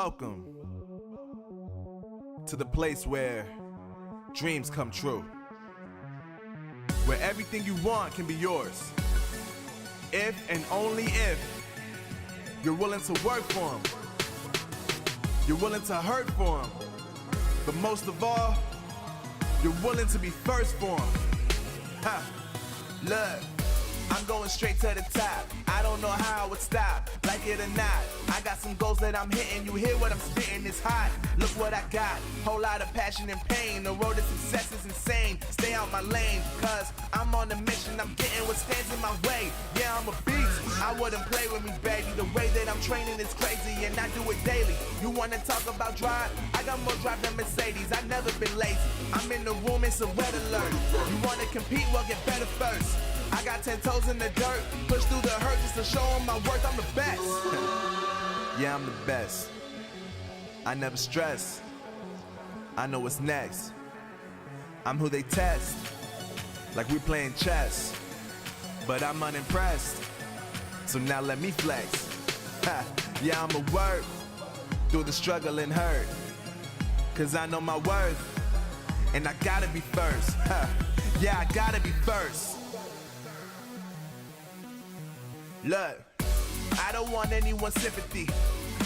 Welcome to the place where dreams come true, where everything you want can be yours, if and only if you're willing to work for them, you're willing to hurt for them, but most of all, you're willing to be first for them. Ha! Look, I'm going straight to the top. I don't know how I would stop, like it or not. I got some goals that I'm hitting. You hear what I'm spitting, it's hot. Look what I got, whole lot of passion and pain. The road to success is insane. Stay out my lane, cause I'm on a mission. I'm getting what stands in my way. Yeah, I'm a beast. I wouldn't play with me, baby. The way that I'm training is crazy, and I do it daily. You wanna talk about drive? I got more drive than Mercedes. I've never been lazy. I'm in the room, it's a red alert. You wanna compete? Well, get better first. I got 10 toes in the dirt, push through the hurt just to show them my worth. I'm the best. Yeah, I'm the best. I never stress. I know what's next. I'm who they test, like we playing chess. But I'm unimpressed, so now let me flex. Ha. Yeah, I'ma work through the struggle and hurt, cause I know my worth, and I gotta be first. Ha. Yeah, I gotta be first. Look, I don't want anyone's sympathy.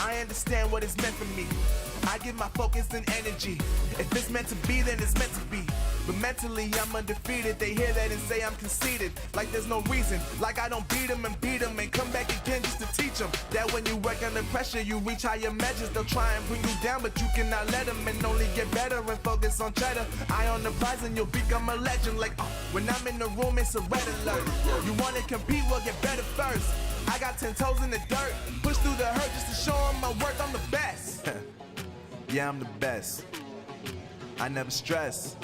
I understand what is meant for me. I give my focus and energy. If it's meant to be, then it's meant to be. But mentally, I'm undefeated. They hear that and say I'm conceited, like there's no reason. Like I don't beat them and come back again just to teach them that when you work under pressure, you reach higher measures. They'll try and bring you down, but you cannot let them, and only get better and focus on cheddar. Eye on the prize and you'll become a legend. Like, when I'm in the room, it's a red alert. You wanna compete? Well, get better first. I got 10 toes in the dirt, push through the hurt just to show them my worth. I'm the best. Yeah, I'm the best. I never stress.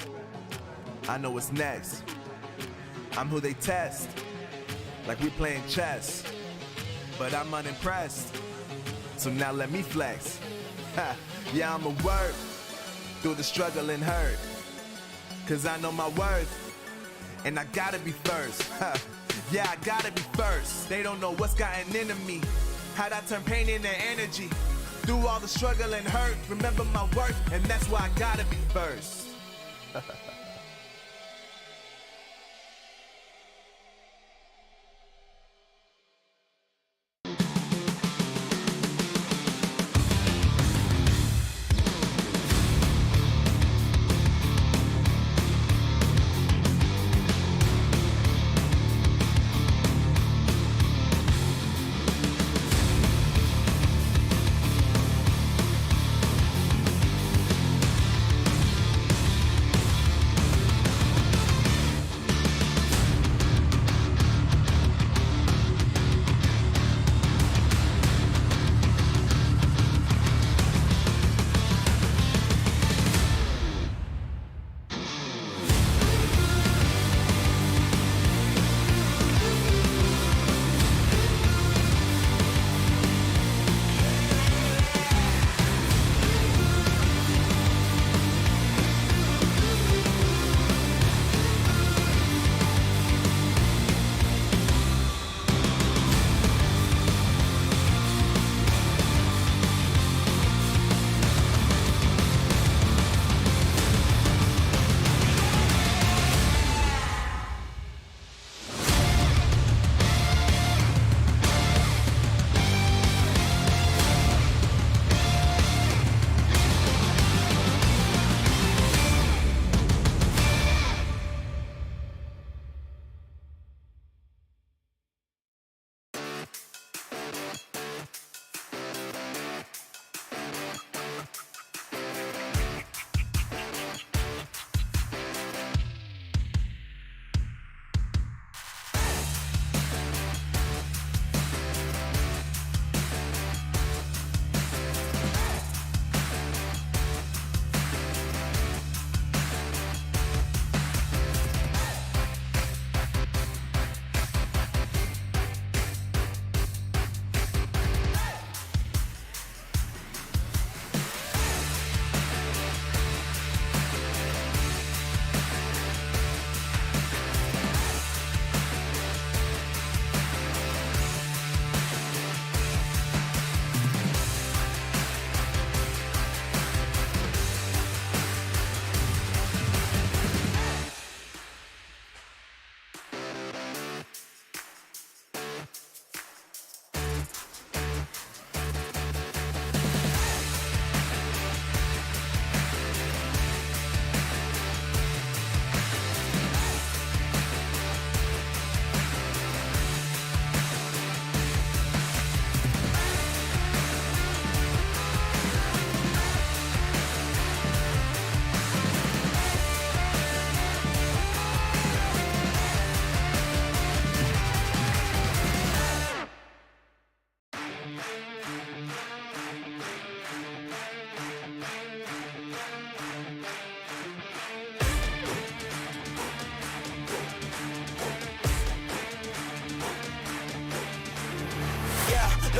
I know what's next. I'm who they test, like we playing chess. But I'm unimpressed, so now let me flex. Ha. Yeah, I'ma work through the struggle and hurt, cause I know my worth, and I gotta be first. Ha. Yeah, I gotta be first. They don't know what's gotten into me, how'd I turn pain into energy. Through all the struggle and hurt, remember my worth, and that's why I gotta be first.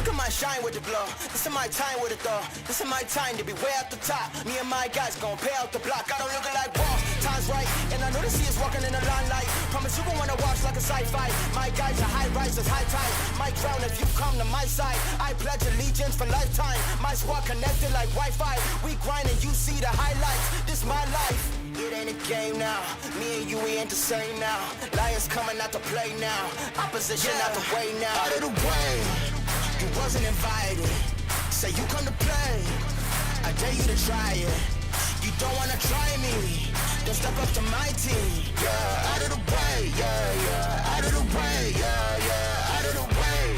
Look at my shine with the glow. This is my time with it though. This is my time to be way at the top. Me and my guys gon' pay out the block. I don't look like boss. Time's right, and I know the sea is walking in the limelight. Promise you gon' wanna watch like a sci-fi. My guys are high risers, high tide. My crown if you come to my side. I pledge allegiance for lifetime. My squad connected like Wi-Fi. We grind and you see the highlights. This my life. It ain't a game now. Me and you, we ain't the same now. Lions coming out to play now. Opposition out the way now. Out of the way. You wasn't invited. Say you come to play. I dare you to try it. You don't wanna try me. Then step up to my team. Yeah, out of the way. Yeah, yeah. Out of the way. Yeah, yeah. Out of the way.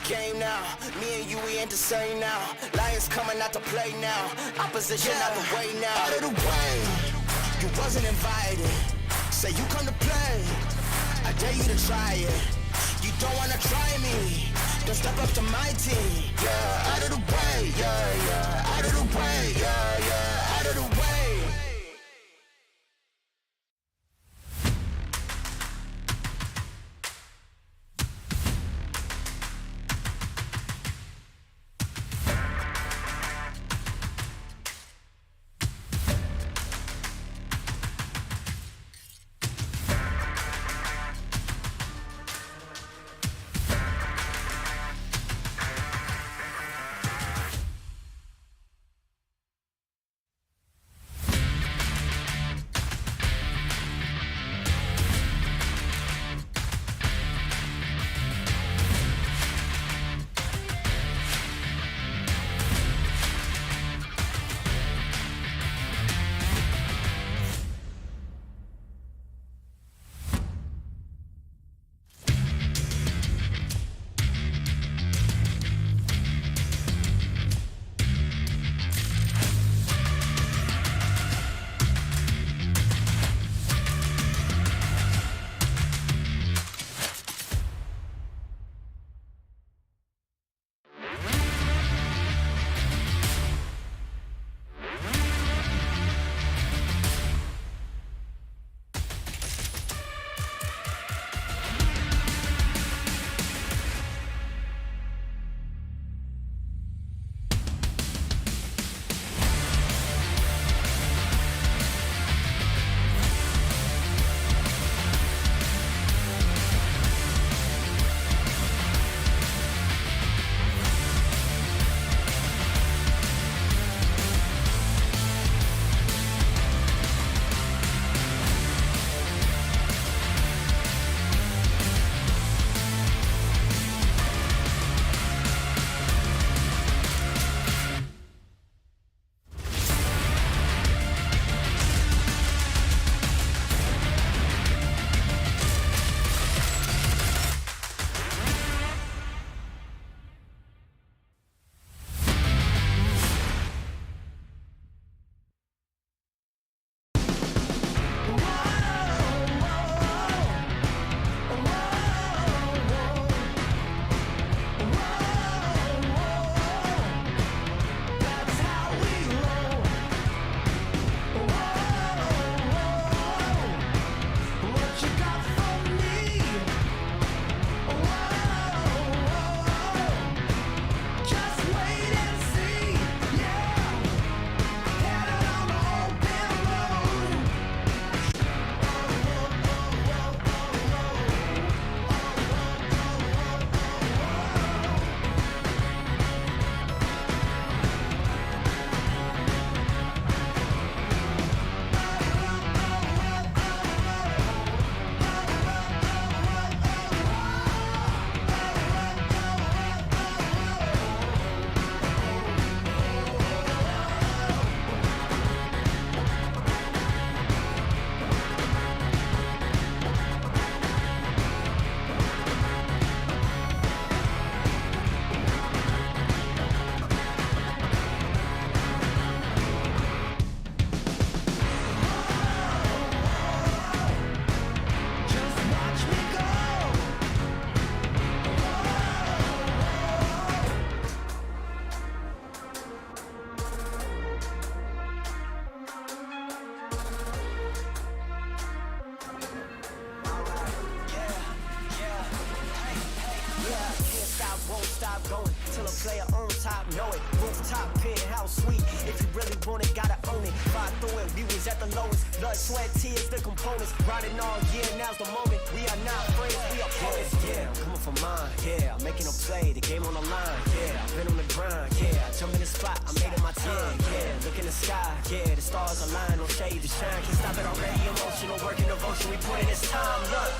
Game now, me and you, we ain't the same now. Lions coming out to play now. Opposition out the way now. Out of the way, you wasn't invited. Say you come to play, I dare you to try it. You don't wanna try me, then step up to my team. Yeah, out of the way, yeah, yeah. Out of the way, yeah, yeah. Out of the way. stop going till a player on top know it. Rooftop pit, how sweet. If you really want it, gotta own it. Fire through it, we was at the lowest. Blood, sweat, tears, the components. Riding all year, now's the moment. We are not friends, we are opponents. Yeah, I'm coming for mine. Yeah, I'm making a play, the game on the line. Yeah, I've been on the grind. Yeah, I jump in the spot, I made it my time. Yeah, look in the sky. Yeah, the stars align, no shade to shine. Can't stop it already. Emotional work and devotion, we put in this time. Look.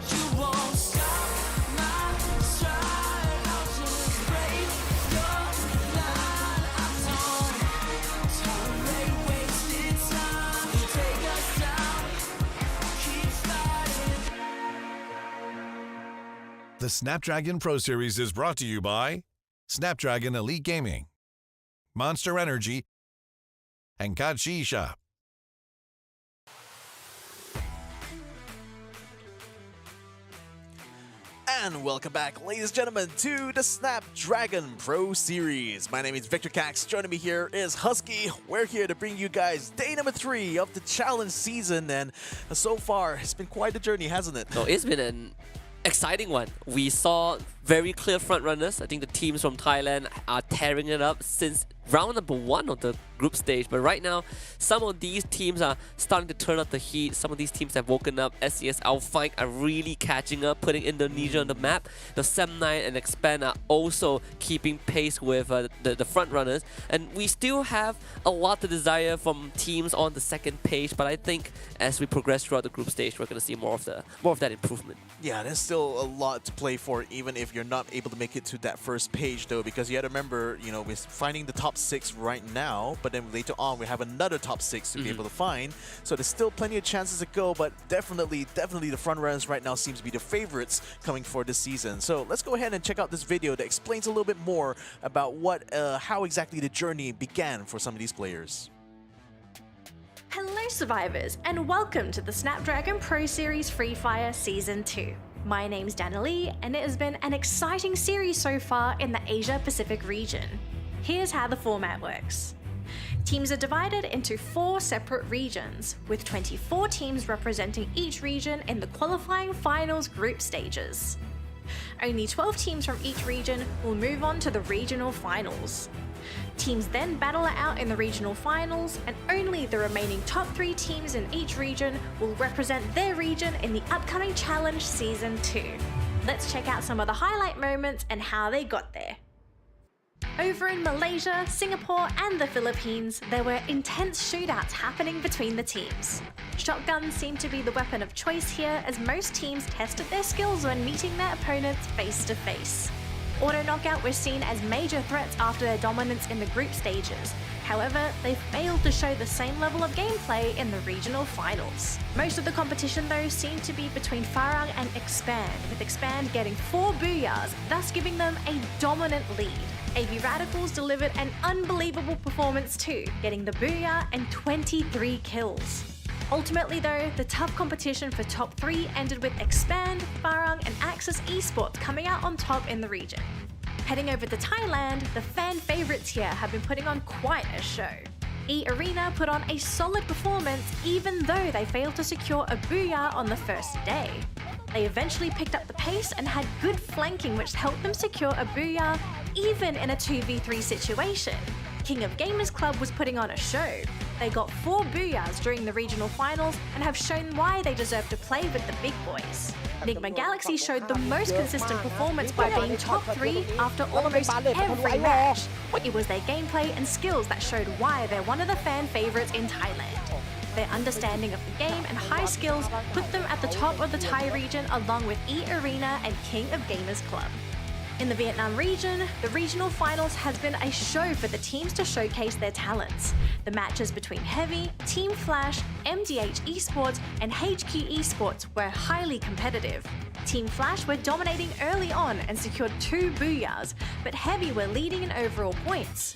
You won't stop my stride. I'll just break your line. I don't tolerate wasted time. Take us down, keep fighting. The Snapdragon Pro Series is brought to you by Snapdragon Elite Gaming, Monster Energy, and Kachi Shop. And welcome back, ladies and gentlemen, to the Snapdragon Pro Series. My name is Victor Cax. Joining me here is Husky. We're here to bring you guys day number 3 of the challenge season, and so far it's been quite a journey, hasn't it? No, it's been an exciting one. We saw very clear front runners. I think the teams from Thailand are tearing it up since round number 1 of the group stage. But right now, some of these teams are starting to turn up the heat. Some of these teams have woken up. SES ALFAINK are really catching up, putting Indonesia on the map. The Sem9 and Expand are also keeping pace with the front runners. And we still have a lot to desire from teams on the second page. But I think as we progress throughout the group stage, we're going to see more of that improvement. Yeah, there's still a lot to play for, even if you're not able to make it to that first page, though, because you got to remember, you know, we're finding the top 6 right now, but then later on we have another top 6 to be able to find. So there's still plenty of chances to go, but definitely the front runners right now seems to be the favorites coming for this season. So let's go ahead and check out this video that explains a little bit more about how exactly the journey began for some of these players. Hello survivors, and welcome to the Snapdragon Pro Series Free Fire Season 2. My name's Danilee, and it has been an exciting series so far in the Asia-Pacific region. Here's how the format works. Teams are divided into 4 separate regions, with 24 teams representing each region in the qualifying finals group stages. Only 12 teams from each region will move on to the regional finals. Teams then battle it out in the regional finals, and only the remaining top 3 teams in each region will represent their region in the upcoming Challenge Season 2. Let's check out some of the highlight moments and how they got there. Over in Malaysia, Singapore and the Philippines, there were intense shootouts happening between the teams. Shotguns seemed to be the weapon of choice here, as most teams tested their skills when meeting their opponents face to face. Auto knockout was seen as major threats after their dominance in the group stages. However, they failed to show the same level of gameplay in the regional finals. Most of the competition though seemed to be between FARANG and Expand, with Expand getting 4 booyahs, thus giving them a dominant lead. AB Radicals delivered an unbelievable performance too, getting the booyah and 23 kills. Ultimately though, the tough competition for top 3 ended with Expand, FARANG and Axis Esports coming out on top in the region. Heading over to Thailand, the fan favourites here have been putting on quite a show. EARENA put on a solid performance even though they failed to secure a booyah on the first day. They eventually picked up the pace and had good flanking, which helped them secure a booyah even in a 2v3 situation. King of Gamers Club was putting on a show. They got 4 booyahs during the regional finals and have shown why they deserve to play with the big boys. NIGMA Galaxy showed the most consistent performance by being top 3 after almost every match. It was their gameplay and skills that showed why they're one of the fan favourites in Thailand. Their understanding of the game and high skills put them at the top of the Thai region along with EARENA and King of Gamers Club. In the Vietnam region, the regional finals has been a show for the teams to showcase their talents. The matches between Heavy, Team Flash, MDH Esports and HQ Esports were highly competitive. Team Flash were dominating early on and secured 2 booyahs, but Heavy were leading in overall points.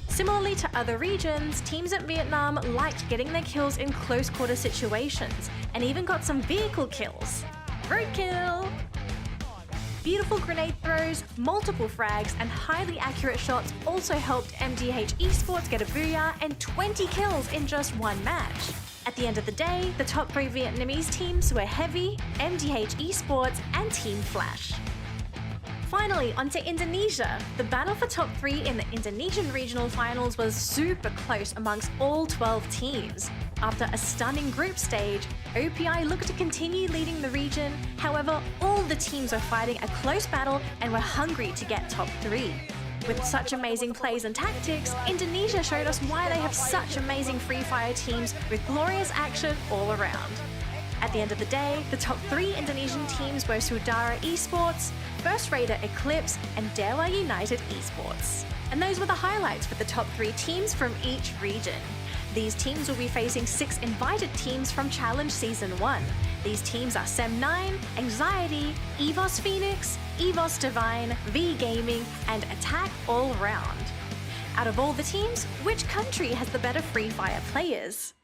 Similarly to other regions, teams at Vietnam liked getting their kills in close quarter situations, and even got some vehicle kills. Roadkill! Beautiful grenade throws, multiple frags, and highly accurate shots also helped MDH Esports get a booyah and 20 kills in just one match. At the end of the day, the top 3 Vietnamese teams were Heavy, MDH Esports, and Team Flash. finally, onto Indonesia. The battle for top 3 in the Indonesian regional finals was super close amongst all 12 teams. After a stunning group stage, OPI looked to continue leading the region. However, all the teams were fighting a close battle and were hungry to get top 3. With such amazing plays and tactics, Indonesia showed us why they have such amazing Free Fire teams with glorious action all around. At the end of the day, the top 3 Indonesian teams were Saudara Esports, First Raider Eclipse, and DEWA United Esports. And those were the highlights for the top 3 teams from each region. These teams will be facing 6 invited teams from Challenge Season 1. These teams are Sem9, Anxiety, EVOS Phoenix, EVOS Divine, V Gaming, and Attack All Round. Out of all the teams, which country has the better Free Fire players?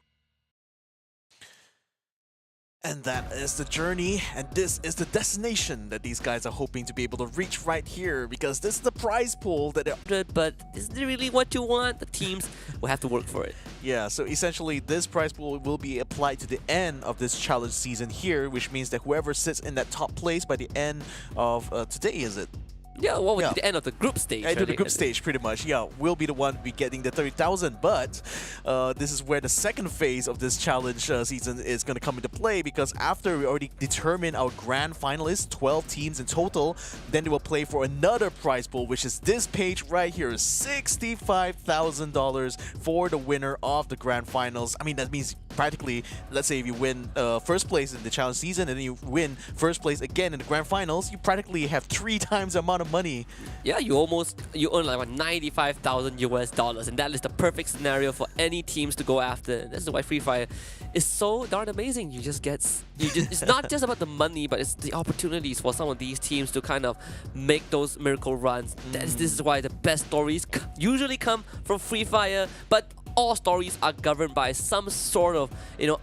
And that is the journey, and this is the destination that these guys are hoping to be able to reach right here, because this is the prize pool that they're... But is it really what you want? The teams will have to work for it. Yeah, so essentially this prize pool will be applied to the end of this challenge season here, which means that whoever sits in that top place by the end of today, is it? Yeah, what would be the end of the group stage? End of the group stage, pretty much. Yeah, will be the one be getting the 30,000. But this is where the second phase of this challenge season is going to come into play, because after we already determine our grand finalists, 12 teams in total, then they will play for another prize pool, which is this page right here, $65,000 for the winner of the grand finals. I mean, that means practically, let's say if you win first place in the challenge season and then you win first place again in the grand finals, you practically have 3 times the amount of money. Yeah, you earn like $95,000 US, and that is the perfect scenario for any teams to go after. That's why Free Fire is so darn amazing. It's not just about the money, but it's the opportunities for some of these teams to kind of make those miracle runs. This is why the best stories usually come from Free Fire, but all stories are governed by some sort of,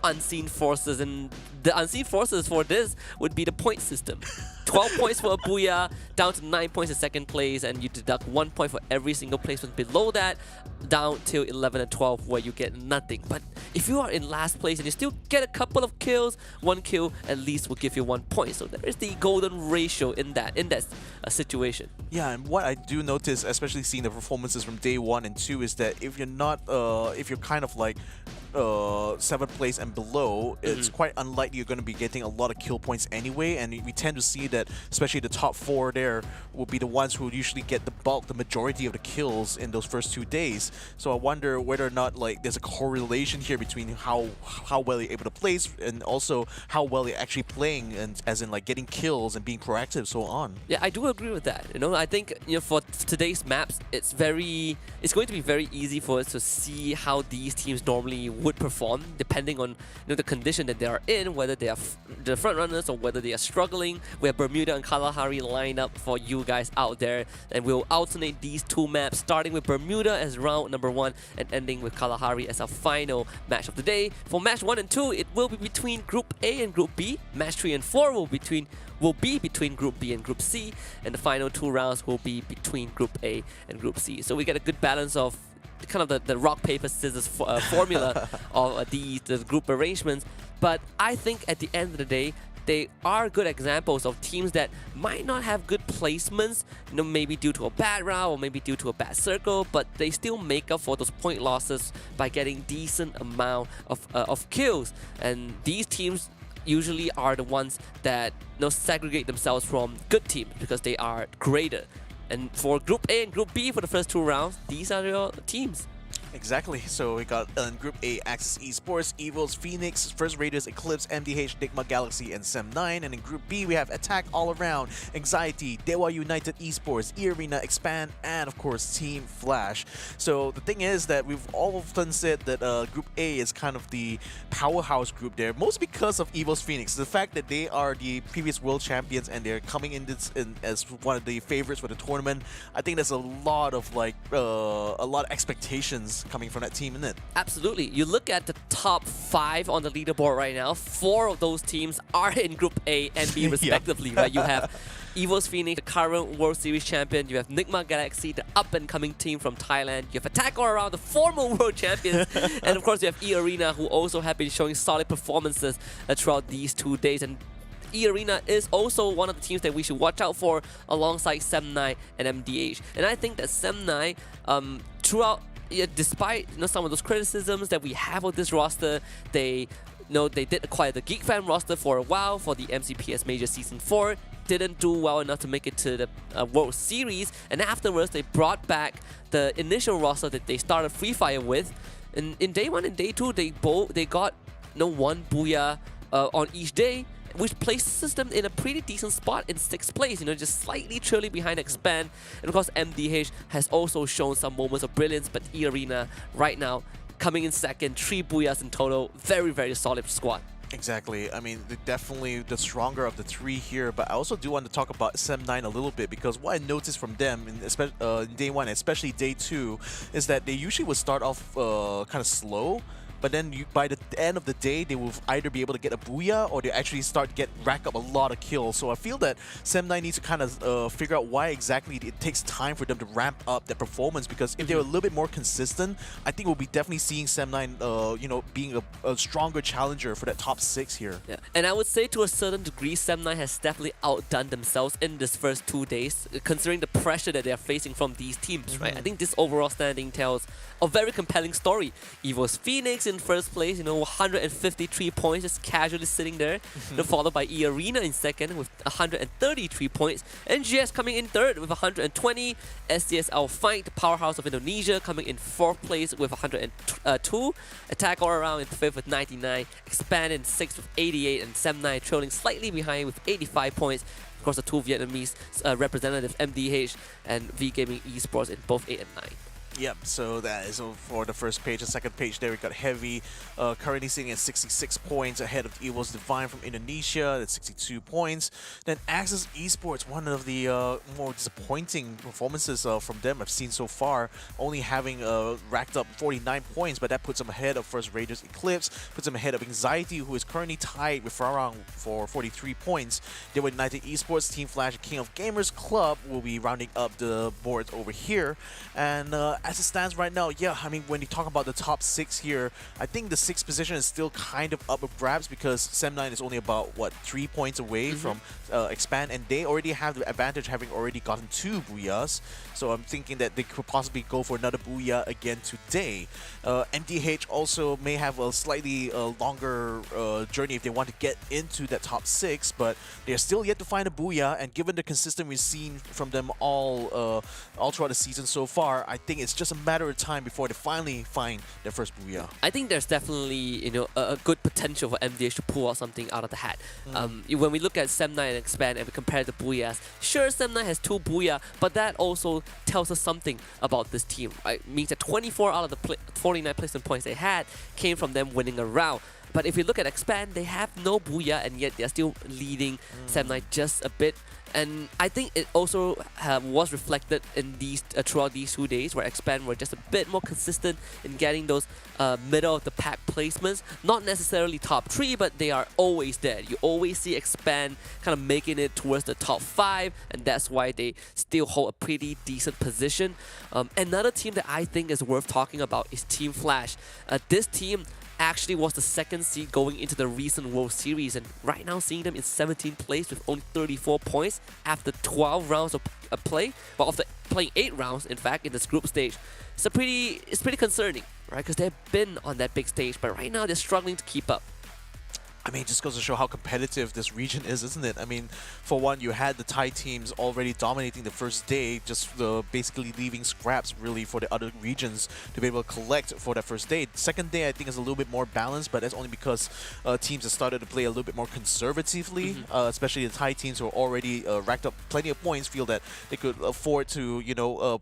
unseen forces, and the unseen forces for this would be the point system. 12 points for a Booyah, down to 9 points in second place, and you deduct 1 point for every single placement below that, down to 11 and 12 where you get nothing. But if you are in last place and you still get a couple of kills, 1 kill at least will give you 1 point. So there is the golden ratio in that situation. Yeah, and what I do notice, especially seeing the performances from day 1 and 2, is that if you're not, if you're kind of like 7th place and below, it's quite unlikely you're going to be getting a lot of kill points anyway, and we tend to see that especially the top 4 there will be the ones who usually get the majority of the kills in those first 2 days. So I wonder whether or not there's a correlation here between how well you're able to place and also how well you're actually playing, and as in getting kills and being proactive, so on. Yeah, I do agree with that. I think for today's maps, it's going to be very easy for us to see how these teams normally would perform, depending on the condition that they are in, whether they are the front runners or whether they are struggling. We have Bermuda and Kalahari lined up for you guys out there, and we'll alternate these 2 maps, starting with Bermuda as round number 1 and ending with Kalahari as our final match of the day. For match 1 and 2, it will be between Group A and Group B. Match 3 and 4 will be between Group B and Group C, and the final 2 rounds will be between Group A and Group C. So we get a good balance of kind of the rock, paper, scissors formula of the group arrangements. But I think at the end of the day, they are good examples of teams that might not have good placements, maybe due to a bad route or maybe due to a bad circle, but they still make up for those point losses by getting decent amount of kills. And these teams usually are the ones that segregate themselves from good teams because they are greater. And for Group A and Group B for the first 2 rounds, these are your teams. Exactly. So we got in Group A, Axis Esports, EVOS, Phoenix, First Raiders, Eclipse, MDH, NIGMA, Galaxy, and Sem9. And in Group B, we have Attack All Around, Anxiety, DEWA United Esports, EARENA, Expand, and of course Team Flash. So the thing is that we've often said that Group A is kind of the powerhouse group there, mostly because of EVOS Phoenix. The fact that they are the previous world champions and they're coming in as one of the favorites for the tournament, I think there's a lot of expectations coming from that team, isn't it? Absolutely. You look at the top 5 on the leaderboard right now, 4 of those teams are in Group A and B respectively, right? You have EVOS Phoenix, the current World Series champion. You have NIGMA Galaxy, the up-and-coming team from Thailand. You have Attack All Around, the former world champions. And of course, you have EARENA, who also have been showing solid performances throughout these 2 days. And EARENA is also one of the teams that we should watch out for alongside Sem9 and MDH. And I think that Sem9, throughout, despite some of those criticisms that we have of this roster, they did acquire the Geek Fam roster for a while for the MCPS Major Season 4. Didn't do well enough to make it to the World Series, and afterwards they brought back the initial roster that they started Free Fire with. And in day 1 and day 2, they got one booyah on each day, which places them in a pretty decent spot in 6th place, just slightly trailing behind Expand. And of course, MDH has also shown some moments of brilliance, but EARENA right now coming in 2nd, 3 booyahs in total. Very, very solid squad. Exactly. I mean, they're definitely the stronger of the 3 here, but I also do want to talk about Sem9 a little bit, because what I noticed from them in day 1, especially day 2, is that they usually would start off kind of slow, but then by the end of the day, they will either be able to get a booyah or they actually rack up a lot of kills. So I feel that Sem9 needs to kind of figure out why exactly it takes time for them to ramp up their performance, because if they're a little bit more consistent, I think we'll be definitely seeing Sem9 being a stronger challenger for that top 6 here. Yeah. And I would say to a certain degree, Sem9 has definitely outdone themselves in this first 2 days, considering the pressure that they are facing from these teams, right? I think this overall standing tells a very compelling story. EVOS Phoenix in first place, 153 points, just casually sitting there. Followed by EARENA in 2nd with 133 points. NGS coming in 3rd with 120. SDS ALFAINK, the powerhouse of Indonesia, coming in 4th place with 102. Attack All Around in 5th with 99. Expand in 6th with 88. And Sem9 trailing slightly behind with 85 points. Of course, the 2 Vietnamese representatives, MDH and V Gaming Esports, in both 8 and 9. Yep, so that is for the first page. The second page there, we got Heavy currently sitting at 66 points ahead of EVOS Divine from Indonesia at 62 points. Then Axis Esports, one of the more disappointing performances from them I've seen so far, only having racked up 49 points, but that puts them ahead of First Raiders Eclipse, puts them ahead of Anxiety, who is currently tied with FARANG for 43 points. Then with United Esports, Team Flash, and King of Gamers Club will be rounding up the boards over here. And as it stands right now, yeah, I mean, when you talk about the top 6 here, I think the 6th position is still kind of up for grabs, because Sem9 is only about, 3 points away from Expand, and they already have the advantage having already gotten 2 booyahs. So I'm thinking that they could possibly go for another booyah again today. MDH also may have a slightly longer journey if they want to get into that top 6, but they're still yet to find a booyah, and given the consistent we've seen from them all throughout the season so far, I think it's just a matter of time before they finally find their first booyah. I think there's definitely a good potential for MDH to pull out something out of the hat. When we look at Sem9 and Expand and we compare the booyahs, sure, Sem9 has 2 booyah, but that also tells us something about this team, right? It means that 24 out of the 49 placement points they had came from them winning a round. But if you look at Expand, they have no booyah, and yet they're still leading Sem9 just a bit. And I think it also was reflected in throughout these 2 days, where Expand were just a bit more consistent in getting those middle of the pack placements. Not necessarily top 3, but they are always there. You always see Expand kind of making it towards the top 5, and that's why they still hold a pretty decent position. Another team that I think is worth talking about is Team Flash. This team actually was the 2nd seed going into the recent World Series, and right now seeing them in 17th place with only 34 points after 12 rounds of play, well, after playing 8 rounds in fact in this group stage. It's pretty concerning, right? Because they've been on that big stage, but right now they're struggling to keep up. I mean, it just goes to show how competitive this region is, isn't it? I mean, for one, you had the Thai teams already dominating the first day, just basically leaving scraps really for the other regions to be able to collect for that first day. Second day, I think, is a little bit more balanced, but that's only because teams have started to play a little bit more conservatively, especially the Thai teams who are already racked up plenty of points, feel that they could afford to,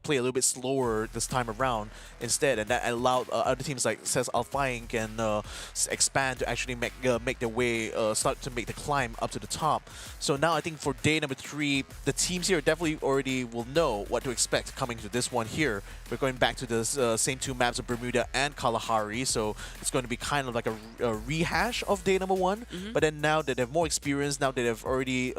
play a little bit slower this time around instead, and that allowed other teams like ALFAINK and Expand to actually make their way, start to make the climb up to the top. So now I think for day number 3, the teams here definitely already will know what to expect coming to this one here. We're going back to the same 2 maps of Bermuda and Kalahari, so it's going to be kind of like a rehash of day number 1. But then now that they have more experience, now that they've already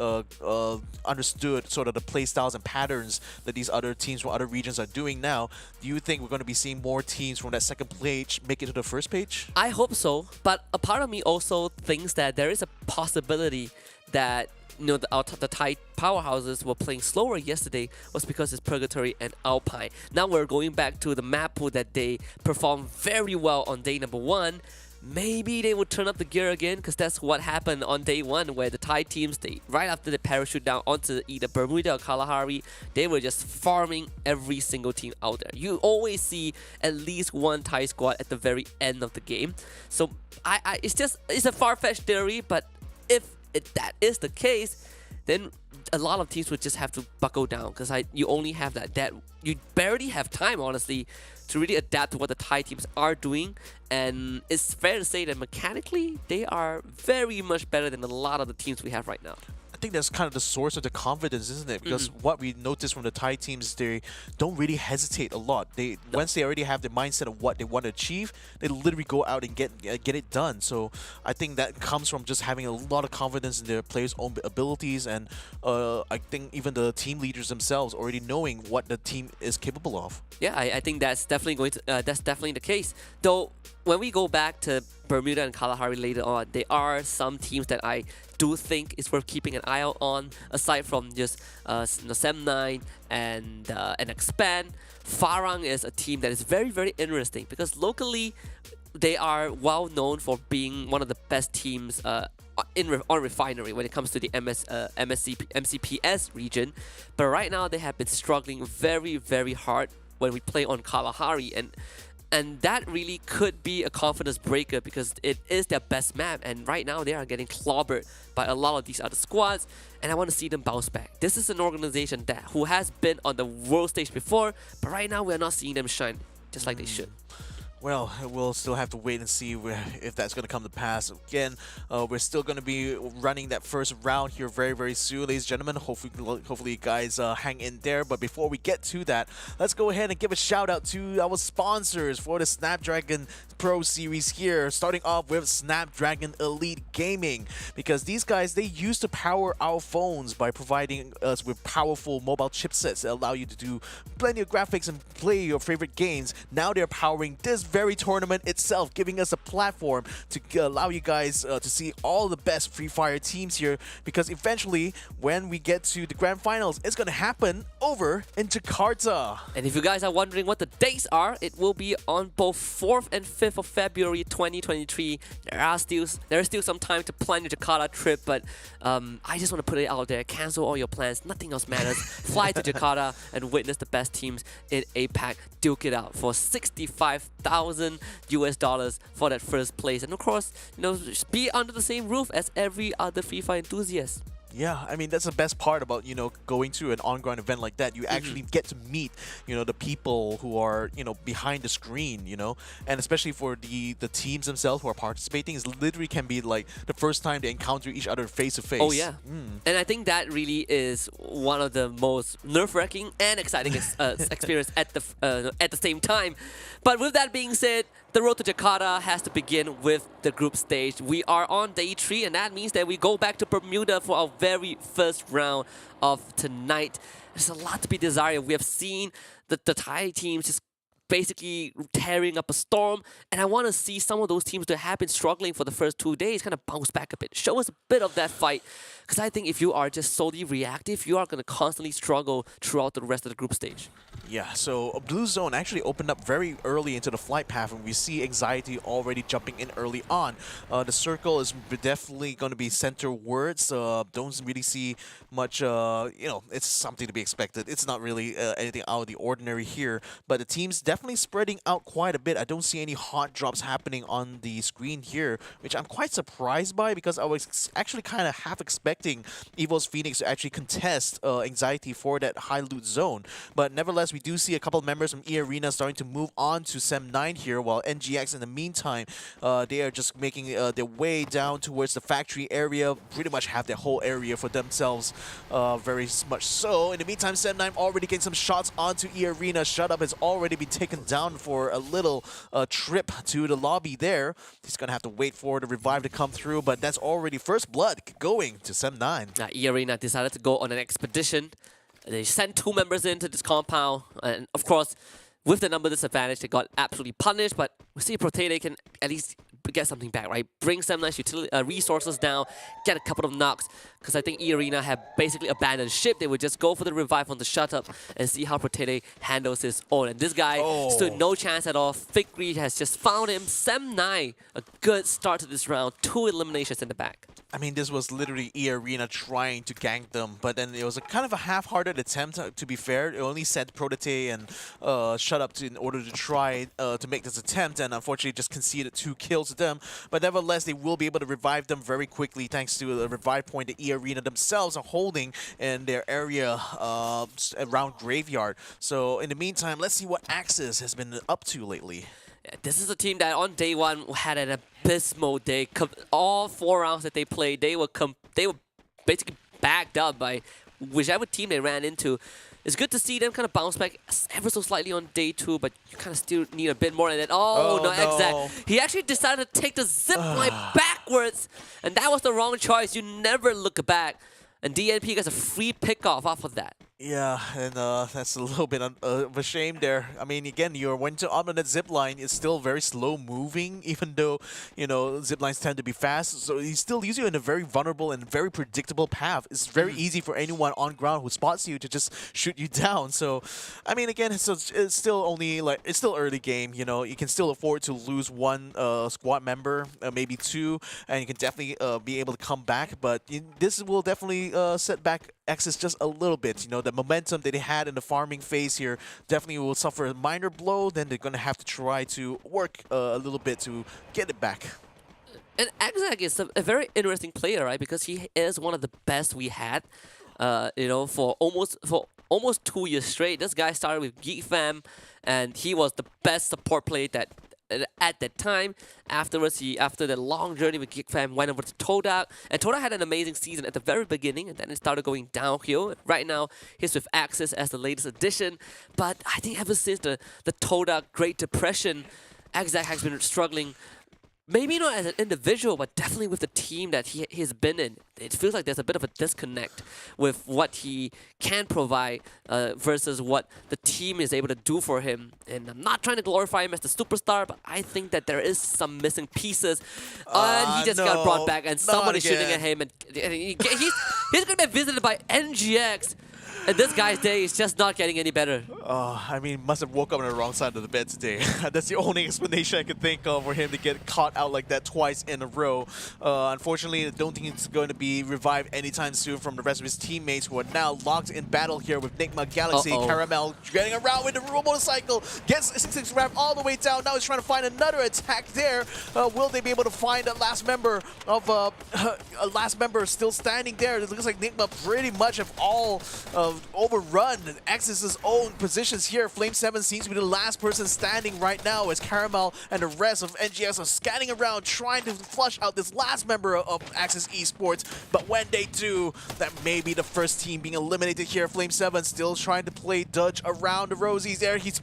understood sort of the play styles and patterns that these other teams from other regions are doing now, do you think we're going to be seeing more teams from that second page make it to the first page? I hope so, but a part of me also thinks that there is a possibility that the Thai powerhouses were playing slower yesterday was because it's Purgatory and Alpine. Now we're going back to the map pool that they performed very well on day number 1. Maybe they would turn up the gear again, because that's what happened on day 1, where the Thai teams, right after they parachute down onto either Bermuda or Kalahari, they were just farming every single team out there. You always see at least one Thai squad at the very end of the game. So it's a far-fetched theory, but if that is the case, then a lot of teams would just have to buckle down, because you only have that you barely have time, honestly, to really adapt to what the Thai teams are doing. And it's fair to say that mechanically, they are very much better than a lot of the teams we have right now. I think that's kind of the source of the confidence, isn't it? Because what we notice from the Thai teams, they don't really hesitate a lot. Once they already have the mindset of what they want to achieve, they literally go out and get it done. So I think that comes from just having a lot of confidence in their players' own abilities, and I think even the team leaders themselves already knowing what the team is capable of. Yeah, I think that's definitely that's definitely the case. Though when we go back to Bermuda and Kalahari later on, there are some teams that I do think is worth keeping an eye out on, aside from just Sem9 and Expand. FARANG is a team that is very, very interesting, because locally they are well known for being one of the best teams on Refinery when it comes to the MCPS region. But right now they have been struggling very, very hard when we play on Kalahari, and that really could be a confidence breaker, because it is their best map, and right now they are getting clobbered by a lot of these other squads, and I want to see them bounce back. This is an organization who has been on the world stage before, but right now we're not seeing them shine just like they should. Well, we'll still have to wait and see if that's going to come to pass. Again, we're still going to be running that first round here very, very soon, ladies and gentlemen. Hopefully you guys hang in there. But before we get to that, let's go ahead and give a shout out to our sponsors for the Snapdragon Pro Series here. Starting off with Snapdragon Elite Gaming, because these guys, they used to power our phones by providing us with powerful mobile chipsets that allow you to do plenty of graphics and play your favorite games. Now they're powering this very tournament itself, giving us a platform to allow you guys to see all the best Free Fire teams here, because eventually when we get to the grand finals, it's going to happen over in Jakarta. And if you guys are wondering what the dates are, it will be on both 4th and 5th of February 2023. There is still some time to plan your Jakarta trip, but I just want to put it out there: cancel all your plans, nothing else matters. Fly to Jakarta and witness the best teams in APAC duke it out for $65,000 for that first place, and of course, be under the same roof as every other Free Fire enthusiast. Yeah, I mean, that's the best part about, going to an on-ground event like that. You actually get to meet, the people who are, behind the screen, and especially for the teams themselves who are participating, it literally can be like the first time they encounter each other face to face. Oh yeah, and I think that really is one of the most nerve-wracking and exciting experience at the same time. But with that being said, the road to Jakarta has to begin with the group stage. We are on day 3, and that means that we go back to Bermuda for our very first round of tonight. There's a lot to be desired. We have seen the Thai teams just basically tearing up a storm, and I want to see some of those teams that have been struggling for the first 2 days kind of bounce back a bit. Show us a bit of that fight, because I think if you are just solely reactive, you are going to constantly struggle throughout the rest of the group stage. Yeah, so a blue zone actually opened up very early into the flight path, and we see Anxiety already jumping in early on. The circle is definitely going to be centerwards. Don't really see much, it's something to be expected. It's not really anything out of the ordinary here, but the team's definitely spreading out quite a bit. I don't see any hot drops happening on the screen here, which I'm quite surprised by, because I was actually kind of half expecting EVOS Phoenix to actually contest Anxiety for that high loot zone. But nevertheless, we do see a couple of members from EARENA starting to move on to Sem9 here, while NGX in the meantime, they are just making their way down towards the factory area, pretty much have their whole area for themselves, very much so. In the meantime, Sem9 already getting some shots onto EARENA. Shut Up has already been taken down for a little trip to the lobby there. He's going to have to wait for the revive to come through, but that's already first blood going to Sem9. EARENA decided to go on an expedition. They sent 2 members into this compound, and of course, with the number disadvantage, they got absolutely punished, but we see Protete can at least get something back, right? Bring some nice utility resources down, get a couple of knocks. Because I think EARENA have basically abandoned ship. They would just go for the revive on the shut up and see how Protete handles his own. And this guy stood no chance at all. Fikri has just found him. Sem9, a good start to this round. 2 eliminations in the back. I mean, this was literally EARENA trying to gank them, but then it was a kind of a half-hearted attempt, to be fair. It only sent Protete and Shut Up in order to try to make this attempt, and unfortunately just conceded 2 kills to them. But nevertheless, they will be able to revive them very quickly thanks to a revive point that EARENA themselves are holding in their area around Graveyard. So in the meantime, let's see what Axis has been up to lately. This is a team that on day 1 had an abysmal day. All 4 rounds that they played, they were basically backed up by whichever team they ran into. It's good to see them kind of bounce back ever so slightly on day 2, but you kind of still need a bit more. And then, no, Exec. He actually decided to take the zip line backwards, and that was the wrong choice. You never look back. And DNP gets a free pickoff off of that. Yeah, and that's a little bit of a shame there. I mean, again, you're when to on that zip line, it's still very slow moving, even though, you know, zip lines tend to be fast. So he still leaves you in a very vulnerable and very predictable path. It's very easy for anyone on ground who spots you to just shoot you down. So, I mean, again, it's still only like it's still early game. You know, you can still afford to lose 1 squad member, maybe 2, and you can definitely be able to come back. But this will definitely set back Axis just a little bit. You know, the momentum that they had in the farming phase here definitely will suffer a minor blow. Then they're going to have to try to work a little bit to get it back. And Exec is a very interesting player, right? Because he is one of the best we had, you know, for almost 2 years straight. This guy started with Geek Fam, and he was the best support player that at that time. Afterwards, after the long journey with Geek Fam, went over to Todak, and Todak had an amazing season at the very beginning, and then it started going downhill. Right now, he's with Axis as the latest addition, but I think ever since the Todak Great Depression, Exec has been struggling. Maybe not as an individual, but definitely with the team that he's been in. It feels like there's a bit of a disconnect with what he can provide versus what the team is able to do for him. And I'm not trying to glorify him as the superstar, but I think that there is some missing pieces. And he just got brought back, and somebody's shooting at him. And he's going to be visited by NGX. And this guy's day is just not getting any better. I mean, must have woke up on the wrong side of the bed today. That's the only explanation I could think of for him to get caught out like that twice in a row. Unfortunately, I don't think it's going to be revived anytime soon from the rest of his teammates who are now locked in battle here with NIGMA, Galaxy, Caramel getting around with the motorcycle. Gets 6 ramp all the way down. Now he's trying to find another attack there. Will they be able to find a last member of still standing there? It looks like NIGMA pretty much have all overrun Axis' own positions here. Flame7 seems to be the last person standing right now as Caramel and the rest of NGS are scanning around trying to flush out this last member of Axis Esports. But when they do, that may be the first team being eliminated here. Flame7 still trying to play dodge around the Rosies there. He's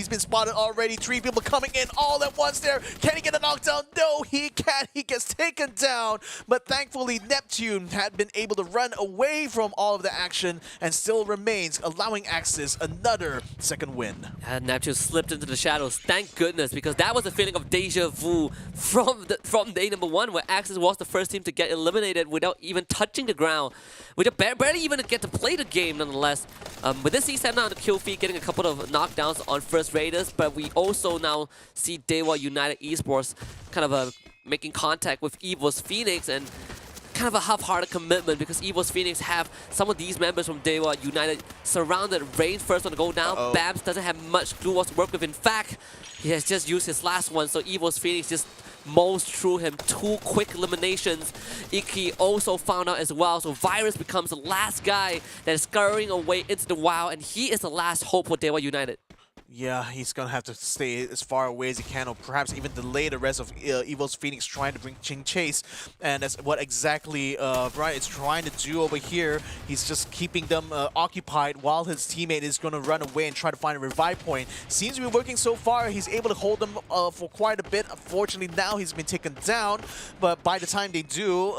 been spotted already. 3 people coming in all at once there. Can he get a knockdown? No, he can't. He gets taken down. But thankfully, Neptune had been able to run away from all of the action and still remains, allowing Axis another second win. And Neptune slipped into the shadows. Thank goodness, because that was a feeling of deja vu from day number 1, where Axis was the first team to get eliminated without even touching the ground. We barely even get to play the game, nonetheless. With this C7 now on the kill feed, getting a couple of knockdowns on First Raiders, but we also now see DEWA United Esports kind of making contact with EVOS Phoenix, and kind of a half-hearted commitment because EVOS Phoenix have some of these members from DEWA United surrounded. Rain first on the go down. Babs doesn't have much glue walls to work with. In fact, he has just used his last one, so EVOS Phoenix just mows through him. 2 quick eliminations. Iki also found out as well, so Virus becomes the last guy that is scurrying away into the wild, and he is the last hope for DEWA United. Yeah, he's going to have to stay as far away as he can, or perhaps even delay the rest of EVOS Phoenix trying to bring Ching Chase. And that's what exactly Brian is trying to do over here. He's just keeping them occupied while his teammate is going to run away and try to find a revive point. Seems to be working so far. He's able to hold them for quite a bit. Unfortunately, now he's been taken down. But by the time they do,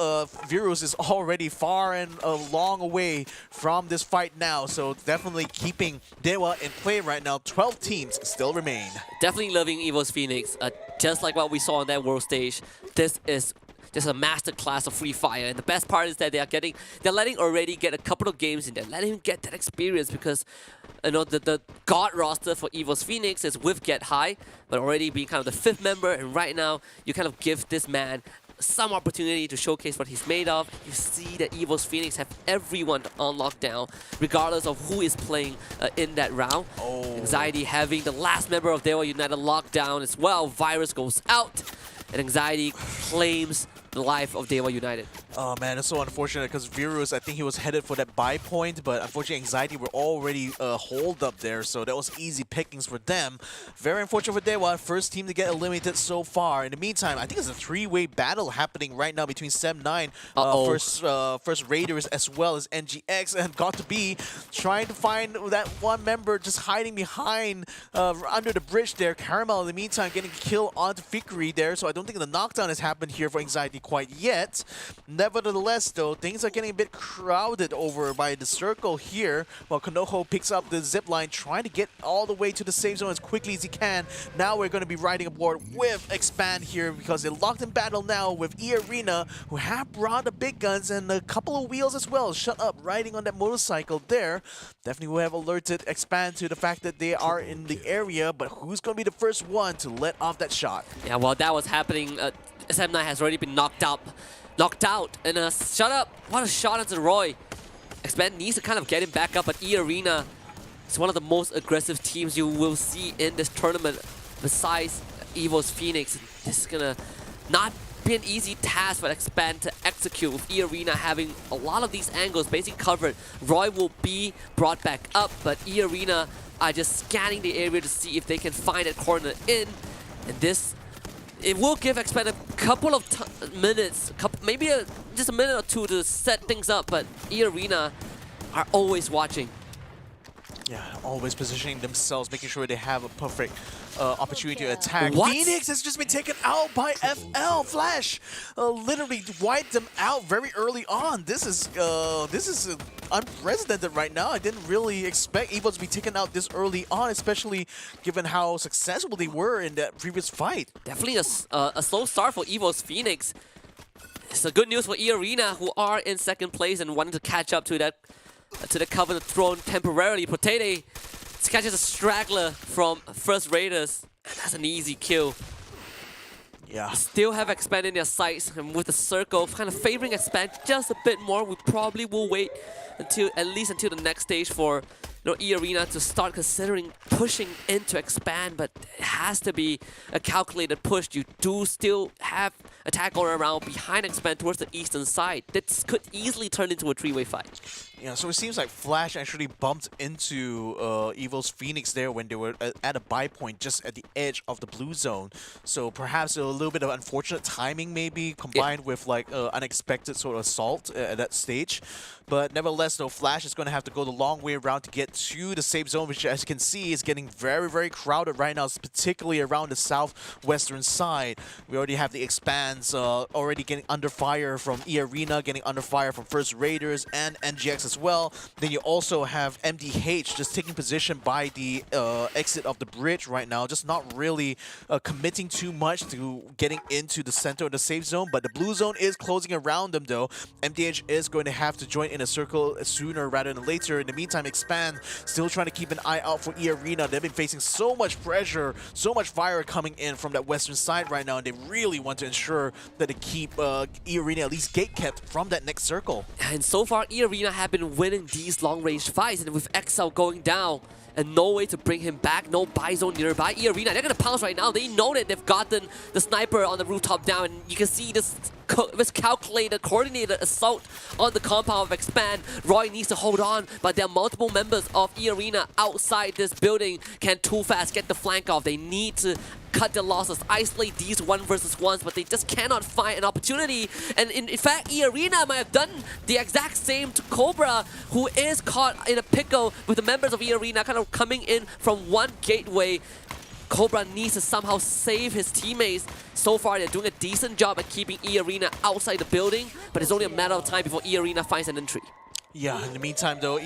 Virus is already far and long away from this fight now. So definitely keeping DEWA in play right now. 12 both teams still remain. Definitely loving EVOS Phoenix. Just like what we saw on that world stage, this is just a masterclass of Free Fire. And the best part is that they're letting already get a couple of games in there, letting him get that experience because you know the god roster for EVOS Phoenix is with Get High, but already being kind of the 5th member, and right now you kind of give this man some opportunity to showcase what he's made of. You see that EVOS Phoenix have everyone on lockdown, regardless of who is playing in that round. Anxiety having the last member of DEWA United lockdown as well. Virus goes out, and Anxiety claims the life of DEWA United. Oh man, it's so unfortunate because Virus, I think he was headed for that buy point, but unfortunately Anxiety were already holed up there, so that was easy pickings for them. Very unfortunate for DEWA, first team to get eliminated so far. In the meantime, I think it's a 3-way battle happening right now between Sem9, first Raiders, as well as NGX, and got to be trying to find that one member just hiding behind under the bridge there. Caramel in the meantime getting killed onto Fikri there, so I don't think the knockdown has happened here for Anxiety quite yet. Nevertheless, though, things are getting a bit crowded over by the circle here, while Konoho picks up the zip line, trying to get all the way to the safe zone as quickly as he can. Now we're going to be riding aboard with Expand here because they're locked in battle now with EARENA, who have brought the big guns and a couple of wheels as well. Shut up, riding on that motorcycle there. Definitely will have alerted Expand to the fact that they are in the area, but who's going to be the first one to let off that shot? Yeah, while that was happening, SM9 has already been knocked out, and shut up! What a shot onto Roy. Expand needs to kind of get him back up, but EARENA is one of the most aggressive teams you will see in this tournament besides EVOS Phoenix. This is gonna not be an easy task for Expand to execute, with EARENA having a lot of these angles basically covered. Roy will be brought back up, but EARENA are just scanning the area to see if they can find that corner in, and this it will give Expand a couple of minutes, maybe just a minute or two to set things up, but EARENA are always watching. Yeah, always positioning themselves, making sure they have a perfect opportunity to attack. What? Phoenix has just been taken out by FL. Flash literally wiped them out very early on. This is unprecedented right now. I didn't really expect EVOS to be taken out this early on, especially given how successful they were in that previous fight. Definitely a slow start for EVOS Phoenix. It's a good news for EARENA, who are in 2nd place and wanting to catch up to the Covenant throne temporarily. Potato catches a straggler from first Raiders, and that's an easy kill. Yeah. Still have Expand in their sights, and with the circle kind of favoring Expand just a bit more, we probably will wait until at least until the next stage for EARENA to start considering pushing into Expand, but it has to be a calculated push. You do still have attack going around behind Expand towards the eastern side. This could easily turn into a 3-way fight. Yeah, so it seems like Flash actually bumped into EVOS Phoenix there when they were at a buy point just at the edge of the blue zone. So perhaps a little bit of unfortunate timing maybe combined with like unexpected sort of assault at that stage. But nevertheless, though, Flash is going to have to go the long way around to get to the safe zone, which, as you can see, is getting very, very crowded right now, particularly around the southwestern side. We already have the Expanse already getting under fire from EARENA, getting under fire from First Raiders and NGX as well. Then you also have MDH just taking position by the exit of the bridge right now, just not really committing too much to getting into the center of the safe zone. But the blue zone is closing around them, though. MDH is going to have to join in a circle sooner rather than later. In the meantime, Expand still trying to keep an eye out for EARENA. They've been facing so much pressure, so much fire coming in from that western side right now, and they really want to ensure that they keep EARENA at least gate kept from that next circle. And so far, EARENA have been winning these long-range fights, and with XL going down and no way to bring him back, no buy zone nearby, EARENA, they're gonna pounce right now. They know that they've gotten the sniper on the rooftop down, and you can see this calculated, coordinated assault on the compound of Expand. Roy needs to hold on, but there are multiple members of EARENA outside this building. Can Too Fast get the flank off? They need to cut their losses, isolate these 1v1s, but they just cannot find an opportunity. And in fact, EARENA might have done the exact same to Cobra, who is caught in a pickle with the members of EARENA kind of coming in from one gateway. Cobra needs to somehow save his teammates. So far, they're doing a decent job at keeping EARENA outside the building, but it's only a matter of time before EARENA finds an entry. Yeah, in the meantime though,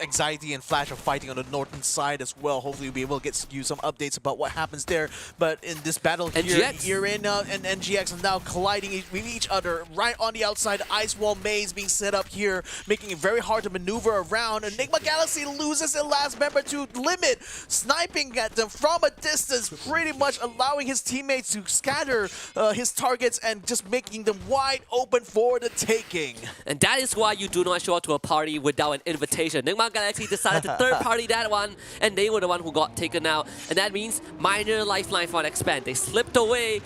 Anxiety and Flash are fighting on the northern side as well. Hopefully we'll be able to get you some updates about what happens there. But in this battle here, EARENA and NGX are now colliding with each other right on the outside. Ice wall maze being set up here, making it very hard to maneuver around. Enigma Galaxy loses their last member to Limit, sniping at them from a distance, pretty much allowing his teammates to scatter his targets and just making them wide open for the taking. And that is why you do not show up to a party without an invitation. NIGMA Galaxy decided to third party that one, and they were the one who got taken out. And that means minor lifeline for an expand. They slipped away,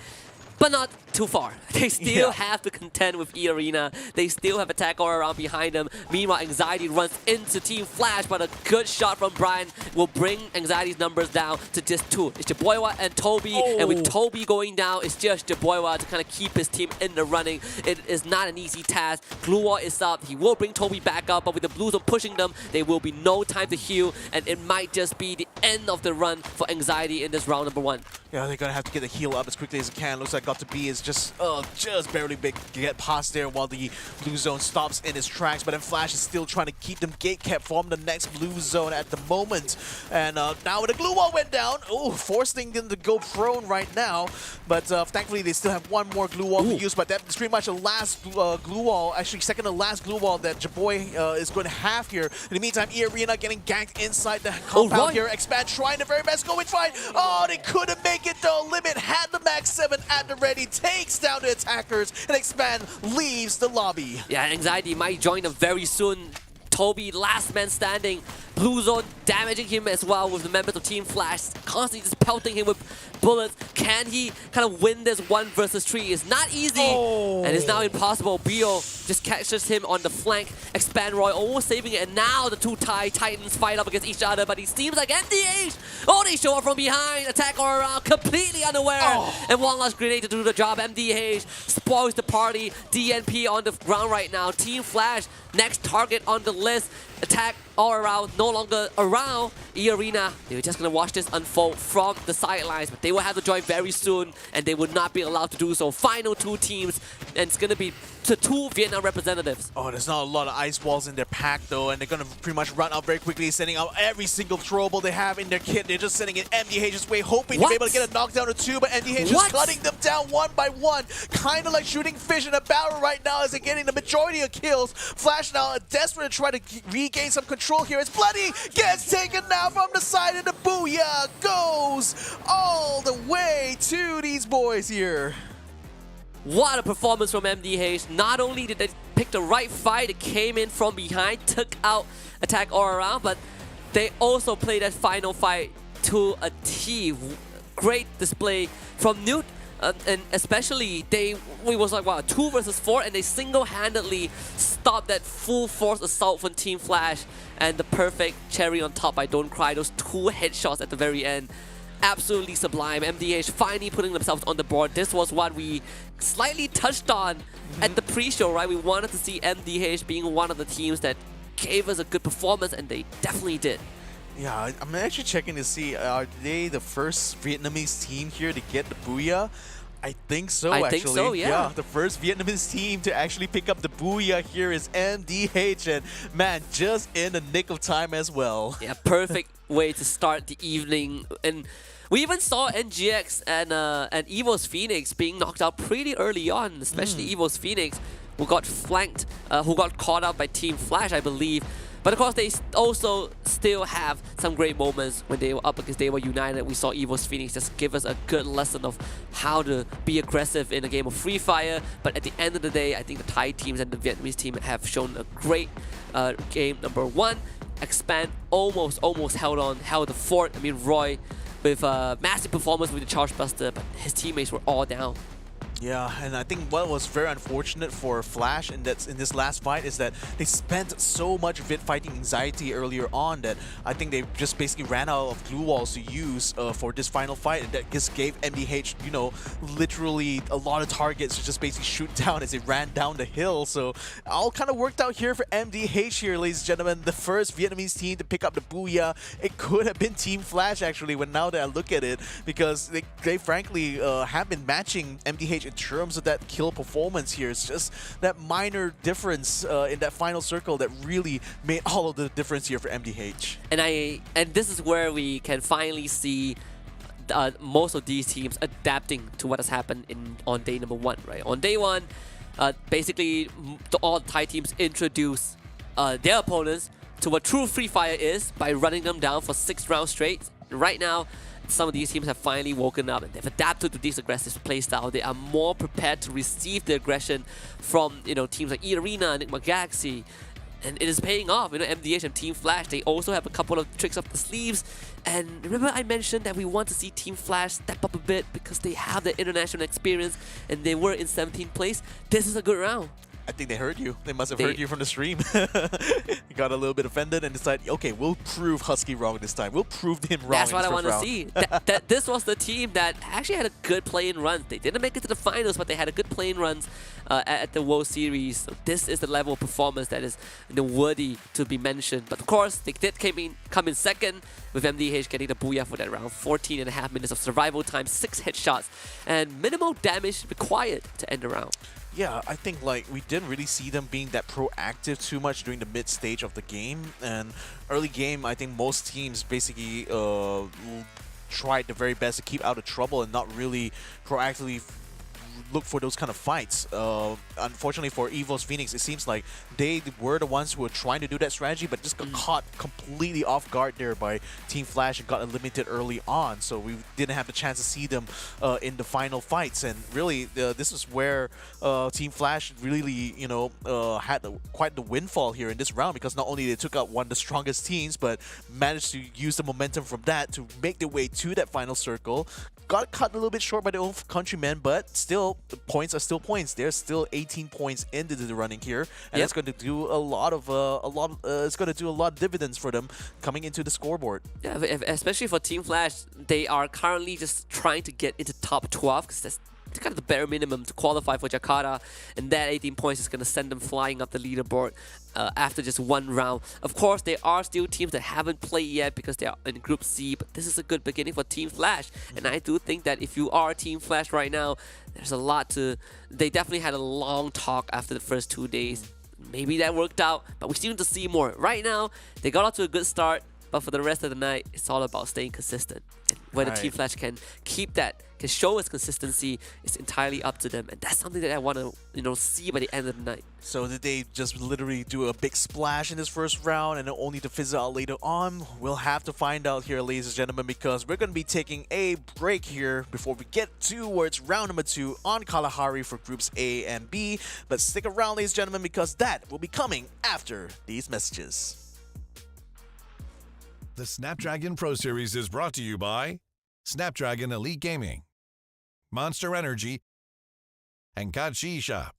but not too far. They still have to contend with EARENA. They still have attack all around behind them. Meanwhile, Anxiety runs into Team Flash, but a good shot from Brian will bring Anxiety's numbers down to just 2. It's DEWA and Toby, and with Toby going down, it's just DEWA to kind of keep his team in the running. It is not an easy task. Glue Wall is up. He will bring Toby back up, but with the Blues on pushing them, there will be no time to heal, and it might just be the end of the run for Anxiety in this round number 1. Yeah, they're gonna have to get the heal up as quickly as they can. Looks like Got to Be is just barely get past there while the blue zone stops in its tracks. But then Flash is still trying to keep them gate kept from the next blue zone at the moment. And now the glue wall went down, forcing them to go prone right now. But thankfully they still have one more glue wall to use. But that's pretty much the last glue wall, actually second to last glue wall that Jaboy is going to have here. In the meantime, EARENA getting ganked inside the compound here. Expand trying their very best, going fight. Oh, they couldn't make it though. Limit had the max 7 at the ready, takes down the attackers, and Expand leaves the lobby. Yeah, Anxiety might join them very soon. Toby, last man standing. Blue zone damaging him as well with the members of Team Flash, constantly just pelting him with bullets. Can he kind of win this 1 versus 3? It's not easy, and it's now impossible. Bio just catches him on the flank. Expand Roy almost saving it, and now the two Titans fight up against each other, but it seems like MDH, they show up from behind, attack all around, completely unaware, and one last grenade to do the job. MDH spoils the party. DNP on the ground right now. Team Flash, next target on the list. Attack all around, no longer around. EARENA, they were just going to watch this unfold from the sidelines, but they will have to join very soon, and they would not be allowed to do so. Final 2 teams, and it's going to be to 2 Vietnam representatives. There's not a lot of ice walls in their pack though, and they're going to pretty much run out very quickly, sending out every single throwable they have in their kit. They're just sending it MDH's way, hoping to be able to get a knockdown or 2, but MDH is cutting them down one by one. Kind of like shooting fish in a barrel right now as they're getting the majority of kills. Flash now desperate to try to regain some control here. It's Bloody gets taken now from the side, and the booyah goes all the way to these boys here. What a performance from MDH. Not only did they pick the right fight, it came in from behind, took out attack all around, but they also played that final fight to a T. Great display from Newt. And especially, we was like, wow, 2 versus 4, and they single-handedly stopped that full force assault from Team Flash. And the perfect cherry on top by Don't Cry, those 2 headshots at the very end. Absolutely sublime. MDH finally putting themselves on the board. This was what we slightly touched on at the pre-show, right? We wanted to see MDH being one of the teams that gave us a good performance, and they definitely did. Yeah, I'm actually checking to see, are they the first Vietnamese team here to get the booyah? I think so, actually. I think so, yeah. The first Vietnamese team to actually pick up the booyah here is MDH, and man, just in the nick of time as well. Yeah, perfect way to start the evening. And we even saw NGX and EVOS Phoenix being knocked out pretty early on, especially EVOS Phoenix, who got flanked, who got caught out by Team Flash, I believe. But of course, they also still have some great moments when they were up against DEWA United. We saw EVOS Phoenix just give us a good lesson of how to be aggressive in a game of Free Fire. But at the end of the day, I think the Thai teams and the Vietnamese team have shown a great game number 1. Expand almost held the fort. I mean, Roy with a massive performance with the Charge Buster, but his teammates were all down. Yeah, and I think what was very unfortunate for Flash in this last fight is that they spent so much vid fighting anxiety earlier on that I think they just basically ran out of glue walls to use for this final fight, and that just gave MDH, literally a lot of targets to just basically shoot down as they ran down the hill. So all kind of worked out here for MDH here, ladies and gentlemen. The first Vietnamese team to pick up the booyah. It could have been Team Flash actually, when now that I look at it, because they frankly have been matching MDH in terms of that kill performance here. It's just that minor difference in that final circle that really made all of the difference here for MDH. And this is where we can finally see most of these teams adapting to what has happened on day number 1, right? On day 1, basically all Thai teams introduce their opponents to what true Free Fire is by running them down for 6 rounds straight. Right now, some of these teams have finally woken up and they've adapted to this aggressive playstyle. They are more prepared to receive the aggression from teams like EARENA, NIGMA Galaxy, and it is paying off. MDH and Team Flash, they also have a couple of tricks up the sleeves. And remember I mentioned that we want to see Team Flash step up a bit because they have the international experience and they were in 17th place. This is a good round. I think they heard you. They must have heard you from the stream. Got a little bit offended and decided, okay, we'll prove Husky wrong this time. We'll prove him wrong. That's what I want to see. This was the team that actually had a good play-in run. They didn't make it to the finals, but they had a good play-in runs at the World Series. So this is the level of performance that is worthy to be mentioned. But of course, they did come in second, with MDH getting the booyah for that round. 14.5 minutes of survival time, 6 headshots, and minimal damage required to end the round. Yeah, I think we didn't really see them being that proactive too much during the mid stage of the game. And early game, I think most teams basically tried their very best to keep out of trouble and not really proactively look for those kind of fights. Unfortunately for EVOS Phoenix, it seems like they were the ones who were trying to do that strategy, but just got caught completely off guard there by Team Flash and got eliminated early on. So we didn't have the chance to see them in the final fights. And really, this is where Team Flash really, had quite the windfall here in this round, because not only they took out one of the strongest teams, but managed to use the momentum from that to make their way to that final circle. Got cut a little bit short by their own countrymen, but still, the points are still points. There's still 18 points into the running here, and it's going to do a lot of dividends for them coming into the scoreboard. Yeah, especially for Team Flash, they are currently just trying to get into top 12 because that's kind of the bare minimum to qualify for Jakarta, and that 18 points is going to send them flying up the leaderboard after just 1 round. Of course, there are still teams that haven't played yet because they are in Group C, but this is a good beginning for Team Flash. And I do think that if you are Team Flash right now, there's a lot to... They definitely had a long talk after the first 2 days. Maybe that worked out, but we still need to see more. Right now, they got off to a good start, but for the rest of the night, it's all about staying consistent. And whether Team Flash can keep that, can show its consistency, is entirely up to them. And that's something that I want to, see by the end of the night. So did they just literally do a big splash in this first round and only to fizzle out later on? We'll have to find out here, ladies and gentlemen, because we're going to be taking a break here before we get towards round number 2 on Kalahari for Groups A and B. But stick around, ladies and gentlemen, because that will be coming after these messages. The Snapdragon Pro Series is brought to you by Snapdragon Elite Gaming, Monster Energy, and Kachi Shop.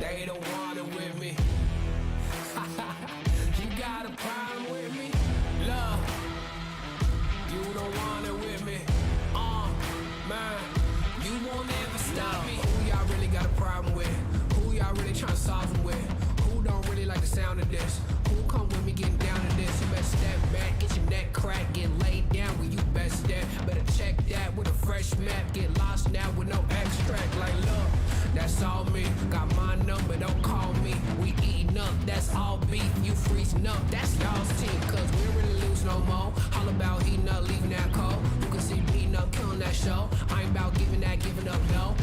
They don't want it with me. You got a problem with me? Love, you don't want it with me. Man, you won't ever stop me. Who y'all really got a problem with? Who y'all really trying to solve them with? Who don't really like the sound of this? Who come with me getting down to this? You better step back, get your neck cracked, get laid down when you best step. Better check that with a fresh map. Get lost now with no extract. Like, look, that's all me. Got my number, don't call me. We eating up, that's all beef. You freezing up, that's y'all's team. Cause we don't really lose no more. All about heating up, leaving that cold. You can see me eating up, killing that show. I ain't about giving up, no.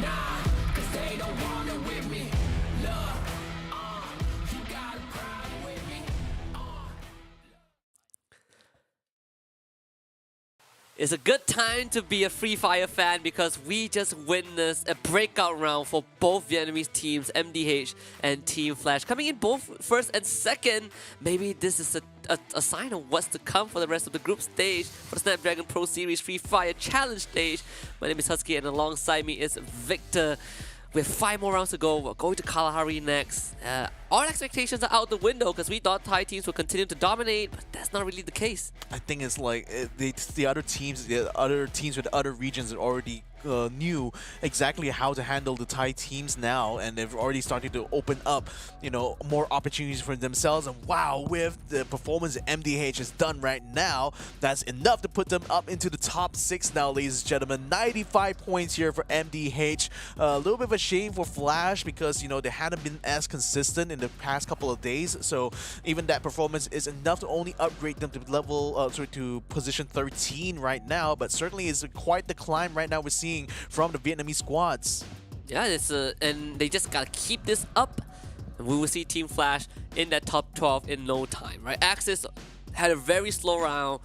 Nah, cause they don't want it with me. Love, you got a problem with me. It's a good time to be a Free Fire fan because we just witnessed a breakout round for both Vietnamese teams, MDH and Team Flash, coming in both first and second. Maybe this is a sign of what's to come for the rest of the group stage for the Snapdragon Pro Series Free Fire Challenge stage. My name is Husky and alongside me is Victor. With 5 more rounds to go, we're going to Kalahari next. Our expectations are out the window because we thought Thai teams would continue to dominate, but that's not really the case. I think it's like the other teams with other regions that already knew exactly how to handle the Thai teams now, and they've already started to open up, you know, more opportunities for themselves. And wow, with the performance that MDH has done right now, that's enough to put them up into the top 6 now, ladies and gentlemen. 95 points here for MDH. A little bit of a shame for Flash because, you know, they hadn't been as consistent in the past couple of days. So even that performance is enough to only upgrade them to level, to position 13 right now. But certainly is quite the climb right now we're seeing from the Vietnamese squads. Yeah, and they just gotta keep this up, and we will see Team Flash in that top 12 in no time, right? Axis had a very slow round.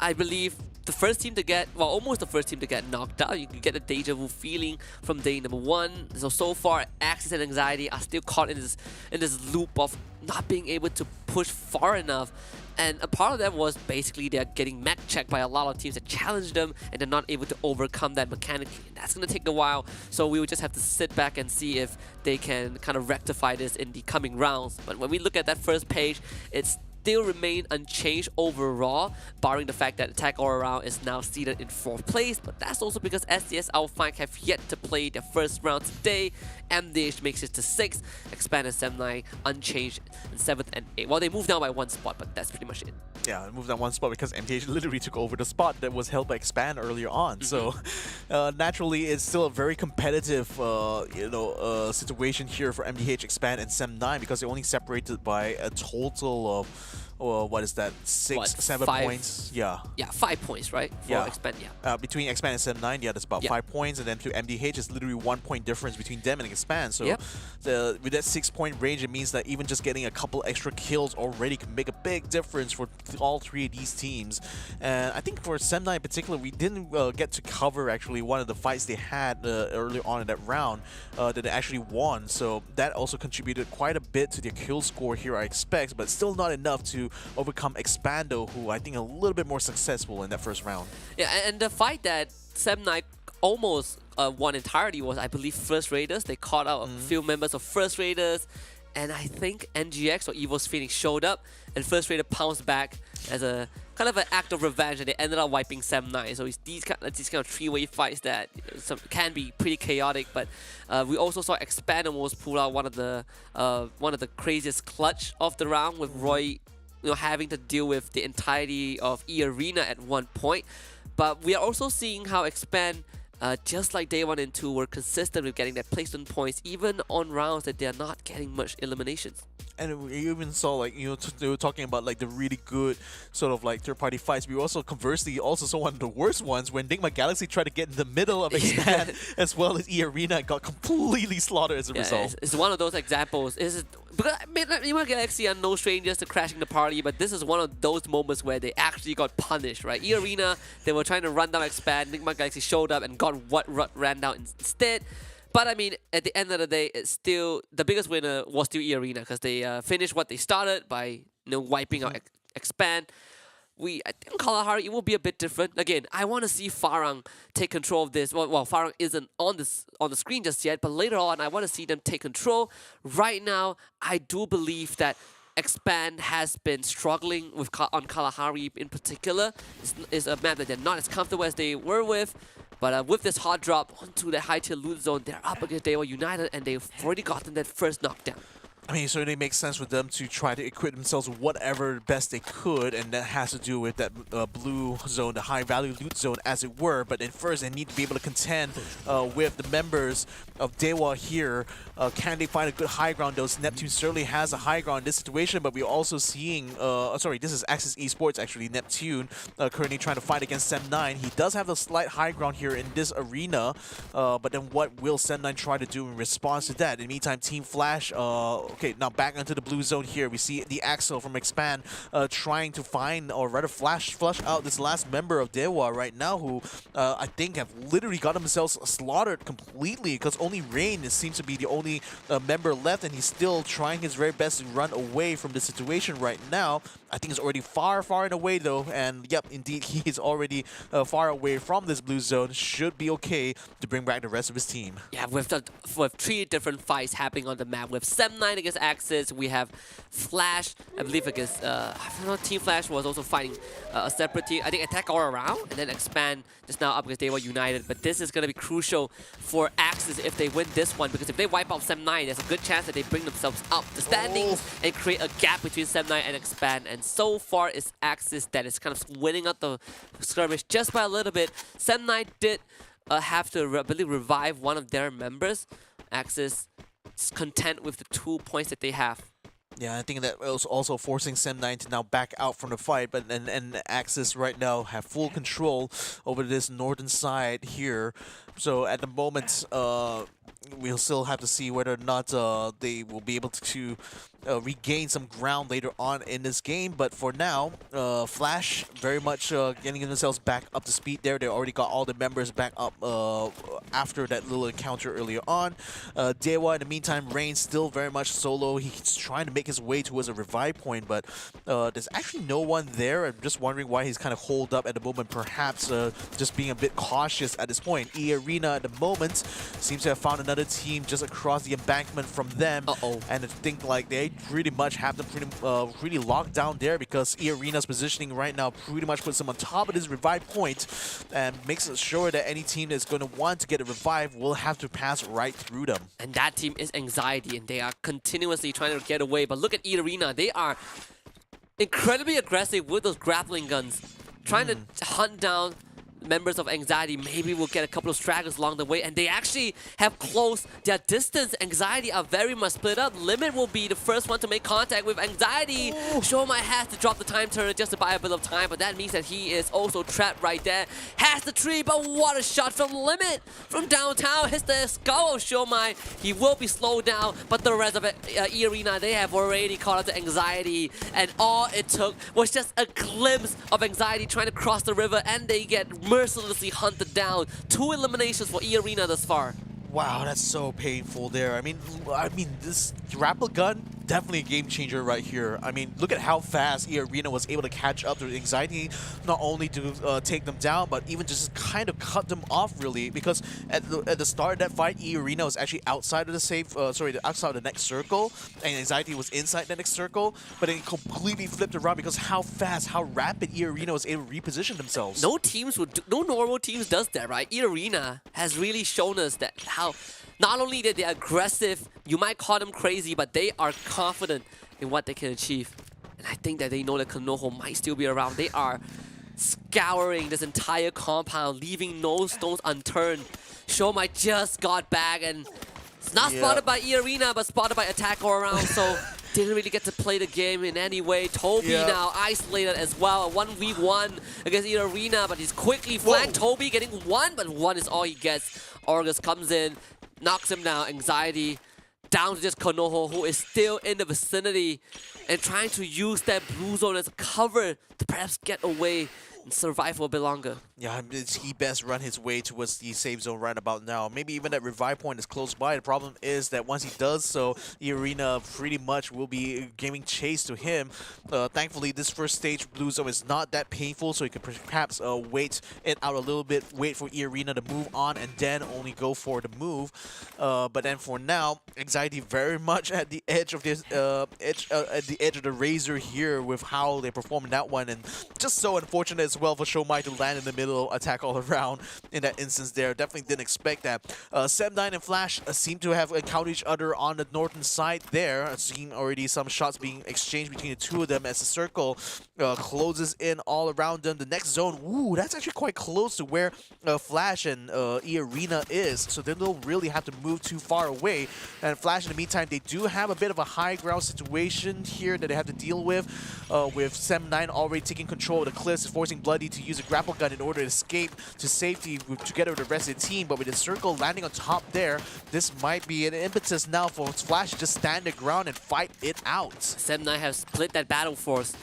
I believe the first team to get, well, almost the first team to get knocked out. You can get a deja vu feeling from day number 1. So far, Axis and Anxiety are still caught in this loop of not being able to push far enough. And a part of that was basically they're getting mech checked by a lot of teams that challenge them, and they're not able to overcome that mechanically. And that's going to take a while, so we would just have to sit back and see if they can kind of rectify this in the coming rounds. But when we look at that first page, it's still remain unchanged overall, barring the fact that Attack All Around is now seated in 4th place, but that's also because SDS ALFAINK have yet to play their first round today. MDH makes it to 6th, Expand and Sem9 unchanged in 7th and 8th. Well, they moved down by 1 spot, but that's pretty much it. Yeah, moved down 1 spot because MDH literally took over the spot that was held by Expand earlier on. So naturally, it's still a very competitive, situation here for MDH, Expand, and Sem9 because they're only separated by a total of. What is that? 7 points? Yeah. Yeah, 5 points, right? For Expand, yeah. Between Expand and Sem9, yeah, that's about 5 points. And then to MDH, it's literally 1 point difference between them and Expand. So with that 6-point range, it means that even just getting a couple extra kills already can make a big difference for all 3 of these teams. And I think for Sem9 in particular, we didn't get to cover actually one of the fights they had earlier on in that round that they actually won. So that also contributed quite a bit to their kill score here, I expect, but still not enough to overcome Expando, who I think a little bit more successful in that first round. Yeah, and the fight that Sem9 almost won entirely was, I believe, First Raiders. They caught out a few members of First Raiders, and I think NGX or EVOS Phoenix showed up, and First Raider pounced back as a kind of an act of revenge, and they ended up wiping Sem9. So it's these kind of 3-way fights that can be pretty chaotic. But we also saw Expand almost pull out one of the craziest clutch of the round with Roy, having to deal with the entirety of EARENA at one point. But we are also seeing how Expand, just like day 1 and 2, were consistent with getting their placement points, even on rounds that they are not getting much eliminations. And we even saw, like, they were talking about like the really good sort of like third-party fights. We also conversely also saw one of the worst ones when NIGMA Galaxy tried to get in the middle of Expand as well as EARENA and got completely slaughtered as a result. It's one of those examples. Because NIGMA Galaxy are no strangers to crashing the party, but this is one of those moments where they actually got punished, right? EARENA, they were trying to run down Expand. NIGMA Galaxy showed up and got what ran down instead. But I mean, at the end of the day, it's still the biggest winner was still EARENA because they finished what they started by wiping out Expand. I think Kalahari, it will be a bit different. Again, I want to see FARANG take control of this. Well, FARANG isn't on the screen just yet, but later on, I want to see them take control. Right now, I do believe that Expand has been struggling with on Kalahari in particular. It's a map that they're not as comfortable as they were with. But with this hard drop onto the high tier loot zone, they're up against DEWA United, and they've already gotten that first knockdown. I mean, it certainly makes sense for them to try to equip themselves with whatever best they could, and that has to do with that blue zone, the high-value loot zone, as it were. But at first, they need to be able to contend with the members of DEWA here. Can they find a good high ground, though? Neptune certainly has a high ground in this situation, but we're also seeing... sorry, this is Axis Esports, actually. Neptune currently trying to fight against Sem9. He does have a slight high ground here in this arena, but then what will Sem9 try to do in response to that? In the meantime, Team Flash... okay, now back into the blue zone here. We see the Axel from Expand trying to find, or rather flush out this last member of DEWA right now, who I think have literally got themselves slaughtered completely, because only Rain seems to be the only member left, and he's still trying his very best to run away from the situation right now. I think he's already far and away though, and yep, indeed, he is already far away from this blue zone. Should be okay to bring back the rest of his team. Yeah, with 3 different fights happening on the map. With Sem9 against Axis, we have Flash, I believe against, I don't know, Team Flash was also fighting a separate team. I think Attack All Around, and then Expand just now up against DEWA United. But this is going to be crucial for Axis if they win this one, because if they wipe out Sem9, there's a good chance that they bring themselves up the standings and create a gap between Sem9 and Expand. And so far, it's Axis that is kind of winning up the skirmish just by a little bit. Sem9 did have to, I believe, revive one of their members. Axis is content with the 2 points that they have. Yeah, I think that was also forcing Sem9 to now back out from the fight, but and Axis right now have full control over this northern side here. So at the moment, we'll still have to see whether or not they will be able to regain some ground later on in this game. But for now, Flash very much getting themselves back up to speed there. They already got all the members back up after that little encounter earlier on. DEWA, in the meantime, Rain still very much solo. He's trying to make his way towards a revive point, but there's actually no one there. I'm just wondering why he's kind of holed up at the moment. Perhaps just being a bit cautious at this point. EARENA at the moment seems to have found another team just across the embankment from them. And I think like they pretty much have them pretty locked down there, because EARENA's positioning right now pretty much puts them on top of this revive point and makes sure that any team that's going to want to get a revive will have to pass right through them. And that team is Anxiety, and they are continuously trying to get away. But look at EARENA. They are incredibly aggressive with those grappling guns, trying to hunt down members of Anxiety. Maybe we'll get a couple of stragglers along the way, and they actually have closed their distance. Anxiety are very much split up. Limit will be the first one to make contact with Anxiety. Showma has to drop the time turret just to buy a bit of time, but that means that he is also trapped right there. Has the tree, but what a shot from Limit from downtown. Hits the skull of Showma. He will be slowed down, but the rest of it, EARENA, they have already caught up to Anxiety, and all it took was just a glimpse of Anxiety trying to cross the river, and they get mercilessly hunted down. 2 eliminations for EARENA thus far. Wow, that's so painful there. I mean, this grapple gun, definitely a game changer right here. I mean, look at how fast EARENA was able to catch up to Anxiety, not only to take them down, but even just kind of cut them off, really. Because at the start of that fight, EARENA was actually outside of the outside of the next circle, and Anxiety was inside the next circle, but it completely flipped around because how fast, how rapid EARENA was able to reposition themselves. No normal teams does that, right? EARENA has really shown us that how not only that they're aggressive, you might call them crazy, but they are confident in what they can achieve. And I think that they know that Konoha might still be around. They are scouring this entire compound, leaving no stones unturned. Showma just got back, and it's not spotted by EARENA, but spotted by Attack All Around, so didn't really get to play the game in any way. Toby now isolated as well. 1v1 against EARENA, but he's quickly flanked. Toby getting 1, but 1 is all he gets. Orgus comes in, knocks him down. Anxiety down to just Konoha, who is still in the vicinity and trying to use that blue zone as a cover to perhaps get away survive for a bit longer. Yeah, he best run his way towards the safe zone right about now. Maybe even that revive point is close by. The problem is that once he does so, EARENA pretty much will be giving chase to him. Thankfully, this first stage blue zone is not that painful, so he could perhaps wait it out a little bit, wait for EARENA to move on, and then only go for the move. But then for now, Anxiety very much at the edge of this, at the edge of the razor here with how they perform in that one, and just so unfortunate as well for Shomai to land in the middle, attack all around in that instance there. Definitely didn't expect that. Sem9 and Flash seem to have encountered each other on the northern side there. I've seen already some shots being exchanged between the two of them as the circle closes in all around them. The next zone, ooh, that's actually quite close to where Flash and EARENA is, so they don't really have to move too far away. And Flash, in the meantime, they do have a bit of a high ground situation here that they have to deal with Sem9 already taking control of the cliffs, forcing Bloody to use a grapple gun in order to escape to safety together with the rest of the team. But with the circle landing on top there, this might be an impetus now for Flash to just stand their ground and fight it out. Sem9 have split that battle force.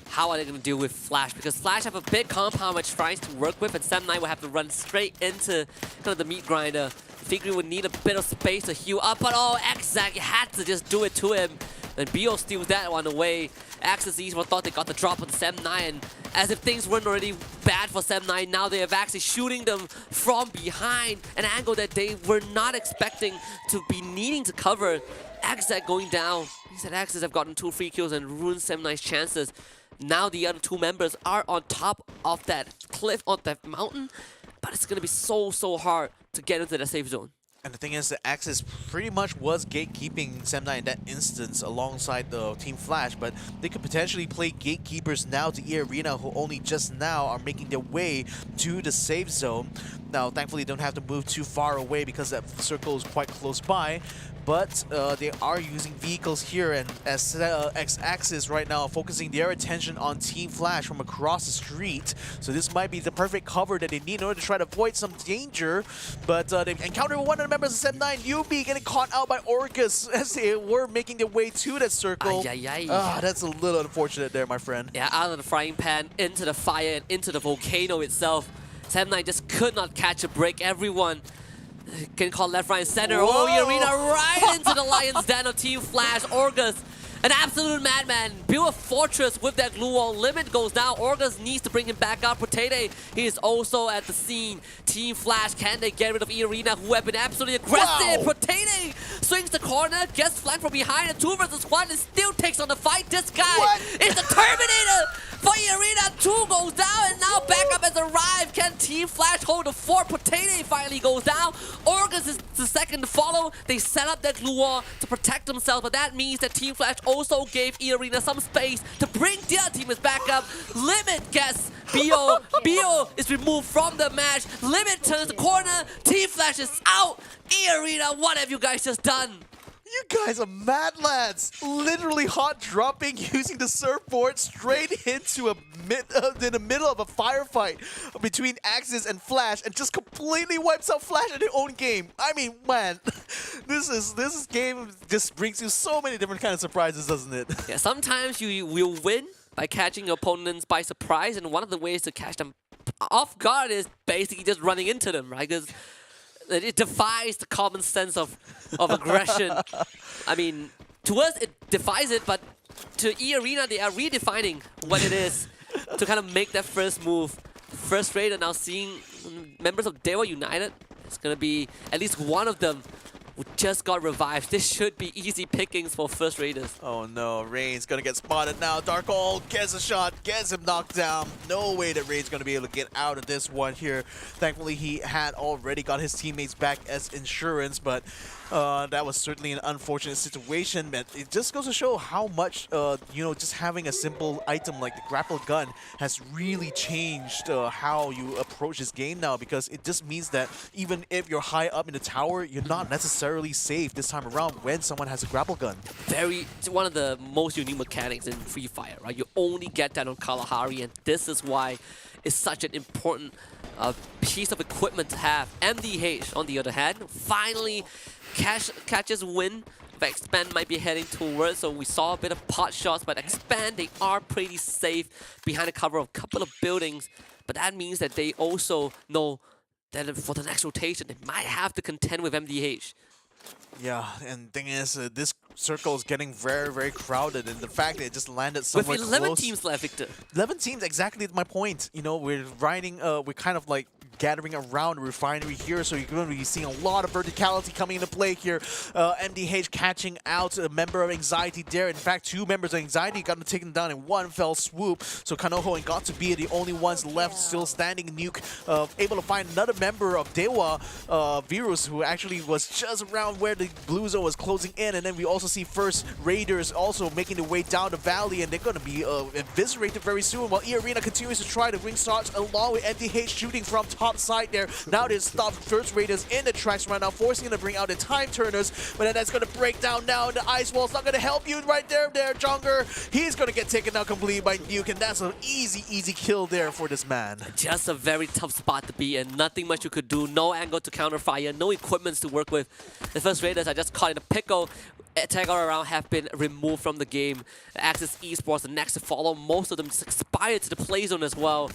How are they going to deal with Flash? Because Flash have a big compound which tries to work with, and Sem9 will have to run straight into kind of the meat grinder. Figuring would need a bit of space to heal up, but oh, Exac had to just do it to him. And Bio steals that one away. Axis Esports thought they got the drop on Sem9, and as if things weren't already bad for Sem9, now they have actually shooting them from behind, an angle that they were not expecting to be needing to cover. Exac going down. He said Axis have gotten 2 free kills and ruined Sem9's chances. Now the other 2 members are on top of that cliff, on that mountain, but it's going to be so hard to get into the safe zone. And the thing is that Axis pretty much was gatekeeping Sem9 in that instance alongside the Team Flash, but they could potentially play gatekeepers now to EARENA, who only just now are making their way to the safe zone. Now, thankfully, they don't have to move too far away because that circle is quite close by. But they are using vehicles here, and as X-Axis right now focusing their attention on Team Flash from across the street. So this might be the perfect cover that they need in order to try to avoid some danger. But they've encountered one of the members of Sem9, Yubi, getting caught out by Orcus as they were making their way to that circle. That's a little unfortunate there, my friend. Yeah, out of the frying pan, into the fire, and into the volcano itself. Sem9 just could not catch a break. Everyone can call left, right, and center. Whoa. Oh, EARENA right into the lion's den of Team Flash. Orgus, an absolute madman. Build a fortress with that glue wall. Limit goes down. Orgus needs to bring him back up. Protete, he is also at the scene. Team Flash, can they get rid of EARENA, who have been absolutely aggressive? Wow. Protete swings the corner, gets flanked from behind, and 2 versus 1, and still takes on the fight. This guy is the Terminator for EARENA. 2 goes down, and now backup has arrived. Can Team Flash hold the fort? Protete finally goes down. Orgus is the second to follow. They set up that glue wall to protect themselves, but that means that Team Flash also gave EARENA some space to bring the other team back up. Limit gets Bio. Bio is removed from the match. Limit turns the corner. Team Flash is out. EARENA, what have you guys just done? You guys are mad lads! Literally hot dropping using the surfboard straight into in the middle of a firefight between Axis and Flash, and just completely wipes out Flash in their own game. I mean, man, this game just brings you so many different kind of surprises, doesn't it? Yeah, sometimes you will win by catching your opponents by surprise, and one of the ways to catch them off guard is basically just running into them, right? Because it defies the common sense of aggression. I mean, to us, it defies it, but to EARENA, they are redefining what it is to kind of make that first move. First Raider now seeing members of DEWA United. It's going to be at least one of them who just got revived. This should be easy pickings for First Raiders. Oh no, Rain's gonna get spotted now. Darkhold gets a shot, gets him knocked down. No way that Rain's gonna be able to get out of this one here. Thankfully, he had already got his teammates back as insurance, but that was certainly an unfortunate situation. But it just goes to show how much, you know, just having a simple item like the grapple gun has really changed how you approach this game now, because it just means that even if you're high up in the tower, you're not necessarily safe this time around when someone has a grapple gun. One of the most unique mechanics in Free Fire, right? You only get that on Kalahari, and this is why it's such an important piece of equipment to have. MDH, on the other hand, finally catches win. but Expand might be heading towards. So we saw a bit of pot shots, but Expand, they are pretty safe behind the cover of a couple of buildings. But that means that they also know that for the next rotation, they might have to contend with MDH. Yeah, and thing is, this circle is getting very, very crowded, and the fact that it just landed somewhere With 11 close. teams left, Victor. 11 teams, exactly my point. You know, we're riding, we're kind of like gathering around the refinery here, so you're going to be seeing a lot of verticality coming into play here. MDH catching out a member of Anxiety there. In fact, 2 members of Anxiety got to take them down in one fell swoop. So Kanoho and Got to be the only ones left still standing. Nuke able to find another member of DEWA, Virus, who actually was just around where the blue zone was closing in. And then we also see first Raiders also making their way down the valley, and they're going to be eviscerated very soon, while EARENA continues to try to ring starts along with MDH shooting from top side there. Now they stop first Raiders in the tracks right now, forcing them to bring out the time turners, but then that's going to break down now. The ice wall's not going to help you right there, Jonger. He's going to get taken out completely by Nuke, and that's an easy kill there for this man. Just a very tough spot to be in. Nothing much you could do. No angle to counter fire. No equipments to work with. The first Raiders are just caught in a pickle. Tag all around have been removed from the game. Access Esports, the next to follow, most of them just expired to the play zone as well.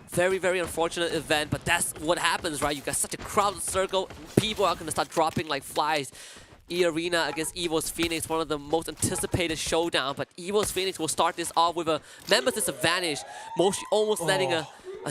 Very, very unfortunate event, but that's what happens, right? You got such a crowded circle. People are going to start dropping like flies. EARENA against EVOS Phoenix, one of the most anticipated showdown, but EVOS Phoenix will start this off with a member's disadvantage. Almost letting a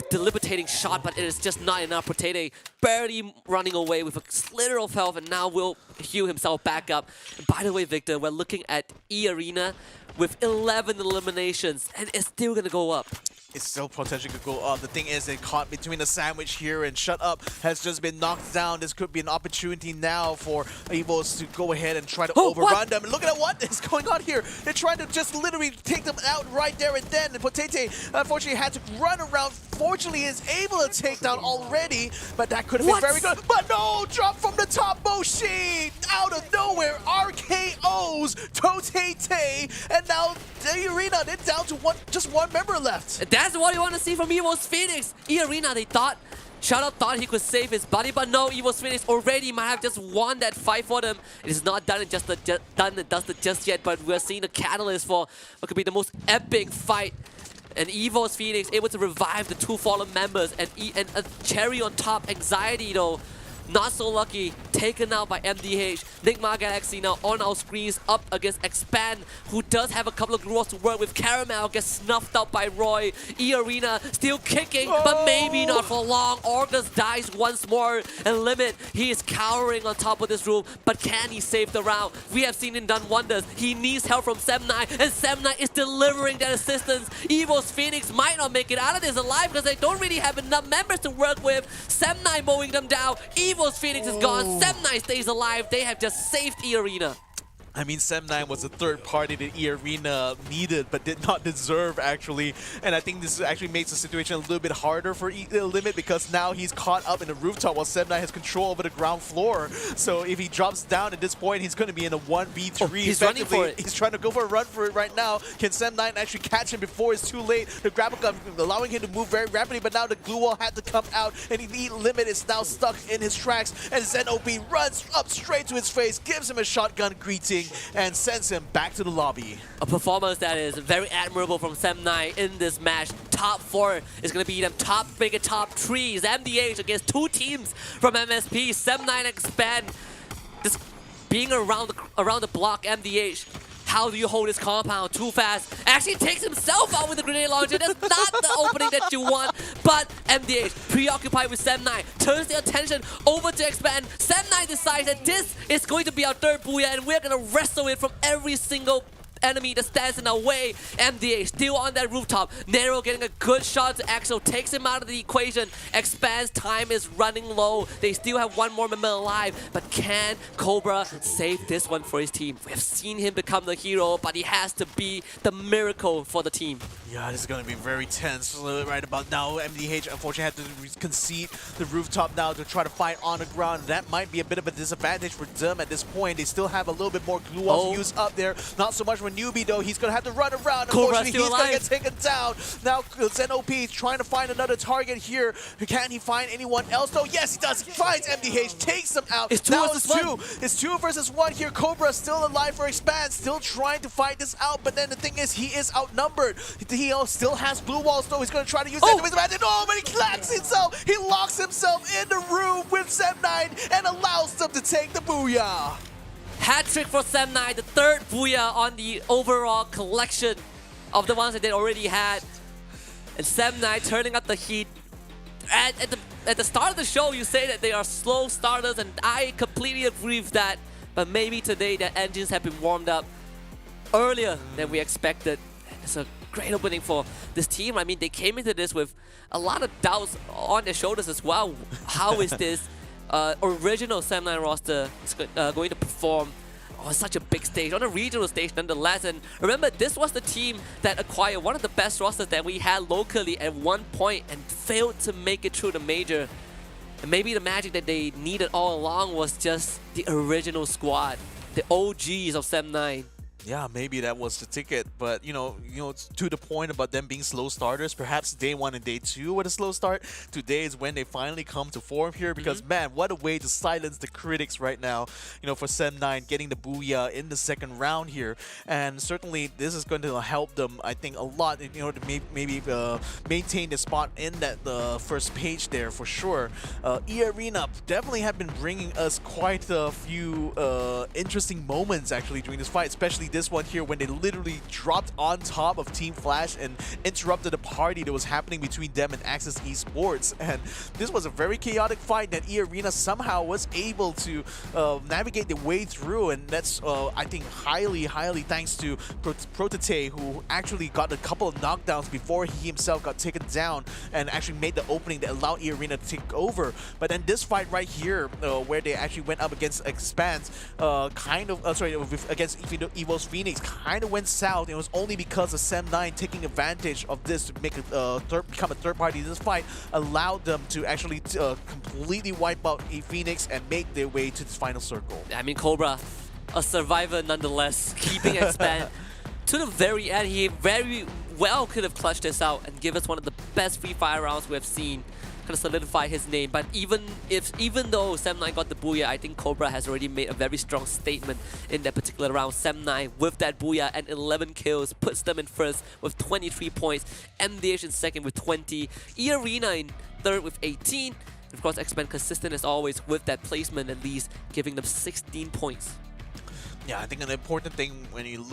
debilitating shot, but it is just not enough. Potato barely running away with a slither of health, and now will heal himself back up. And by the way, Victor, we're looking at EARENA with 11 eliminations, and it's still going to go up. It's still potentially could go up. The thing is, they caught between the sandwich here, and Shut Up has just been knocked down. This could be an opportunity now for EVOS to go ahead and try to overrun them. And look at what is going on here. They're trying to just literally take them out right there and then. And Potato, unfortunately, had to run around. Fortunately, is able to take down already, but that could have been very good. But no, drop from the top, Moshi! Out of nowhere, RKOs Totate, and now the EARENA, they're down to just one member left. That's what you want to see from EVOS Phoenix. EARENA, they thought, Shadow thought he could save his buddy, but no, EVOS Phoenix already might have just won that fight for them. It is not done and dusted just yet, but we're seeing the catalyst for what could be the most epic fight. And EVOS Phoenix able to revive the 2 fallen members, and a cherry on top, Anxiety though. Not so lucky, taken out by MDH. NIGMA Galaxy now on our screens up against Expand, who does have a couple of rules to work with. Caramel gets snuffed out by Roy. EARENA still kicking, but maybe not for long. Orgus dies once more, and Limit, he is cowering on top of this room, but can he save the round? We have seen him done wonders. He needs help from Semnai, and Semnai is delivering that assistance. EVOS Phoenix might not make it out of this alive because they don't really have enough members to work with. Semnai mowing them down. EVOS Phoenix is gone. Semnai stays alive. They have just saved EARENA. I mean, Sem9 was the third party that EARENA needed but did not deserve, actually. And I think this actually makes the situation a little bit harder for Limit, because now he's caught up in the rooftop while Sem9 has control over the ground floor. So if he drops down at this point, he's going to be in a 1v3. Oh, he's running for it. He's trying to go for a run for it right now. Can Sem9 actually catch him before it's too late? The grapple gun allowing him to move very rapidly, but now the glue wall had to come out, and Elite Limit is now stuck in his tracks. And ZenOP runs up straight to his face, gives him a shotgun greeting, and sends him back to the lobby. A performance that is very admirable from Sem9 in this match. Top 4 is going to be them top 3s. MDH against 2 teams from MSP. Sem9 Expand. Just being around the block, MDH. How do you hold this compound too fast? Actually takes himself out with the grenade launcher. That's not the opening that you want. But MDH, preoccupied with Sem9, turns their attention over to Expand. Sem9 decides that this is going to be our third Booyah, and we're going to wrestle it from every single enemy that stands in our way. MDH still on that rooftop. Nero getting a good shot to Axel, takes him out of the equation. Expand's time is running low. They still have 1 more member alive, but can Cobra save this one for his team? We have seen him become the hero, but he has to be the miracle for the team. Yeah, this is going to be very tense right about now. MDH unfortunately had to concede the rooftop now to try to fight on the ground. That might be a bit of a disadvantage for them at this point. They still have a little bit more glue walls to use up there. Not so much for Newbie though. He's going to have to run around. Unfortunately, he's going to get taken down. Now Zen OP is trying to find another target here. Can he find anyone else though? Yes, he does. He finds MDH, takes him out. It's now 2 it's versus 2. 1. It's 2 versus 1 here. Cobra still alive for Expand, still trying to fight this out. But then the thing is, he is outnumbered. He still has blue walls though. He's going to try to use that to his advantage. Oh, but he collapses himself. He locks himself in the room with Sem9 and allows them to take the booyah. Hat trick for Sem9, the 3rd booyah on the overall collection of the ones that they already had. And Sem9 turning up the heat. At the start of the show, you say that they are slow starters, and I completely agree with that. But maybe today their engines have been warmed up earlier than we expected. It's a great opening for this team. I mean, they came into this with a lot of doubts on their shoulders as well. How is this original Sem9 roster going to perform on such a big stage, on a regional stage nonetheless? And remember, this was the team that acquired one of the best rosters that we had locally at one point and failed to make it through the major. And maybe the magic that they needed all along was just the original squad, the OGs of Sem9. Yeah, maybe that was the ticket, but you know, it's to the point about them being slow starters. Perhaps day 1 and day 2 were a slow start. Today is when they finally come to form here, because man, what a way to silence the critics right now. You know, for Sem9 getting the booyah in the 2nd round here, and certainly this is going to help them, I think, a lot. You know, to maybe maintain the spot in that first page there for sure. EARENA definitely have been bringing us quite a few interesting moments actually during this fight, especially this one here when they literally dropped on top of Team Flash and interrupted the party that was happening between them and Access Esports. And this was a very chaotic fight that EARENA somehow was able to navigate their way through, and that's I think highly thanks to Protote, who actually got a couple of knockdowns before he himself got taken down and actually made the opening that allowed EARENA to take over. But then this fight right here, where they actually went up against Expanse, against EVOS Phoenix, kind of went south. It was only because of Sem9 taking advantage of this to make become a third party in this fight, allowed them to actually completely wipe out Phoenix and make their way to this final circle. I mean, Cobra, a survivor nonetheless, keeping Expand to the very end. He very well could have clutched this out and give us one of the best Free Fire rounds we have seen, kind of solidify his name. But even though Sem9 got the booyah, I think Cobra has already made a very strong statement in that particular round. Sem9 with that booyah and 11 kills puts them in first with 23 points. MDH in second with 20. EARENA in third with 18. Of course, Expand consistent as always with that placement, at least giving them 16 points. Yeah, I think an important thing when you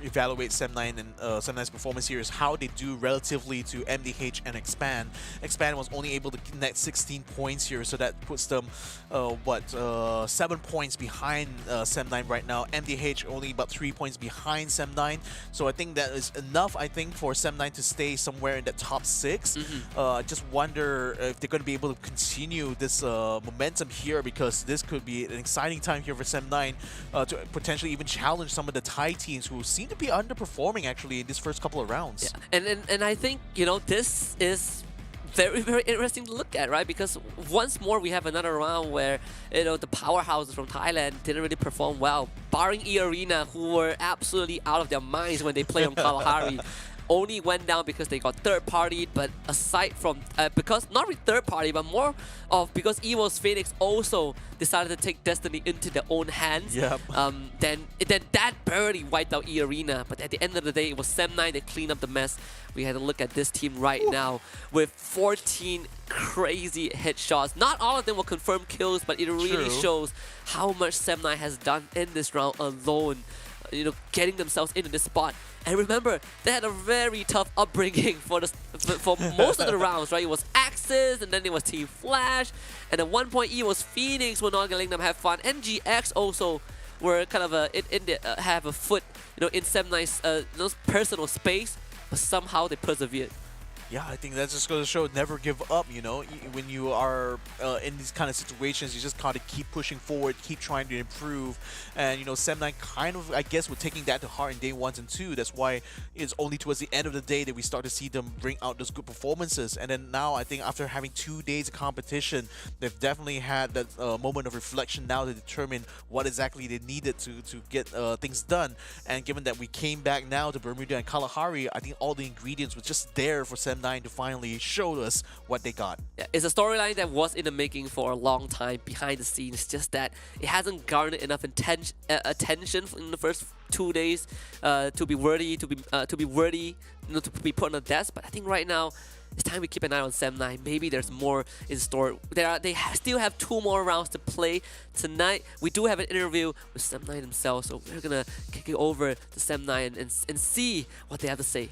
evaluate Sem9 and Sem9's performance here is how they do relatively to MDH and Expand. Expand was only able to connect 16 points here, so that puts them 7 points behind Sem9 right now. MDH only about 3 points behind Sem9, so I think that is enough, I think, for Sem9 to stay somewhere in the top 6. I just wonder if they're going to be able to continue this momentum here, because this could be an exciting time here for Sem9 to potentially even challenge some of the Thai teams who seem to be underperforming actually in this first couple of rounds. Yeah. And I think, you know, this is very interesting to look at, right? Because once more we have another round where, you know, the powerhouses from Thailand didn't really perform well, barring EARENA, who were absolutely out of their minds when they played on Kalahari. Only went down because they got third-partied, but aside from, because not really third-party, but more of because EVOS Phoenix also decided to take destiny into their own hands. Yep. Then that barely wiped out EARENA, but at the end of the day, it was Sem9 that cleaned up the mess. We had to look at this team right now with 14 crazy headshots. Not all of them were confirmed kills, but it really shows how much Sem9 has done in this round alone. You know, getting themselves into this spot. And remember, they had a very tough upbringing for most of the rounds, right? It was Axis, and then it was Team Flash, and at one point it was Phoenix were not letting them have fun. NGX also were kind of have a foot, you know, in Sem9's those personal space, but somehow they persevered. Yeah, I think that's just going to show never give up, you know. When you are in these kind of situations, you just kind of keep pushing forward, keep trying to improve. And, you know, Sem9 kind of, I guess, were taking that to heart in day 1 and 2. That's why it's only towards the end of the day that we start to see them bring out those good performances. And then now, I think after having 2 days of competition, they've definitely had that moment of reflection now to determine what exactly they needed to get things done. And given that we came back now to Bermuda and Kalahari, I think all the ingredients were just there for Sem9 to finally show us what they got. Yeah, it's a storyline that was in the making for a long time behind the scenes, just that it hasn't garnered enough attention in the first 2 days to be worthy, to be put on the desk. But I think right now it's time we keep an eye on Sem9. Maybe there's more in store. Still have 2 more rounds to play tonight. We do have an interview with Sem9 themselves, so we're gonna kick it over to Sem9 and see what they have to say.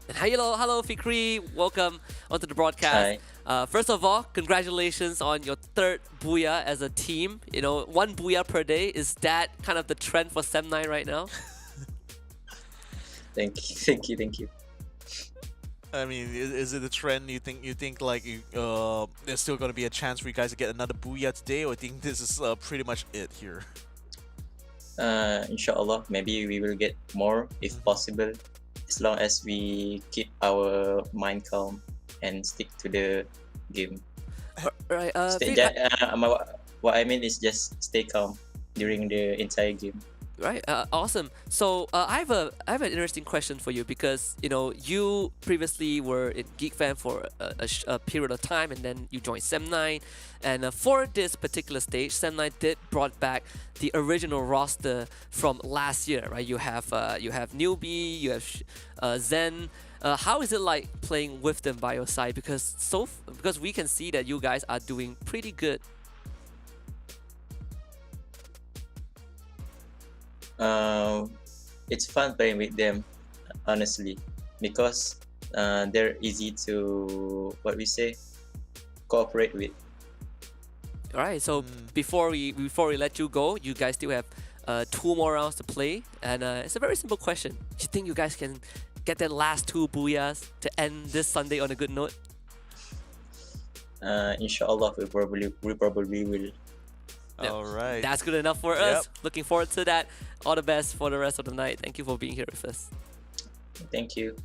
And hello Fikri, welcome onto the broadcast. Hi. First of all, congratulations on your 3rd booyah as a team. You know, 1 booyah per day. Is that kind of the trend for Sem9 right now? Thank you. I mean, is it a trend? You think like there's still going to be a chance for you guys to get another booyah today, or you think this is pretty much it here? Inshallah, maybe we will get more if possible, as long as we keep our mind calm and stick to the game. Right. What I mean is just stay calm during the entire game. Right, awesome. So I have an interesting question for you, because you know you previously were in GeekFam for a period of time, and then you joined Sem9. And for this particular stage, Sem9 did brought back the original roster from last year, right? You have Newbie, you have Zen. How is it like playing with them by your side? Because we can see that you guys are doing pretty good. It's fun playing with them, honestly, because they're easy to cooperate with. All right. So before we let you go, you guys still have 2 more rounds to play, and it's a very simple question. Do you think you guys can get that last 2 booyahs to end this Sunday on a good note? Inshallah, we probably will. Yep. All right. That's good enough for us. Looking forward to that. All the best for the rest of the night. Thank you for being here with us. Thank you.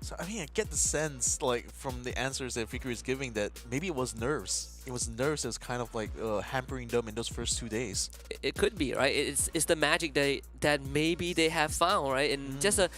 So, I mean, I get the sense, like, from the answers that Fikri is giving, that maybe it was nerves. It was nerves that was kind of like hampering them in those first 2 days. It could be, right? It's the magic that maybe they have found, right? And just a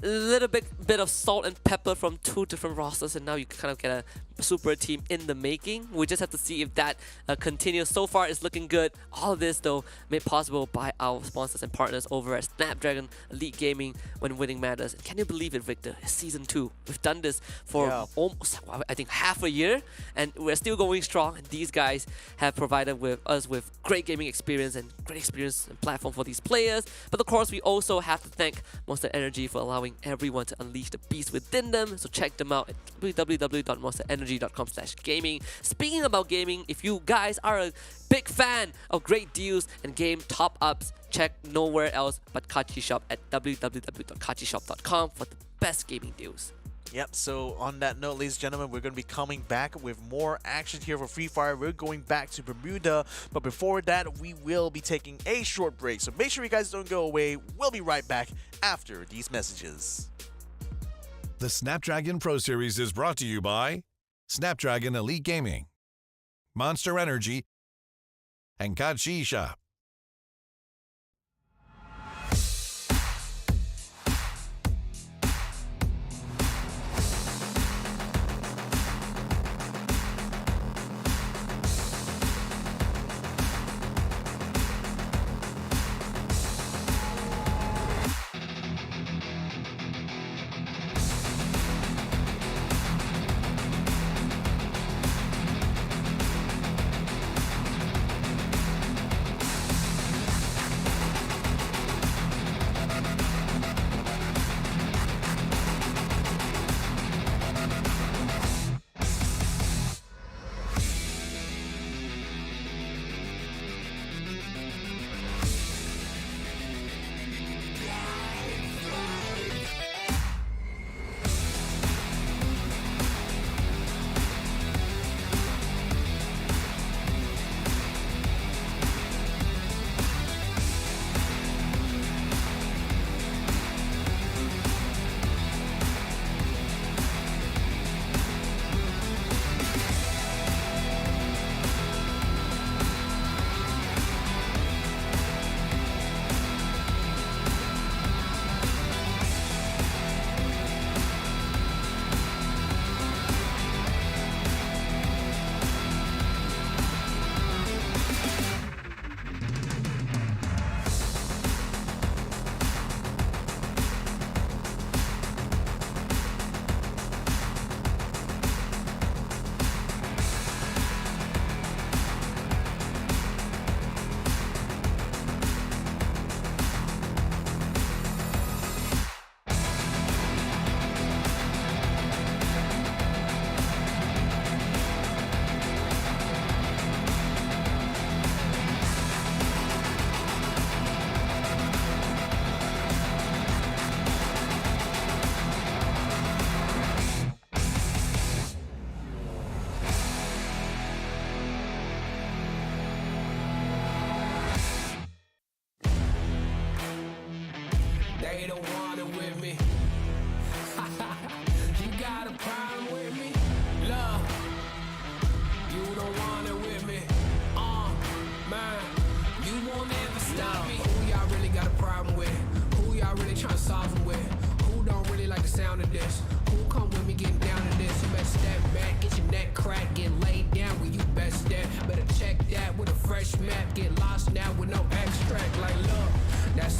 little bit of salt and pepper from 2 different rosters, and now you kind of get a super team in the making. We just have to see if that continues. So far, it's looking good. All of this, though, made possible by our sponsors and partners over at Snapdragon Elite Gaming. When winning matters. And can you believe it, Victor? It's Season 2. We've done this for almost, I think, half a year, and we're still going strong. And these guys have provided us with great gaming experience and great experience and platform for these players. But of course, we also have to thank Monster Energy for allowing everyone to unleash the beast within them. So check them out at www.monsterenergy.com/gaming. Speaking about gaming, if you guys are a big fan of great deals and game top-ups, check nowhere else but Kachi Shop at www.kachishop.com for the best gaming deals. Yep, so on that note, ladies and gentlemen, we're going to be coming back with more action here for Free Fire. We're going back to Bermuda, but before that, we will be taking a short break. So make sure you guys don't go away. We'll be right back after these messages. The Snapdragon Pro Series is brought to you by Snapdragon Elite Gaming, Monster Energy, and Kachi Shop.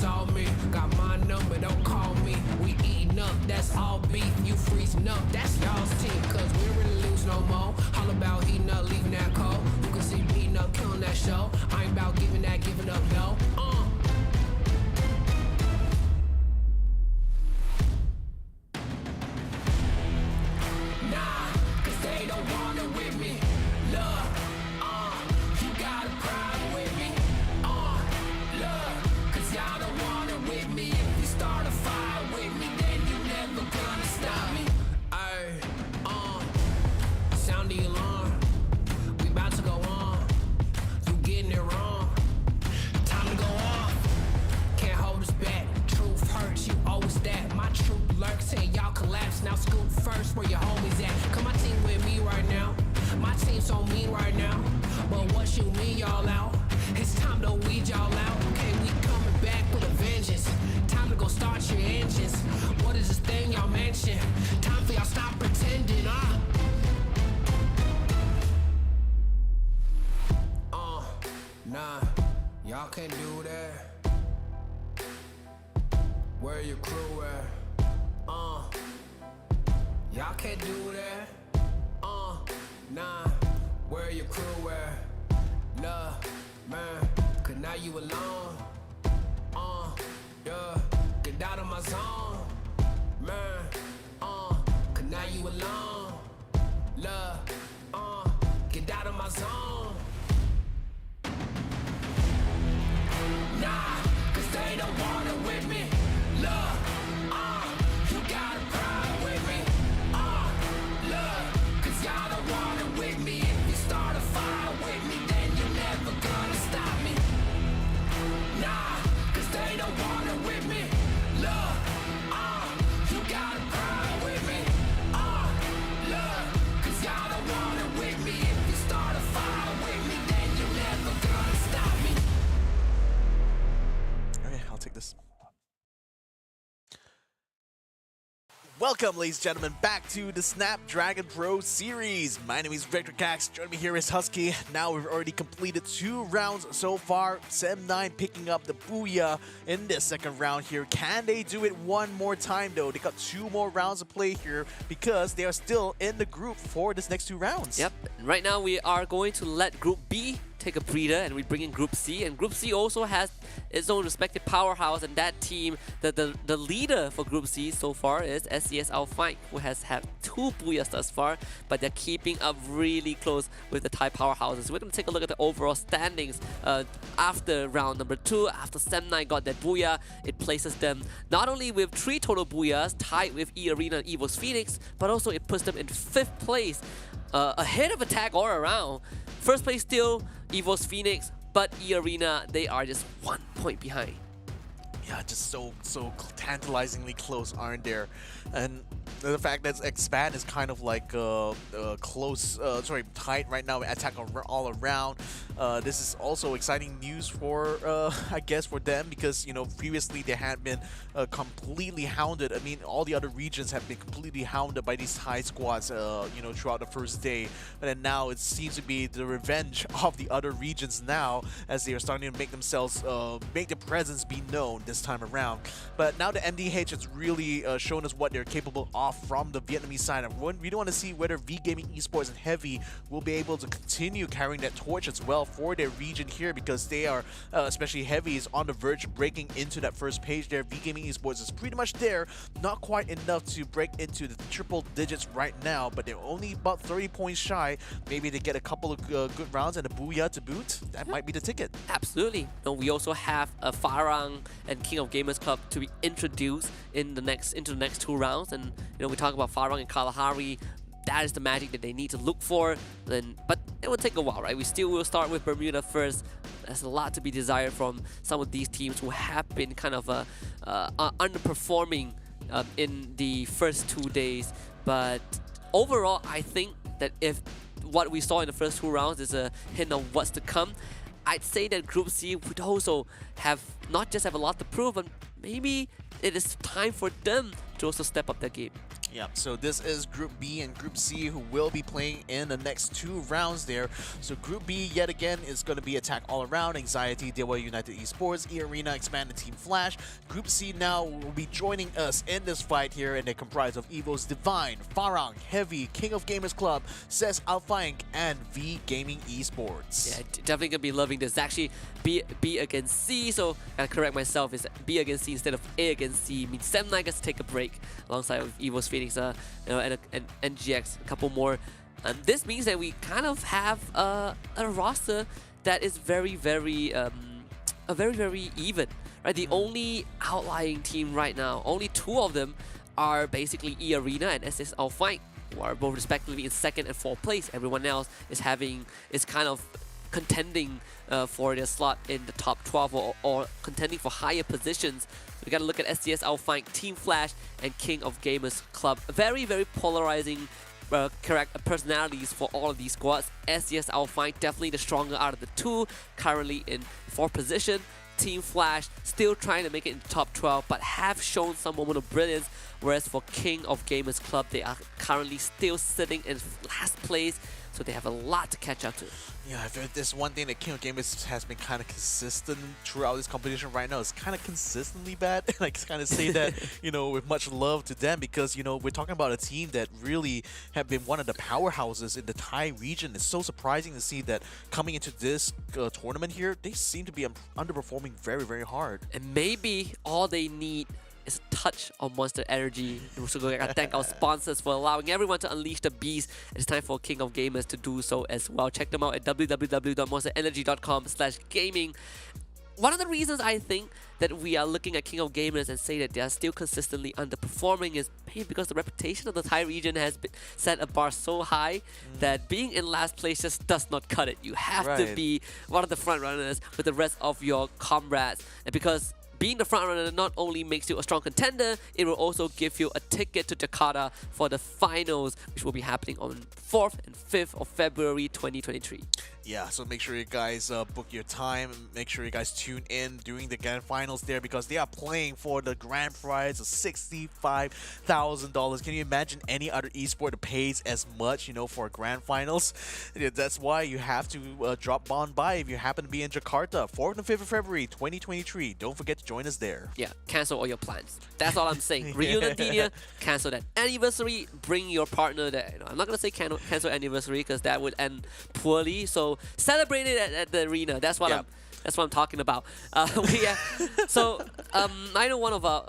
saw me. Got my number, don't call me. We eating up, that's all beef. You freezing up, that's y'all's team. Cause we don't really lose no more. All about heating up, leaving that cold. You can see me heating up, killing that show. I ain't about giving up, no. Nah, cause they don't want it with me. Look, you got a problem with me. Look, cause y'all don't want it with me. If you start a fire with me, then you never gonna stop me. Ay, sound the alarm. We about to go on. You getting it wrong. Time to go off. Can't hold us back. Truth hurts, you always that. My truth lurks, say y'all collapse. Now scoop first where your homies at. Come my team with me right now. My team so mean right now. But what you mean y'all out? It's time to weed y'all out. Okay, we coming back with a vengeance. Time to go start your engines. What is this thing y'all mention? Time for y'all stop pretending, Nah, y'all can't do that. Where your crew at? Y'all can't do that. Nah, where your crew at? Love, man, cause now you alone. Yeah, get out of my zone. Man, cause now you alone. Love, get out of my zone. Nah, cause they don't want it with me. Look, you got a problem with me. Look, cause y'all don't want it with me. If you start a fire with me, then you're never gonna stop me. Nah, cause they don't want it with me. Look, you got a problem with me. Look, cause y'all don't want it with me. If you start a fire with me, then you're never gonna stop me. Okay, I'll take this. Welcome, ladies and gentlemen, back to the Snapdragon Pro Series. My name is Vector Cax. Joining me here is Husky. Now we've already completed 2 rounds so far. Sem9 picking up the booyah in this second round here. Can they do it one more time, though? They got 2 more rounds to play here because they are still in the group for this next 2 rounds. Yep. Right now we are going to let Group B take a breather and we bring in Group C, and Group C also has its own respective powerhouse, and that team, the leader for Group C so far is SCS ALFAINK, who has had 2 booyahs thus far, but they're keeping up really close with the Thai powerhouses. We're going to take a look at the overall standings after round number 2. After Sem9 got that booyah, it places them not only with 3 total booyahs tied with EARENA and EVOS Phoenix, but also it puts them in 5th place, ahead of Attack all around. First place still EVOS Phoenix, but EARENA, they are just 1 point behind. Yeah, just so tantalizingly close, aren't there? And the fact that Expand is kind of like tight right now. Attack all around. This is also exciting news for I guess for them, because you know previously they had been completely hounded. I mean, all the other regions have been completely hounded by these Thai squads, you know, throughout the first day. But then now it seems to be the revenge of the other regions now, as they are starting to make themselves make their presence be known this time around. But now the MDH has really shown us what they're capable of from the Vietnamese side. And we don't want to see whether V Gaming Esports and Heavy will be able to continue carrying that torch as well for their region here, because they are, especially Heavy, is on the verge of breaking into that first page there. V Gaming Esports is pretty much there, not quite enough to break into the triple digits right now, but they're only about 30 points shy. Maybe they get a couple of good rounds and a booyah to boot. That might be the ticket. Absolutely. No, we also have a FARANG and King of Gamers Club to be introduced into the next 2 rounds, and you know we talk about FARANG and Kalahari. That is the magic that they need to look for. But it will take a while, right? We still will start with Bermuda first. There's a lot to be desired from some of these teams who have been kind of underperforming in the first 2 days. But overall, I think that if what we saw in the first 2 rounds is a hint of what's to come, I'd say that Group C would also not just have a lot to prove, but maybe it is time for them to also step up their game. Yeah, so this is Group B and Group C who will be playing in the next 2 rounds there. So Group B, yet again, is going to be Attack All Around, Anxiety, DEWA United Esports, EARENA, Expanded Team Flash. Group C now will be joining us in this fight here, and they comprise of EVOS Divine, FARANG, Heavy, King of Gamers Club, SES ALFAINK, and V Gaming Esports. Yeah, definitely gonna be loving this. Actually, B against C, so I gotta correct myself. It's B against C instead of A against C. Means 7-9 gets to take a break alongside with EVOS Phoenix, and NGX, a couple more. And this means that we kind of have a roster that is very even. Right, the only outlying team right now, only 2 of them are basically EARENA and SES ALFAINK, who are both respectively in 2nd and 4th place. Everyone else is kind of contending for their slot in the top 12 or contending for higher positions. So we gotta look at SES ALFAINK, Team Flash, and King of Gamers Club. Very polarizing personalities for all of these squads. SES ALFAINK definitely the stronger out of the 2, currently in 4th position. Team Flash still trying to make it in the top 12, but have shown some moment of brilliance, whereas for King of Gamers Club, they are currently still sitting in last place, so they have a lot to catch up to. Yeah, if there's one thing that King of Gamers has been kind of consistent throughout this competition right now, it's kind of consistently bad. And I kind of say that, you know, with much love to them, because, you know, we're talking about a team that really have been one of the powerhouses in the Thai region. It's so surprising to see that coming into this tournament here, they seem to be underperforming very hard. And maybe all they need is a touch of Monster Energy. So we gotta thank our sponsors for allowing everyone to unleash the beast. It's time for King of Gamers to do so as well. Check them out at www.monsterenergy.com/gaming. One of the reasons I think that we are looking at King of Gamers and say that they are still consistently underperforming is maybe because the reputation of the Thai region has set a bar so high that being in last place just does not cut it. You have to be one of the front runners with the rest of your comrades, and because being the frontrunner not only makes you a strong contender, it will also give you a ticket to Jakarta for the finals, which will be happening on 4th and 5th of February 2023. Yeah, so make sure you guys book your time. Make sure you guys tune in during the grand finals there, because they are playing for the grand prize of $65,000. Can you imagine any other esport that pays as much, you know, for grand finals? Yeah, that's why you have to drop on by if you happen to be in Jakarta, 4th and 5th of February 2023. Don't forget to join us there. Yeah, cancel all your plans. That's all I'm saying. Reunion Dinia, cancel that. Anniversary, bring your partner there. You know, I'm not gonna say cancel anniversary because that would end poorly. So celebrate it at the arena. That's what I'm talking about. I know one of our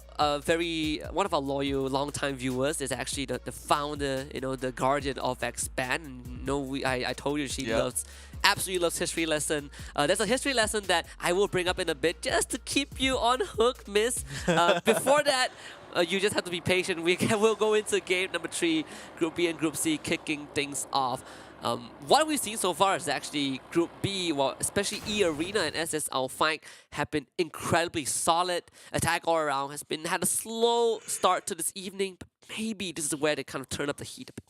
loyal, long-time loyal viewers is actually the founder, you know, the guardian of Expand. I told you she absolutely loves history lesson. There's a history lesson that I will bring up in a bit just to keep you on hook, miss. Before that, you just have to be patient. We'll go into game number 3, Group B and Group C, kicking things off. What we've seen so far is actually Group B, well, especially EARENA and SES ALFAINK have been incredibly solid. Attack All Around has had a slow start to this evening, but maybe this is where they kind of turn up the heat a bit.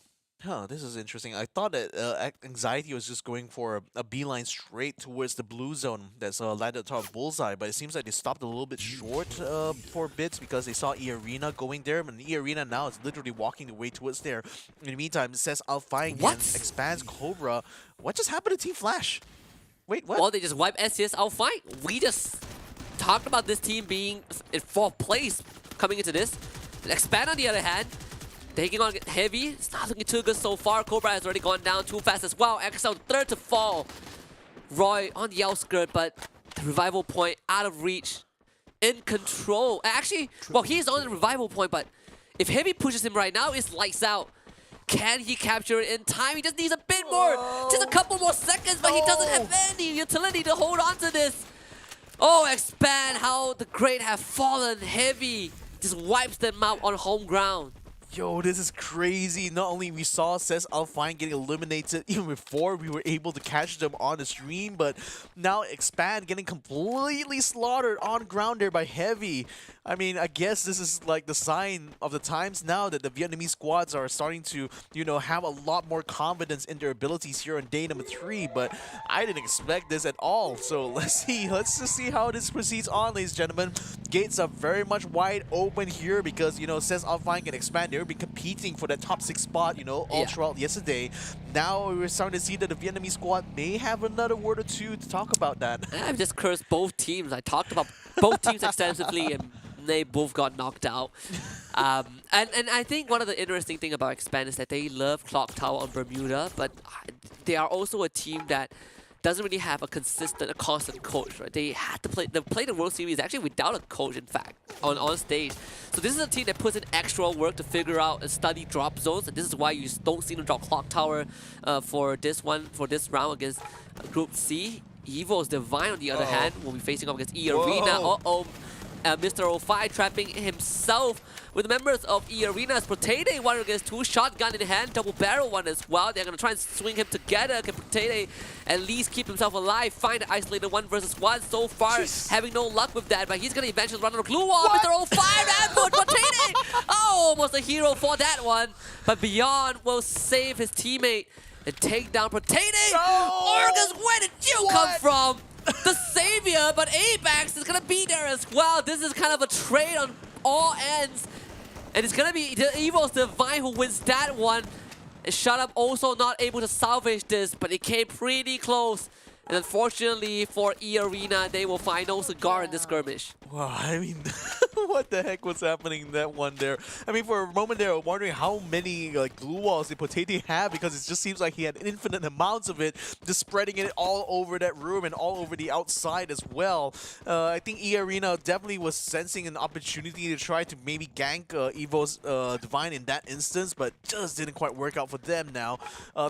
Huh, this is interesting. I thought that Anxiety was just going for a beeline straight towards the blue zone that's landed at the top of Bullseye, but it seems like they stopped a little bit short for bits because they saw EARENA going there, and EARENA now is literally walking the way towards there. In the meantime, it says ALFAINK and expands Cobra. What just happened to Team Flash? Wait, what? Well, they just wiped SES ALFAINK. We just talked about this team being in 4th place coming into this. Expand, on the other hand, taking on Heavy. It's not looking too good so far. Cobra has already gone down too fast as well. XL 3rd to fall. Roy on the outskirt, but the revival point out of reach. In control. Actually, well, he's on the revival point, but if Heavy pushes him right now, it's lights out. Can he capture it in time? He just needs a bit more. Just a couple more seconds, but he doesn't have any utility to hold on to this. Oh, Expand, how the great have fallen. Heavy just wipes them out on home ground. Yo, this is crazy. Not only we saw SES ALFAINK getting eliminated even before we were able to catch them on the stream, but now Expand getting completely slaughtered on ground there by Heavy. I mean, I guess this is like the sign of the times now that the Vietnamese squads are starting to, you know, have a lot more confidence in their abilities here on day number 3, but I didn't expect this at all. So let's see. Let's just see how this proceeds on, ladies and gentlemen. Gates are very much wide open here because, you know, SES ALFAINK can expand. They're they've been competing for that top 6 spot, you know, all Yeah. throughout yesterday. Now we're starting to see that the Vietnamese squad may have another word or two to talk about that. I've just cursed both teams. I talked about both teams extensively, and they both got knocked out. And I think one of the interesting thing about Expand is that they love Clock Tower on Bermuda, but they are also a team that doesn't really have a constant coach, right? They had to play the World Series actually without a coach, in fact, on stage. So this is a team that puts in extra work to figure out and study drop zones, and this is why you don't see them drop Clock Tower for this round against Group C. EVOS Divine, on the other hand, will be facing up against EARENA. Mr. 05 trapping himself with members of EARENA's Protede, 1 against 2, shotgun in hand, double barrel one as well. They're going to try and swing him together. Can Protede at least keep himself alive, find the isolated 1 versus 1 so far, having no luck with that, but he's going to eventually run on a glue wall. Mr. 05 ambush, Protede! Oh, almost a hero for that one, but Beyond will save his teammate and take down Protede. Orgus, where did you come from? The savior, but Apex is gonna be there as well. This is kind of a trade on all ends, and it's gonna be the EVOS Divine who wins that one. And Shut Up also not able to salvage this, but it came pretty close. And unfortunately for EARENA, they will find no cigar in this skirmish. Wow, I mean, what the heck was happening in that one there? I mean, for a moment there, I'm wondering how many glue walls did Potato have, because it just seems like he had infinite amounts of it, just spreading it all over that room and all over the outside as well. I think EARENA definitely was sensing an opportunity to try to maybe gank EVOS Divine in that instance, but just didn't quite work out for them now.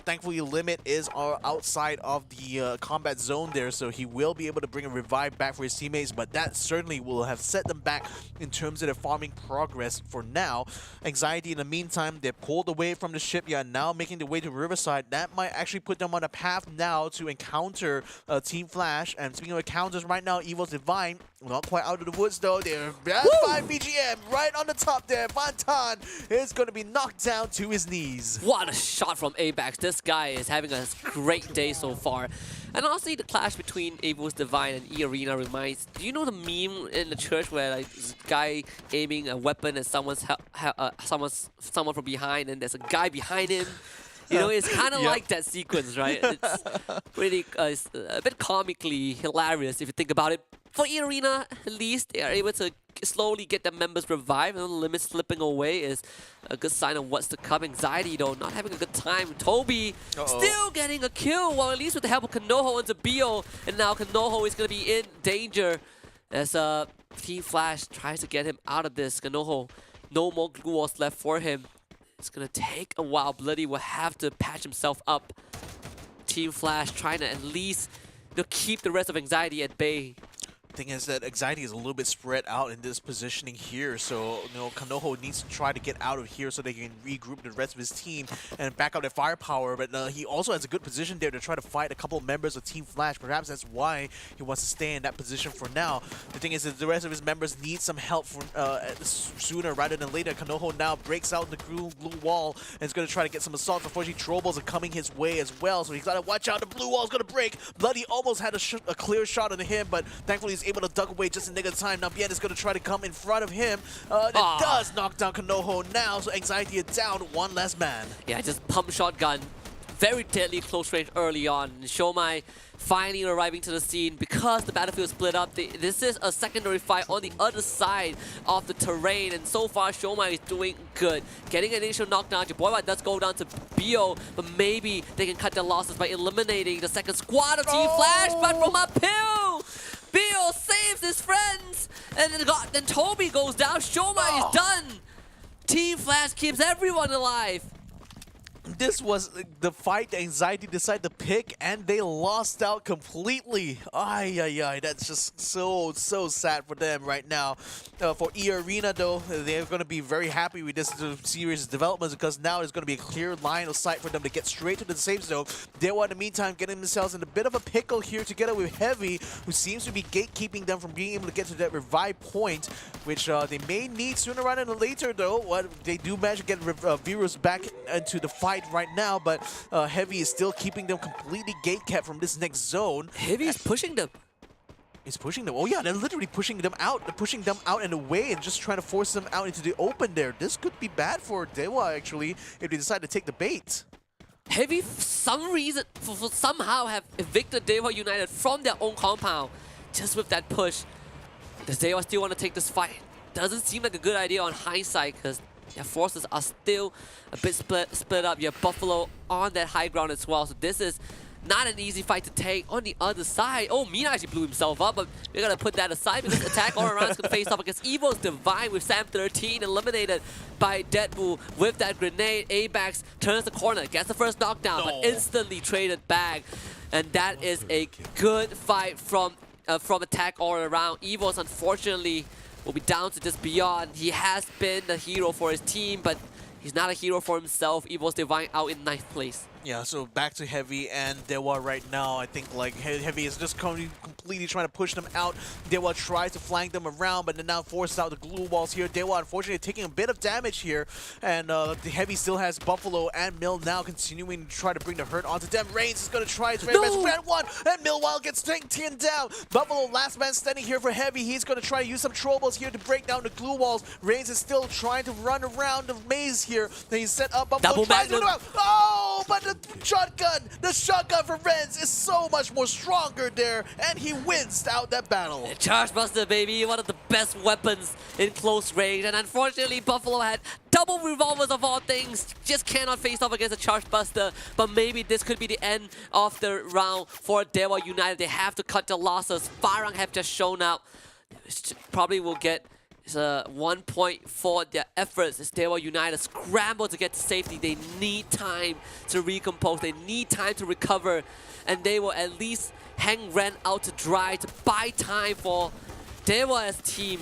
Thankfully, Limit is outside of the combat zone there, so he will be able to bring a revive back for his teammates, but that certainly will have set them back in terms of their farming progress for now. Anxiety in the meantime, they're pulled away from the shipyard, now making their way to Riverside. That might actually put them on a path now to encounter Team Flash. And speaking of encounters right now, EVOS Divine, not quite out of the woods though. They're at 5 BGM right on the top there. Vantan is going to be knocked down to his knees. What a shot from Apex. This guy is having a great day so far. And honestly, the clash between EVOS Divine and EARENA reminds... Do you know the meme in the church where like this guy aiming a weapon at someone from behind, and there's a guy behind him? You know, it's kind of like that sequence, right? It's really it's a bit comically hilarious if you think about it. For EARENA, at least, they are able to slowly get their members revived, and the Limit slipping away is a good sign of what's to come. Anxiety, though, not having a good time. Toby still getting a kill, well, at least with the help of Kanoho into Bio, and now Kanoho is going to be in danger as Team Flash tries to get him out of this. Kanoho, no more glue walls left for him. It's going to take a while. Bloody will have to patch himself up. Team Flash trying to at least keep the rest of Anxiety at bay. Thing is that Anxiety is a little bit spread out in this positioning here, so Kanoho needs to try to get out of here so they can regroup the rest of his team and back up their firepower. But he also has a good position there to try to fight a couple of members of Team Flash. Perhaps that's why he wants to stay in that position for now. The thing is that the rest of his members need some help sooner rather than later. Kanoho now breaks out the blue wall and is going to try to get some assaults. Unfortunately, Trobles are coming his way as well, so he's got to watch out. The blue wall is going to break. Bloody almost had a clear shot on him, but thankfully he's able to duck away just in nick of time. Now Bien is going to try to come in front of him. It does knock down Kanoho now, so Anxiety is down one less man. Yeah, just pump shotgun. Very deadly close range early on. Shomai finally arriving to the scene because the battlefield split up. This is a secondary fight on the other side of the terrain, and so far Shomai is doing good. Getting an initial knockdown. Jaboiwa does go down to Bio, but maybe they can cut their losses by eliminating the second squad of Team Flash, but from uphill! Bio saves his friends, and then Toby goes down. Shomai is done. Team Flash keeps everyone alive. This was the fight that Anxiety decided to pick, and they lost out completely. Ay, that's just so sad for them right now. For EARENA, though, they're going to be very happy with this series developments, because now there's going to be a clear line of sight for them to get straight to the safe zone. DEWA, in the meantime, getting themselves in a bit of a pickle here together with Heavy, who seems to be gatekeeping them from being able to get to that revive point, which they may need sooner rather than later, though. They do manage to get Virus back into the fight right now, but Heavy is still keeping them completely gate-kept from this next zone. Heavy is pushing them. He's pushing them. Oh yeah, they're literally pushing them out. They're pushing them out and away and just trying to force them out into the open there. This could be bad for DEWA actually if they decide to take the bait. Heavy, for some reason, for somehow have evicted DEWA United from their own compound just with that push. Does DEWA still want to take this fight? Doesn't seem like a good idea on hindsight because their forces are still a bit split up. You have Buffalo on that high ground as well. So this is not an easy fight to take. On the other side, oh, Mina actually blew himself up, but we're going to put that aside because attack all around is going to face off against EVOS Divine with Sam 13 eliminated by Deadpool with that grenade. Abax turns the corner, gets the first knockdown, but instantly traded back. And that is a good fight from attack all around. EVOS, unfortunately, will be down to just Beyond. He has been the hero for his team, but he's not a hero for himself. EVOS Divine out in 9th place. Yeah, so back to Heavy and DEWA right now. I think like Heavy is just completely trying to push them out. DEWA tries to flank them around, but then now forces out the glue walls here. DEWA unfortunately taking a bit of damage here, and the Heavy still has Buffalo and Mill now continuing to try to bring the hurt onto them. Reigns is going to try his very best. Round one, and Millwall gets taken down. Buffalo, last man standing here for Heavy. He's going to try to use some troubles here to break down the glue walls. Reigns is still trying to run around the maze here. Then he's set up. Buffalo Double tries to magnum. oh, but the shotgun for Renz is so much more stronger there, and he wins out that battle. Chargebuster, baby, one of the best weapons in close range, and unfortunately Buffalo had double revolvers of all things, just cannot face off against a Chargebuster, but maybe this could be the end of the round for DEWA United. They have to cut their losses. FARANG have just shown up. Probably will get 1 point for their efforts as DEWA United scramble to get to safety. They need time to recompose. They need time to recover. And they will at least hang Ren out to dry to buy time for DEWA's team.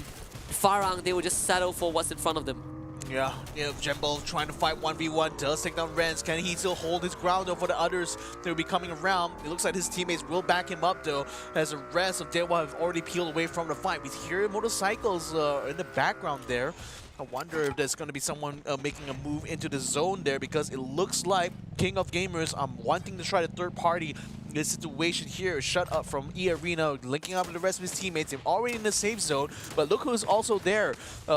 FARANG, they will just settle for what's in front of them. Yeah, Jembo trying to fight 1v1, does take down Renz. Can he still hold his ground though for the others that will be coming around? It looks like his teammates will back him up though, as the rest of DEWA have already peeled away from the fight. We hear motorcycles in the background there. I wonder if there's going to be someone making a move into the zone there, because it looks like King of Gamers wanting to try the third party. This situation here, shut up from EARENA, linking up with the rest of his teammates. They're already in the safe zone, but look who's also there.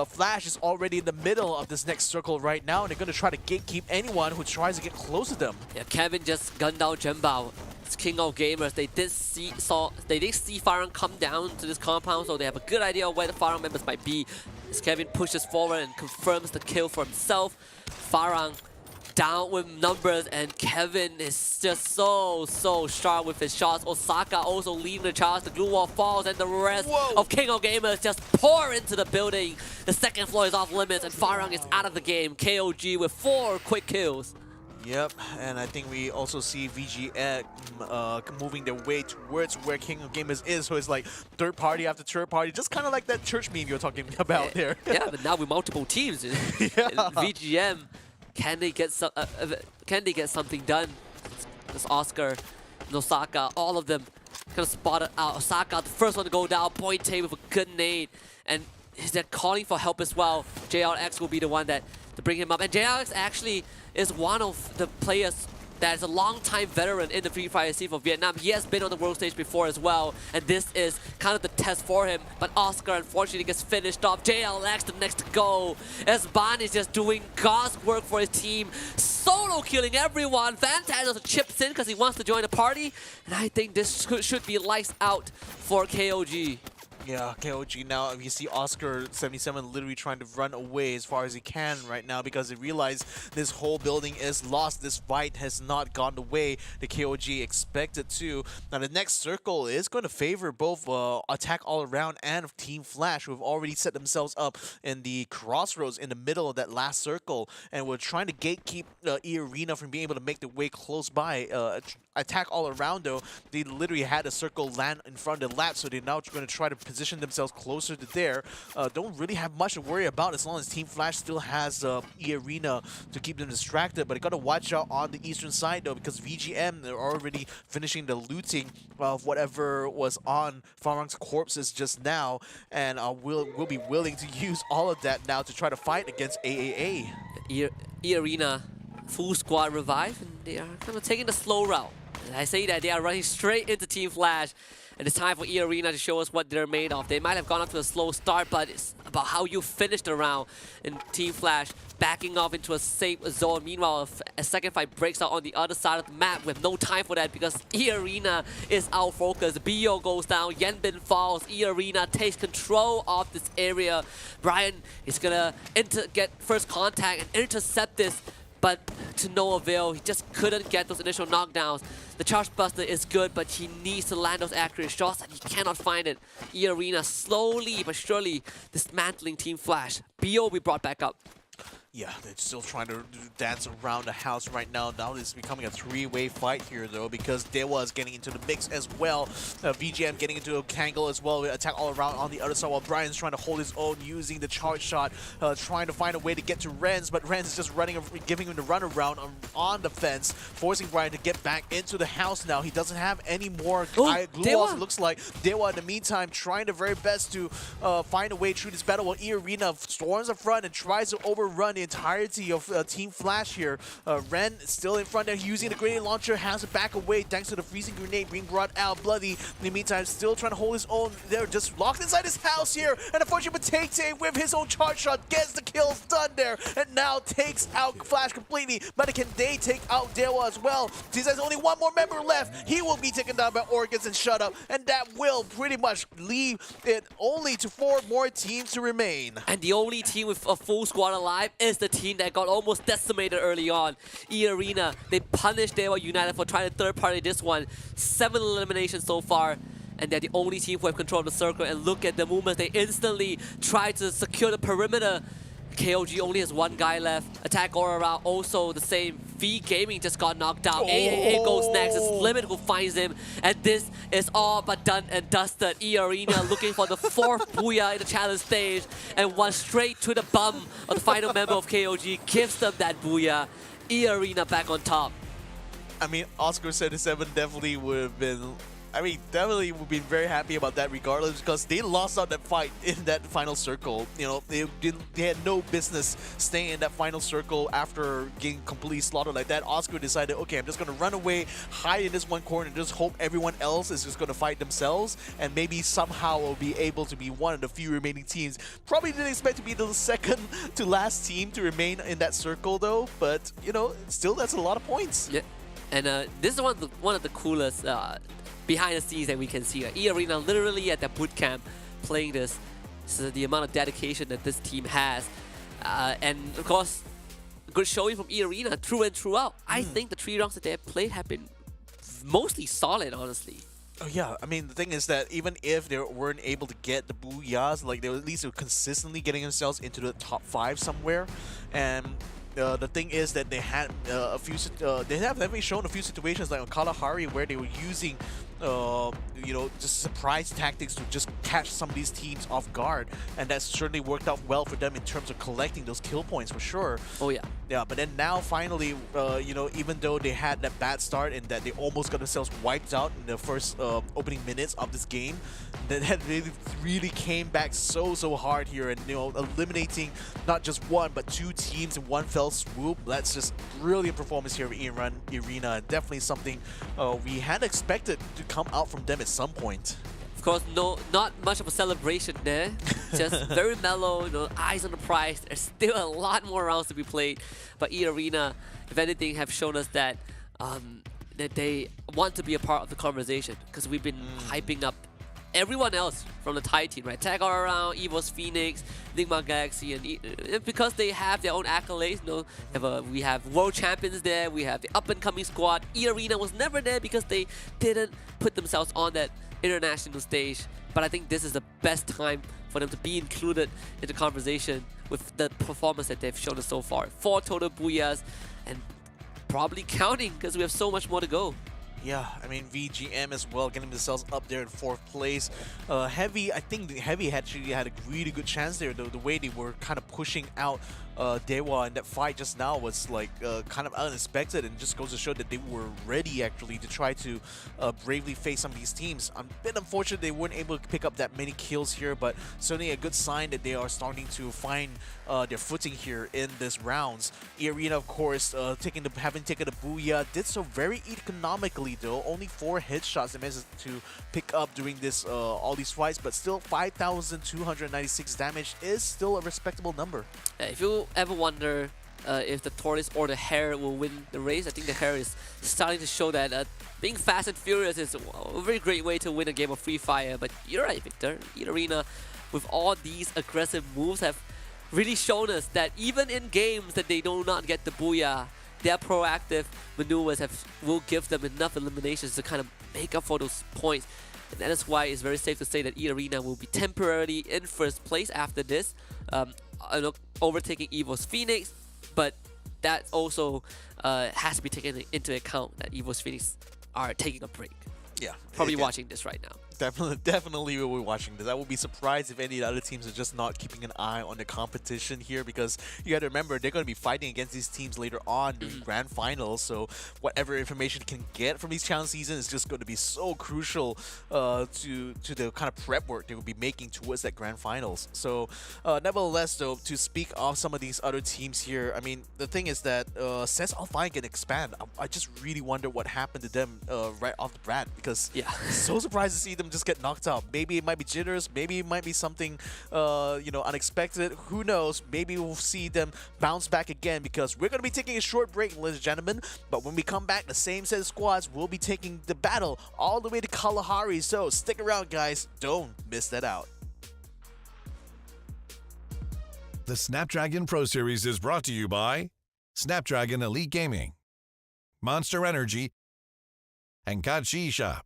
Flash is already in the middle of this next circle right now, and they're going to try to gatekeep anyone who tries to get close to them. Yeah, Kevin just gunned down Jembao. It's King of Gamers. They did see FARANG come down to this compound, so they have a good idea of where the FARANG members might be. As Kevin pushes forward and confirms the kill for himself. FARANG down with numbers, and Kevin is just so sharp with his shots. Osaka also leading the charge. The glue wall falls, and the rest of King of Gamers just pour into the building. The second floor is off limits, and FARANG is out of the game. KOG with 4 quick kills. Yep, and I think we also see VGM moving their way towards where King of Gamers is. So it's like third party after third party, just kind of like that church meme you're talking about there. Yeah, but now with multiple teams. VGM, can they get something done? There's Oscar, Nosaka, all of them kind of spotted out. Osaka, the first one to go down, Pointe with a good nade, and they're calling for help as well. JRX will be the one to bring him up, and JRX actually is one of the players that is a long-time veteran in the Free Fire scene for Vietnam. He has been on the world stage before as well, and this is kind of the test for him. But Oscar unfortunately gets finished off. JLX the next to go, as Ban is just doing God's work for his team, solo killing everyone. Vantan also chips in because he wants to join the party, and I think this should be lights out for KOG. Yeah, KOG now, you see Oscar 77 literally trying to run away as far as he can right now, because they realize this whole building is lost. This fight has not gone the way the KOG expected to. Now the next circle is going to favor both Attack All Around and Team Flash, who have already set themselves up in the crossroads in the middle of that last circle, and we're trying to gatekeep EARENA from being able to make their way close by. Attack All Around though, they literally had a circle land in front of the lap, so they're now going to try to position themselves closer to there. Don't really have much to worry about as long as Team Flash still has EARENA to keep them distracted, but they got to watch out on the eastern side though, because VGM, they're already finishing the looting of whatever was on FARANG's corpses just now, and will be willing to use all of that now to try to fight against AAA. EARENA full squad revive, and they are kind of taking the slow route. And I say that they are running straight into Team Flash, and it's time for EARENA to show us what they're made of. They might have gone off to a slow start, but it's about how you finish the round. And Team Flash backing off into a safe zone. Meanwhile, a second fight breaks out on the other side of the map with no time for that because EARENA is out focused. BO goes down, Yenbin falls, EARENA takes control of this area. Brian is gonna get first contact and intercept this, but to no avail. He just couldn't get those initial knockdowns. The Charge Buster is good, but he needs to land those accurate shots, and he cannot find it. EARENA slowly but surely dismantling Team Flash. BO will be brought back up. Yeah, they're still trying to dance around the house right now. Now it's becoming a three-way fight here, though, because DEWA is getting into the mix as well. VGM getting into a tangle as well. Attack all around on the other side while Brian's trying to hold his own using the charge shot, trying to find a way to get to Renz, but Renz is just running, giving him the runaround on the fence, forcing Brian to get back into the house now. He doesn't have any more glue walls, it looks like. DEWA, in the meantime, trying their very best to find a way through this battle while EARENA storms up front and tries to overrun the entirety of Team Flash here. Ren still in front there, using the grenade launcher, has to back away thanks to the freezing grenade being brought out. Bloody, in the meantime, still trying to hold his own. They're just locked inside his house here, and unfortunately, Tate with his own charge shot gets the kills done there, and now takes out Flash completely. But can they take out DEWA as well? Since there's only one more member left, he will be taken down by Organs and shut up, and that will pretty much leave it only to 4 more teams to remain. And the only team with a full squad alive is the team that got almost decimated early on. EARENA, they punished DEWA United for trying to third party this one. 7 eliminations so far, and they're the only team who have control of the circle. And look at the movements, they instantly try to secure the perimeter. KOG only has 1 guy left. Attack all around, also the same. V Gaming just got knocked out. AAA goes next. It's Limit who finds him. And this is all but done and dusted. EARENA looking for the 4th Booyah in the challenge stage. And one straight to the bum of the final member of KOG. Gives them that Booyah. EARENA back on top. I mean, Oscar 77 definitely would have been... definitely would be very happy about that regardless, because they lost out that fight in that final circle. You know, they had no business staying in that final circle after getting completely slaughtered like that. Oscar decided, okay, I'm just going to run away, hide in this one corner, and just hope everyone else is just going to fight themselves, and maybe somehow will be able to be one of the few remaining teams. Probably didn't expect to be the second to last team to remain in that circle though, but, you know, still that's a lot of points. Yeah, and this is one of the coolest behind the scenes that we can see. EARENA literally at that boot camp playing this. So the amount of dedication that this team has. And of course, good showing from EARENA through and throughout. I think the 3 rounds that they have played have been mostly solid, honestly. Oh yeah, I mean, the thing is that even if they weren't able to get the Booyahs, like they were at least consistently getting themselves into the top 5 somewhere. And the thing is that they had a few, they have definitely shown a few situations like on Kalahari where they were using, you know, just surprise tactics to just catch some of these teams off guard, and that's certainly worked out well for them in terms of collecting those kill points for sure. Oh yeah. Yeah, but then now finally, you know, even though they had that bad start and that they almost got themselves wiped out in the first opening minutes of this game, that really came back so hard here, and you know, eliminating not just 1 but 2 teams in one fell swoop. That's just brilliant performance here of EARENA, and definitely something we had expected to come out from them at some point. Of course, not much of a celebration there. Just very mellow, you know, eyes on the prize. There's still a lot more rounds to be played. But EARENA, if anything, have shown us that that they want to be a part of the conversation, because we've been hyping up everyone else from the Thai team, right? Tag all around, EVOS Phoenix, NIGMA Galaxy, and because they have their own accolades, you know, we have world champions there, we have the up-and-coming squad. EARENA was never there because they didn't put themselves on that international stage. But I think this is the best time for them to be included in the conversation with the performance that they've shown us so far. 4 total Booyahs, and probably counting because we have so much more to go. Yeah, I mean, VGM as well, getting themselves up there in 4th place. Heavy, I think Heavy actually had a really good chance there, the way they were kind of pushing out DEWA, and that fight just now was like kind of unexpected, and just goes to show that they were ready actually to try to bravely face some of these teams. I'm a bit unfortunate they weren't able to pick up that many kills here, but certainly a good sign that they are starting to find their footing here in this rounds. EARENA, of course, having taken a booyah, did so very economically though. Only 4 headshots they managed to pick up during this all these fights, but still 5,296 damage is still a respectable number. If you ever wonder if the tortoise or the hare will win the race, I think the hare is starting to show that being fast and furious is a very great way to win a game of Free Fire. But you're right, Victor. EARENA, with all these aggressive moves, have really shown us that even in games that they do not get the booyah, their proactive maneuvers will give them enough eliminations to kind of make up for those points. And that is why it's very safe to say that EARENA will be temporarily in first place after this, overtaking EVOS Phoenix. But that also has to be taken into account that EVOS Phoenix are taking a break. Yeah, Probably watching this right now. Definitely will be watching this. I would be surprised if any of the other teams are just not keeping an eye on the competition here, because you got to remember they're going to be fighting against these teams later on during grand finals. So whatever information you can get from these challenge seasons is just going to be so crucial to the kind of prep work they will be making towards that grand finals. So nevertheless, though, to speak of some of these other teams here, I mean, the thing is that since ALFAINK can expand, I just really wonder what happened to them right off the bat, because so surprised to see them just get knocked out. Maybe it might be jitters, maybe it might be something unexpected, who knows. Maybe we'll see them bounce back again, because we're going to be taking a short break, ladies and gentlemen, but when we come back, the same set of squads will be taking the battle all the way to Kalahari. So stick around, guys, don't miss that out. The Snapdragon Pro Series is brought to you by Snapdragon Elite Gaming, Monster Energy, and Kachi Shop.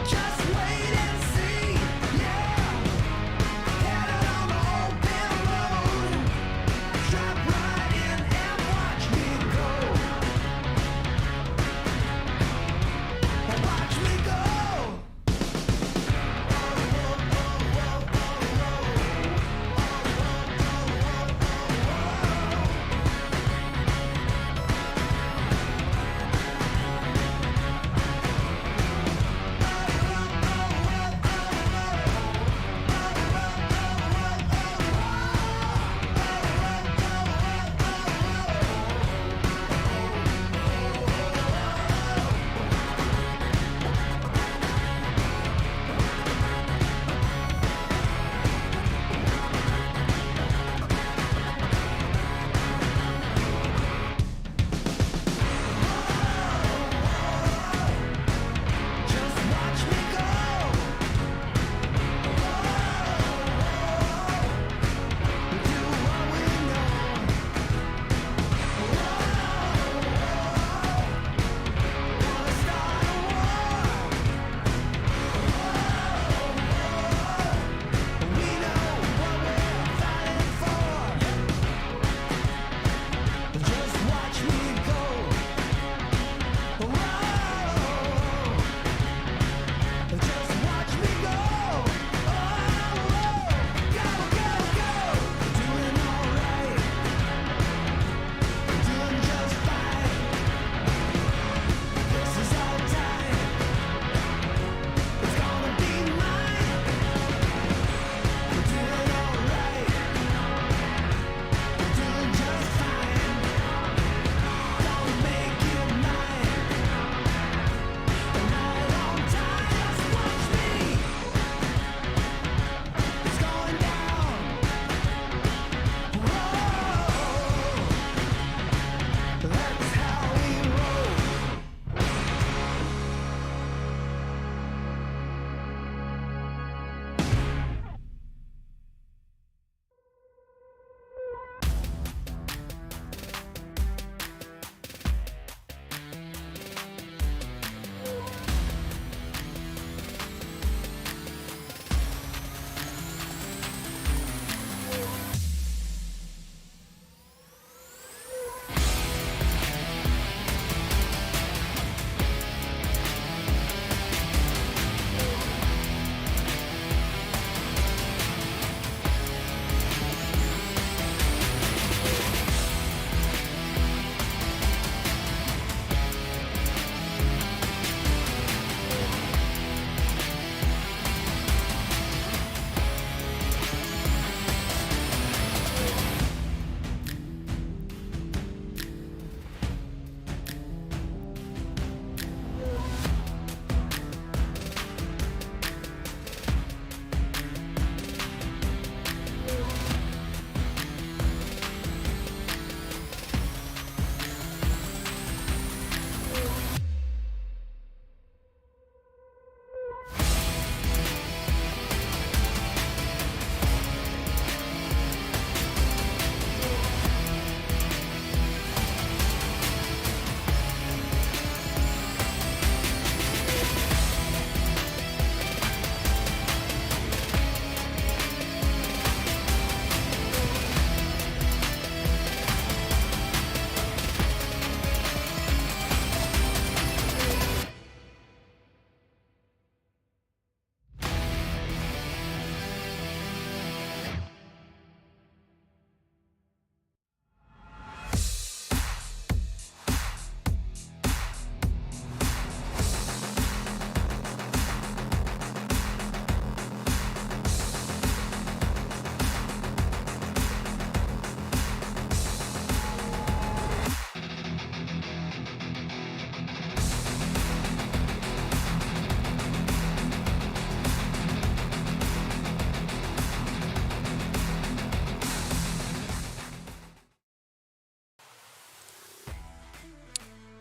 Just wait and see, yeah. Get it on the open.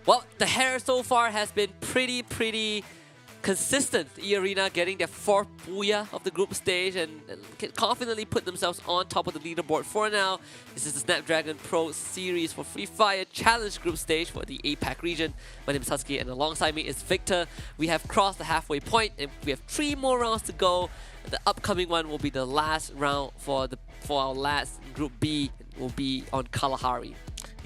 Well, the hair so far has been pretty consistent. EARENA getting their 4th booyah of the group stage and can confidently put themselves on top of the leaderboard for now. This is the Snapdragon Pro Series for Free Fire Challenge group stage for the APAC region. My name is Husky and alongside me is Victor. We have crossed the halfway point and we have 3 more rounds to go. The upcoming one will be the last round for our last Group B. It will be on Kalahari.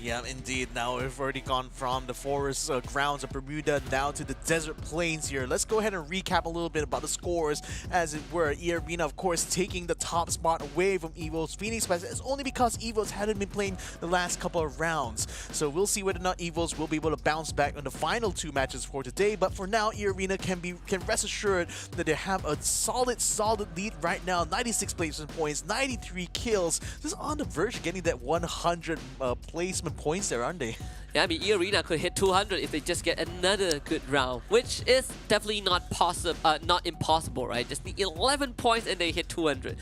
Yeah, indeed. Now we've already gone from the forest grounds of Bermuda down to the desert plains here. Let's go ahead and recap a little bit about the scores as it were. EARENA, of course, taking the top spot away from EVOS Phoenix, but it's only because EVOS hadn't been playing the last couple of rounds. So we'll see whether or not EVOS will be able to bounce back on the final 2 matches for today. But for now, EARENA can rest assured that they have a solid lead right now. 96 placement points, 93 kills. Just on the verge of getting that 100 placement points there, aren't they? Yeah, I mean, EARENA could hit 200 if they just get another good round, which is definitely not possible, not impossible, right? Just need 11 points and they hit 200.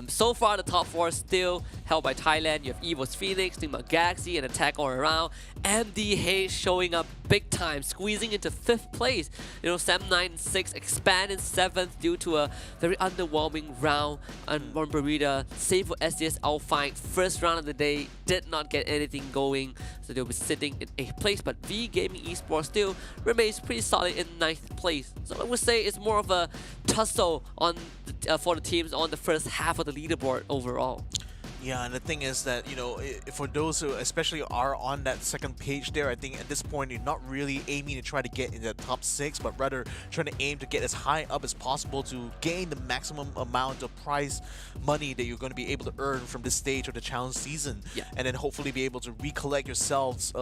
So far, the top 4 still held by Thailand. You have EVOS Phoenix, NIGMA Galaxy, and Attack all around. MDH showing up big time, squeezing into 5th place. You know, Sam96 expand in 7th due to a very underwhelming round on Bermuda. Same for SDS ALFAINK. First round of the day, did not get anything going, so they'll be sitting in 8th place. But V Gaming Esports still remains pretty solid in 9th place. So I would say it's more of a tussle on for the teams on the first half of the leaderboard overall. Yeah, and the thing is that, you know, for those who especially are on that second page there, I think at this point you're not really aiming to try to get in the top 6, but rather trying to aim to get as high up as possible to gain the maximum amount of prize money that you're going to be able to earn from this stage of the challenge season. Yeah. And then hopefully be able to recollect themselves,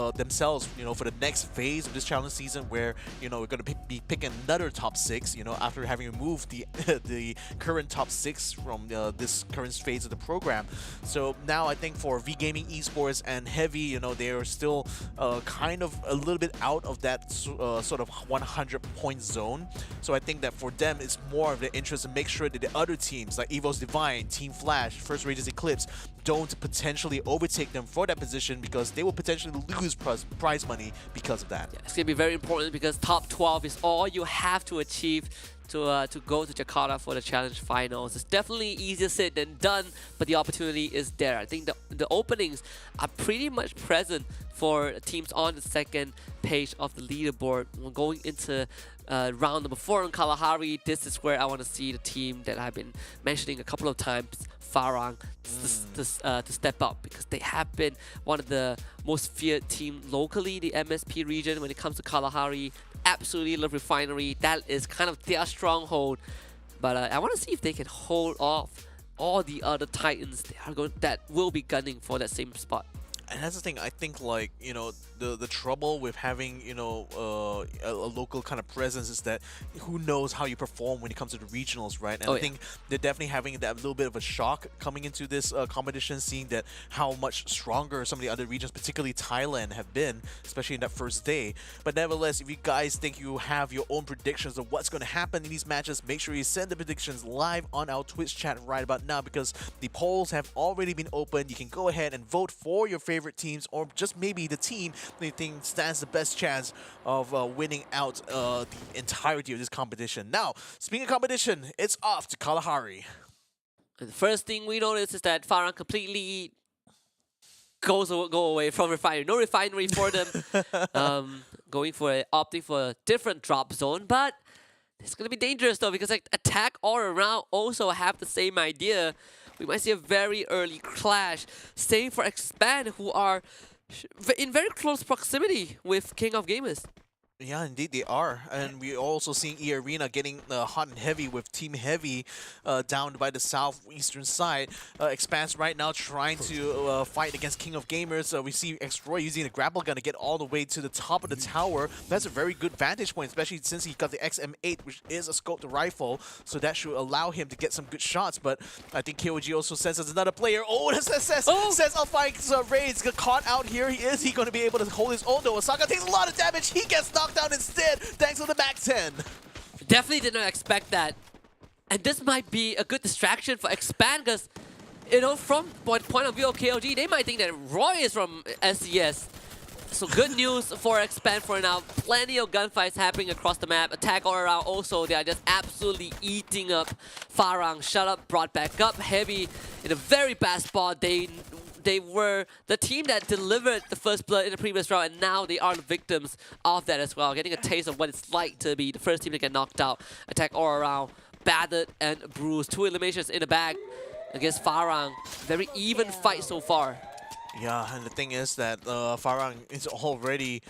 you know, for the next phase of this challenge season where, you know, we're going to be picking another top 6, you know, after having removed the the current top 6 from this current phase of the program. So now I think for V Gaming Esports and Heavy, you know, they are still kind of a little bit out of that sort of 100-point zone. So I think that for them, it's more of the interest to make sure that the other teams like EVOS Divine, Team Flash, First Rage's Eclipse don't potentially overtake them for that position because they will potentially lose prize money because of that. Yeah, it's going to be very important because top 12 is all you have to achieve to go to Jakarta for the challenge finals. It's definitely easier said than done, but the opportunity is there. I think the openings are pretty much present for teams on the second page of the leaderboard. We're going into round number 4 in Kalahari. This is where I want to see the team that I've been mentioning a couple of times, FARANG, to step up because they have been one of the most feared team locally, the MSP region, when it comes to Kalahari. Absolutely love Refinery. That is kind of their stronghold. But I want to see if they can hold off all the other Titans that will be gunning for that same spot. And that's the thing, I think, like, you know, the trouble with having, you know, a local kind of presence is that who knows how you perform when it comes to the regionals, right? And I think they're definitely having that little bit of a shock coming into this competition, seeing that how much stronger some of the other regions, particularly Thailand, have been, especially in that first day. But nevertheless, if you guys think you have your own predictions of what's going to happen in these matches, make sure you send the predictions live on our Twitch chat right about now because the polls have already been opened. You can go ahead and vote for your favorite teams or just maybe the team that you think stands the best chance of winning out the entirety of this competition. Now, speaking of competition, it's off to Kalahari. And the first thing we notice is that FARANG completely go away from Refinery. No Refinery for them. Opting for a different drop zone, but it's going to be dangerous though because like, Attack all around also have the same idea. We might see a very early clash. Same for Expand, who are in very close proximity with King of Gamers. Yeah, indeed they are. And we're also seeing EARENA getting hot and heavy with Team Heavy down by the southeastern side. Expanse right now trying to fight against King of Gamers. We see Xroy using the grapple gun to get all the way to the top of the tower. That's a very good vantage point, especially since he got the XM8, which is a scoped rifle. So that should allow him to get some good shots. But I think KOG also senses another player. Oh, says ALFAINK's raids got caught out here. Is he going to be able to hold his own though? Osaka takes a lot of damage. He gets knocked down instead, thanks to the Mac 10. Definitely did not expect that. And this might be a good distraction for Expand because, you know, from point of view of KOG, they might think that Roy is from SES. So good news for Expand for now. Plenty of gunfights happening across the map. Attack all around also. They are just absolutely eating up Farang. Shut up, brought back up. Heavy in a very bad spot. They were the team that delivered the first blood in the previous round, and now they are the victims of that as well. Getting a taste of what it's like to be the first team to get knocked out. Attack all around. Battered and bruised. 2 eliminations in the bag against Farang. Very even fight so far. Yeah, and the thing is that Farang is already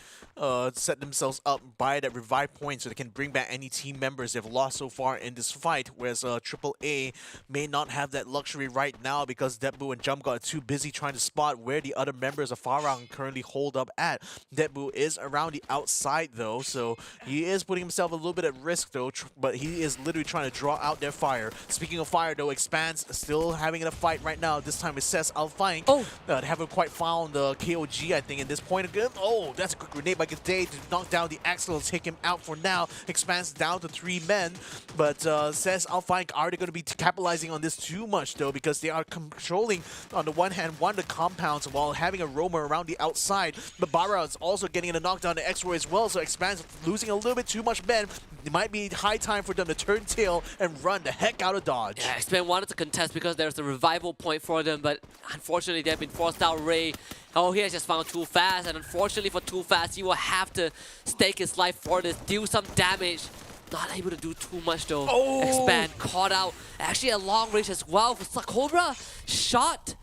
set themselves up by that revive point so they can bring back any team members they've lost so far in this fight, whereas AAA may not have that luxury right now because DEWA and Jump are too busy trying to spot where the other members of Farang currently hold up at. DEWA is around the outside though, so he is putting himself a little bit at risk though, but he is literally trying to draw out their fire. Speaking of fire though, Expanse still having a fight right now. This time it says ALFAINK. Oh. They haven't quite found the KOG, I think, in this point again. Oh, that's a quick grenade by G'day to knock down the Axel and take him out for now. Expands down to 3 men, but says ALFAINK are they going to be capitalizing on this too much though, because they are controlling on the one hand one of the compounds while having a roamer around the outside. But Bara is also getting a knockdown to X-Roy as well, so Expands losing a little bit too much men. It might be high time for them to turn tail and run the heck out of Dodge. Yeah, Expand wanted to contest because there's a revival point for them, but unfortunately they've been forced out. Ray, oh, he has just found Too Fast, and unfortunately for Too Fast, he will have to stake his life for this, deal some damage. Not able to do too much though. Oh. Expand caught out. Actually a long range as well for Cobra. Shot.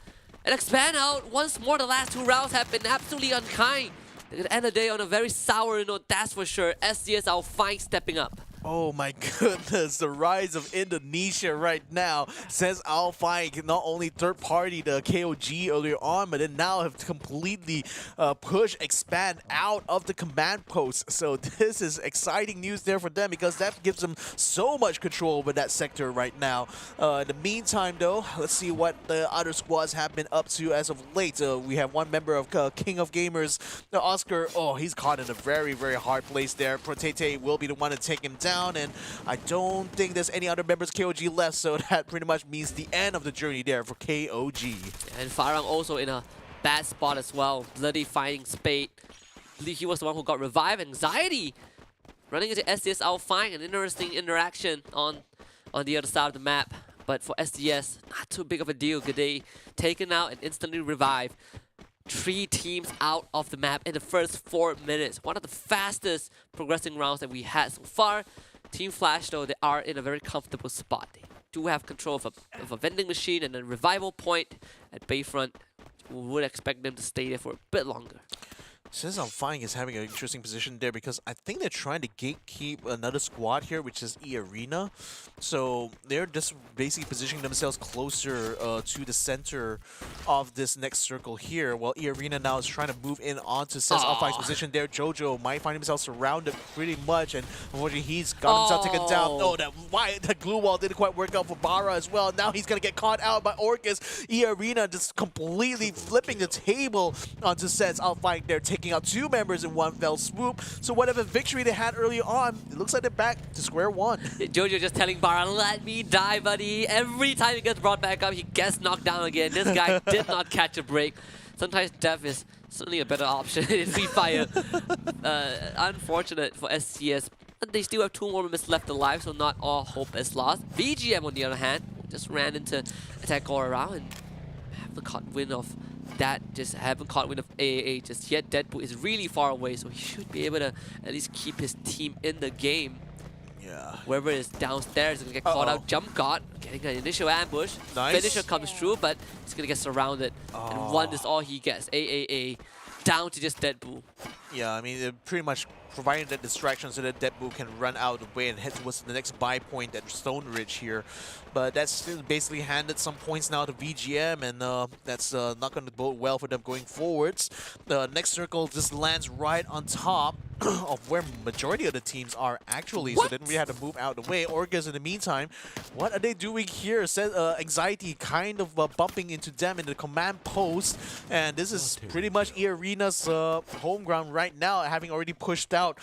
And Expand out. Once more, the last 2 rounds have been absolutely unkind. They're going to end the day on a very sour note, that's for sure. SCS ALFAINK stepping up. Oh my goodness, the rise of Indonesia right now says ALFAINK not only third party the KOG earlier on, but then now have completely pushed Expand out of the command post. So this is exciting news there for them because that gives them so much control over that sector right now. In the meantime though, let's see what the other squads have been up to as of late. We have one member of King of Gamers, Oscar. Oh, he's caught in a very, very hard place there. Protete will be the one to take him down. And I don't think there's any other members KOG left, so that pretty much means the end of the journey there for KOG. And Farang also in a bad spot as well. Bloody finding Spade. I believe he was the one who got revived. Anxiety running into SDS ALFAINK. An interesting interaction on the other side of the map. But for SDS, not too big of a deal. G'day taken out and instantly revived. 3 teams out of the map in the first 4 minutes. One of the fastest progressing rounds that we had so far. Team Flash, though, they are in a very comfortable spot. They do have control of a vending machine and a revival point at Bayfront. We would expect them to stay there for a bit longer. Since ALFAINK is having an interesting position there because I think they're trying to gatekeep another squad here, which is EARENA. So they're just basically positioning themselves closer to the center of this next circle here, while EARENA now is trying to move in onto ALFAINK's position there. Jojo might find himself surrounded pretty much, and unfortunately he's got himself taken down. Oh, that glue wall didn't quite work out for Bara as well. Now he's going to get caught out by Orcus. EARENA just completely flipping the table onto ALFAINK there, taking out 2 members in one fell swoop. So whatever victory they had earlier on, it looks like they're back to square one. Jojo just telling Bara, let me die, buddy. Every time he gets brought back up, he gets knocked down again. This guy did not catch a break. Sometimes death is certainly a better option in Free Fire. Unfortunate for SCS. But they still have 2 more members left alive, so not all hope is lost. VGM, on the other hand, just ran into attack all around and haven't caught wind of that, just haven't caught wind of AAA just yet. Deadpool is really far away, so he should be able to at least keep his team in the game. Yeah. Whoever is downstairs is going to get caught out. Jump God getting an initial ambush. Nice. Finisher comes through, but he's going to get surrounded. And 1 is all he gets. AAA down to just Deadpool. Yeah, I mean, they're pretty much providing that distraction so that Deadpool can run out of the way and head towards the next buy point at Stone Ridge here. But that's still basically handed some points now to VGM, and that's not going to bode well for them going forwards. The next circle just lands right on top of where majority of the teams are actually. So then we had to move out of the way. Orcus in the meantime, what are they doing here? Says Anxiety kind of bumping into them in the command post, and this is pretty much EARENA's home ground right now, having already pushed out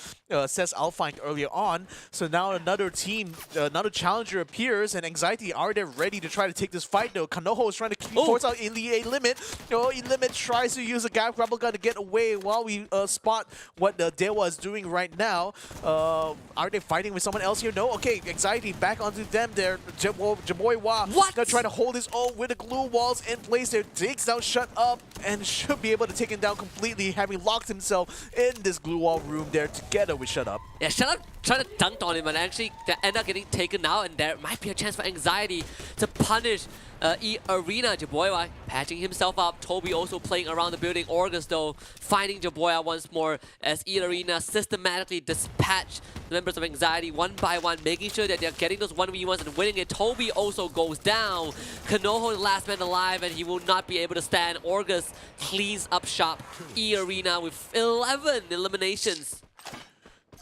says ALFAINK earlier on. So now another team, another challenger appears, and Anxiety are there ready to try to take this fight though. Kanoho is trying to force out Limit. Limit tries to use a gap grapple gun to get away while we spot what DEWA is doing right now. Are they fighting with someone else here? No? Okay, Anxiety back onto them there. Jaboy Wa gonna try to hold his own with the glue walls in place there. Takes down Shut Up and should be able to take him down completely, having locked himself in this glue wall room there together with Shut Up. Yeah, Shut Up tried to dunk on him, and actually they end up getting taken out, and there might be a chance for Anxiety to punish EARENA. Jaboya patching himself up. Toby also playing around the building. Orgus though finding Jaboya once more as EARENA systematically dispatch the members of Anxiety one by one, making sure that they're getting those 1v1s and winning it. Toby also goes down. Kanoho the last man alive, and he will not be able to stand. Orgus cleans up shop. EARENA with 11 eliminations.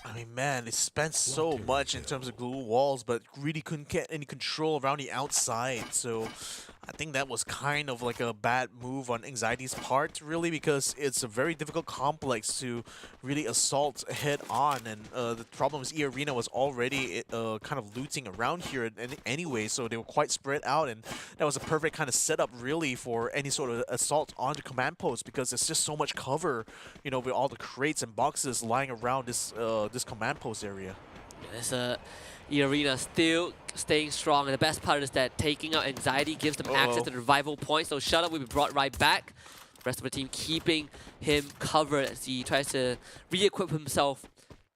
I mean, man, they spent so much in terms of glue walls, but really couldn't get any control around the outside. So I think that was kind of like a bad move on Anxiety's part, really, because it's a very difficult complex to really assault head on. And the problem is EARENA was already kind of looting around here anyway, so they were quite spread out. And that was a perfect kind of setup, really, for any sort of assault on the command post, because there's just so much cover, you know, with all the crates and boxes lying around this this command post area. There's EARENA still staying strong, and the best part is that taking out Anxiety gives them access to the revival point, so Shut Up will be brought right back. The rest of the team keeping him covered as he tries to re-equip himself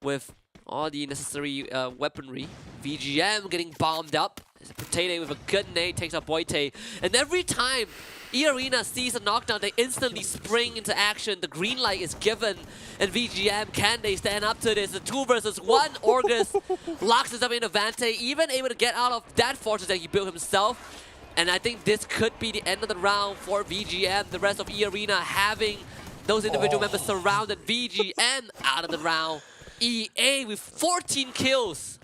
with all the necessary weaponry. VGM getting bombed up. Potato with a good nade takes out Boite, and every time EARENA sees a knockdown, they instantly spring into action. The green light is given, and VGM, can they stand up to this? The 2 versus 1. Orgus locks himself in Avante, even able to get out of that fortress that he built himself. And I think this could be the end of the round for VGM. The rest of EARENA having those individual members surrounded. VGM out of the round. EA with 14 kills.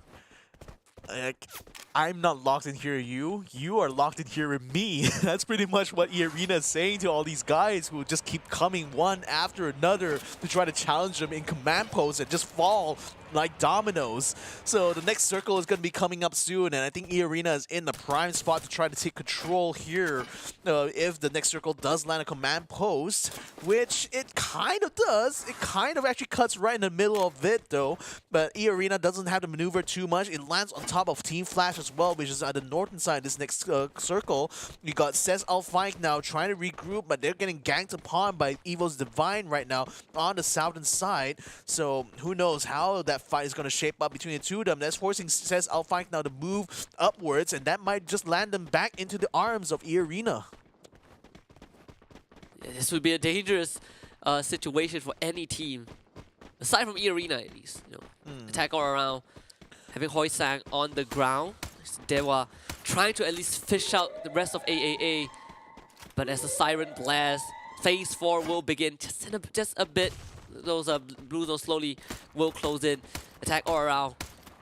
I'm not locked in here, you are locked in here with me. That's pretty much what EARENA is saying to all these guys who just keep coming one after another to try to challenge them in command posts and just fall like dominoes. So the next circle is going to be coming up soon, and I think EARENA is in the prime spot to try to take control here if the next circle does land a command post, which it kind of does. It kind of actually cuts right in the middle of it though, but EARENA doesn't have to maneuver too much. It lands on top of Team Flash as well, which is at the northern side of this next circle. You got Says ALFAINK now trying to regroup, but they're getting ganked upon by EVOS Divine right now on the southern side. So who knows how that fight is going to shape up between the two of them. That's forcing Says ALFAINK now to move upwards, and that might just land them back into the arms of EARENA. Yeah, this would be a dangerous situation for any team, aside from EARENA at least. You know, attack all around, having Hoysang on the ground. DEWA trying to at least fish out the rest of AAA, but as the siren blasts, phase 4 will begin just a bit. Those blue zones slowly will close in. Attack all around.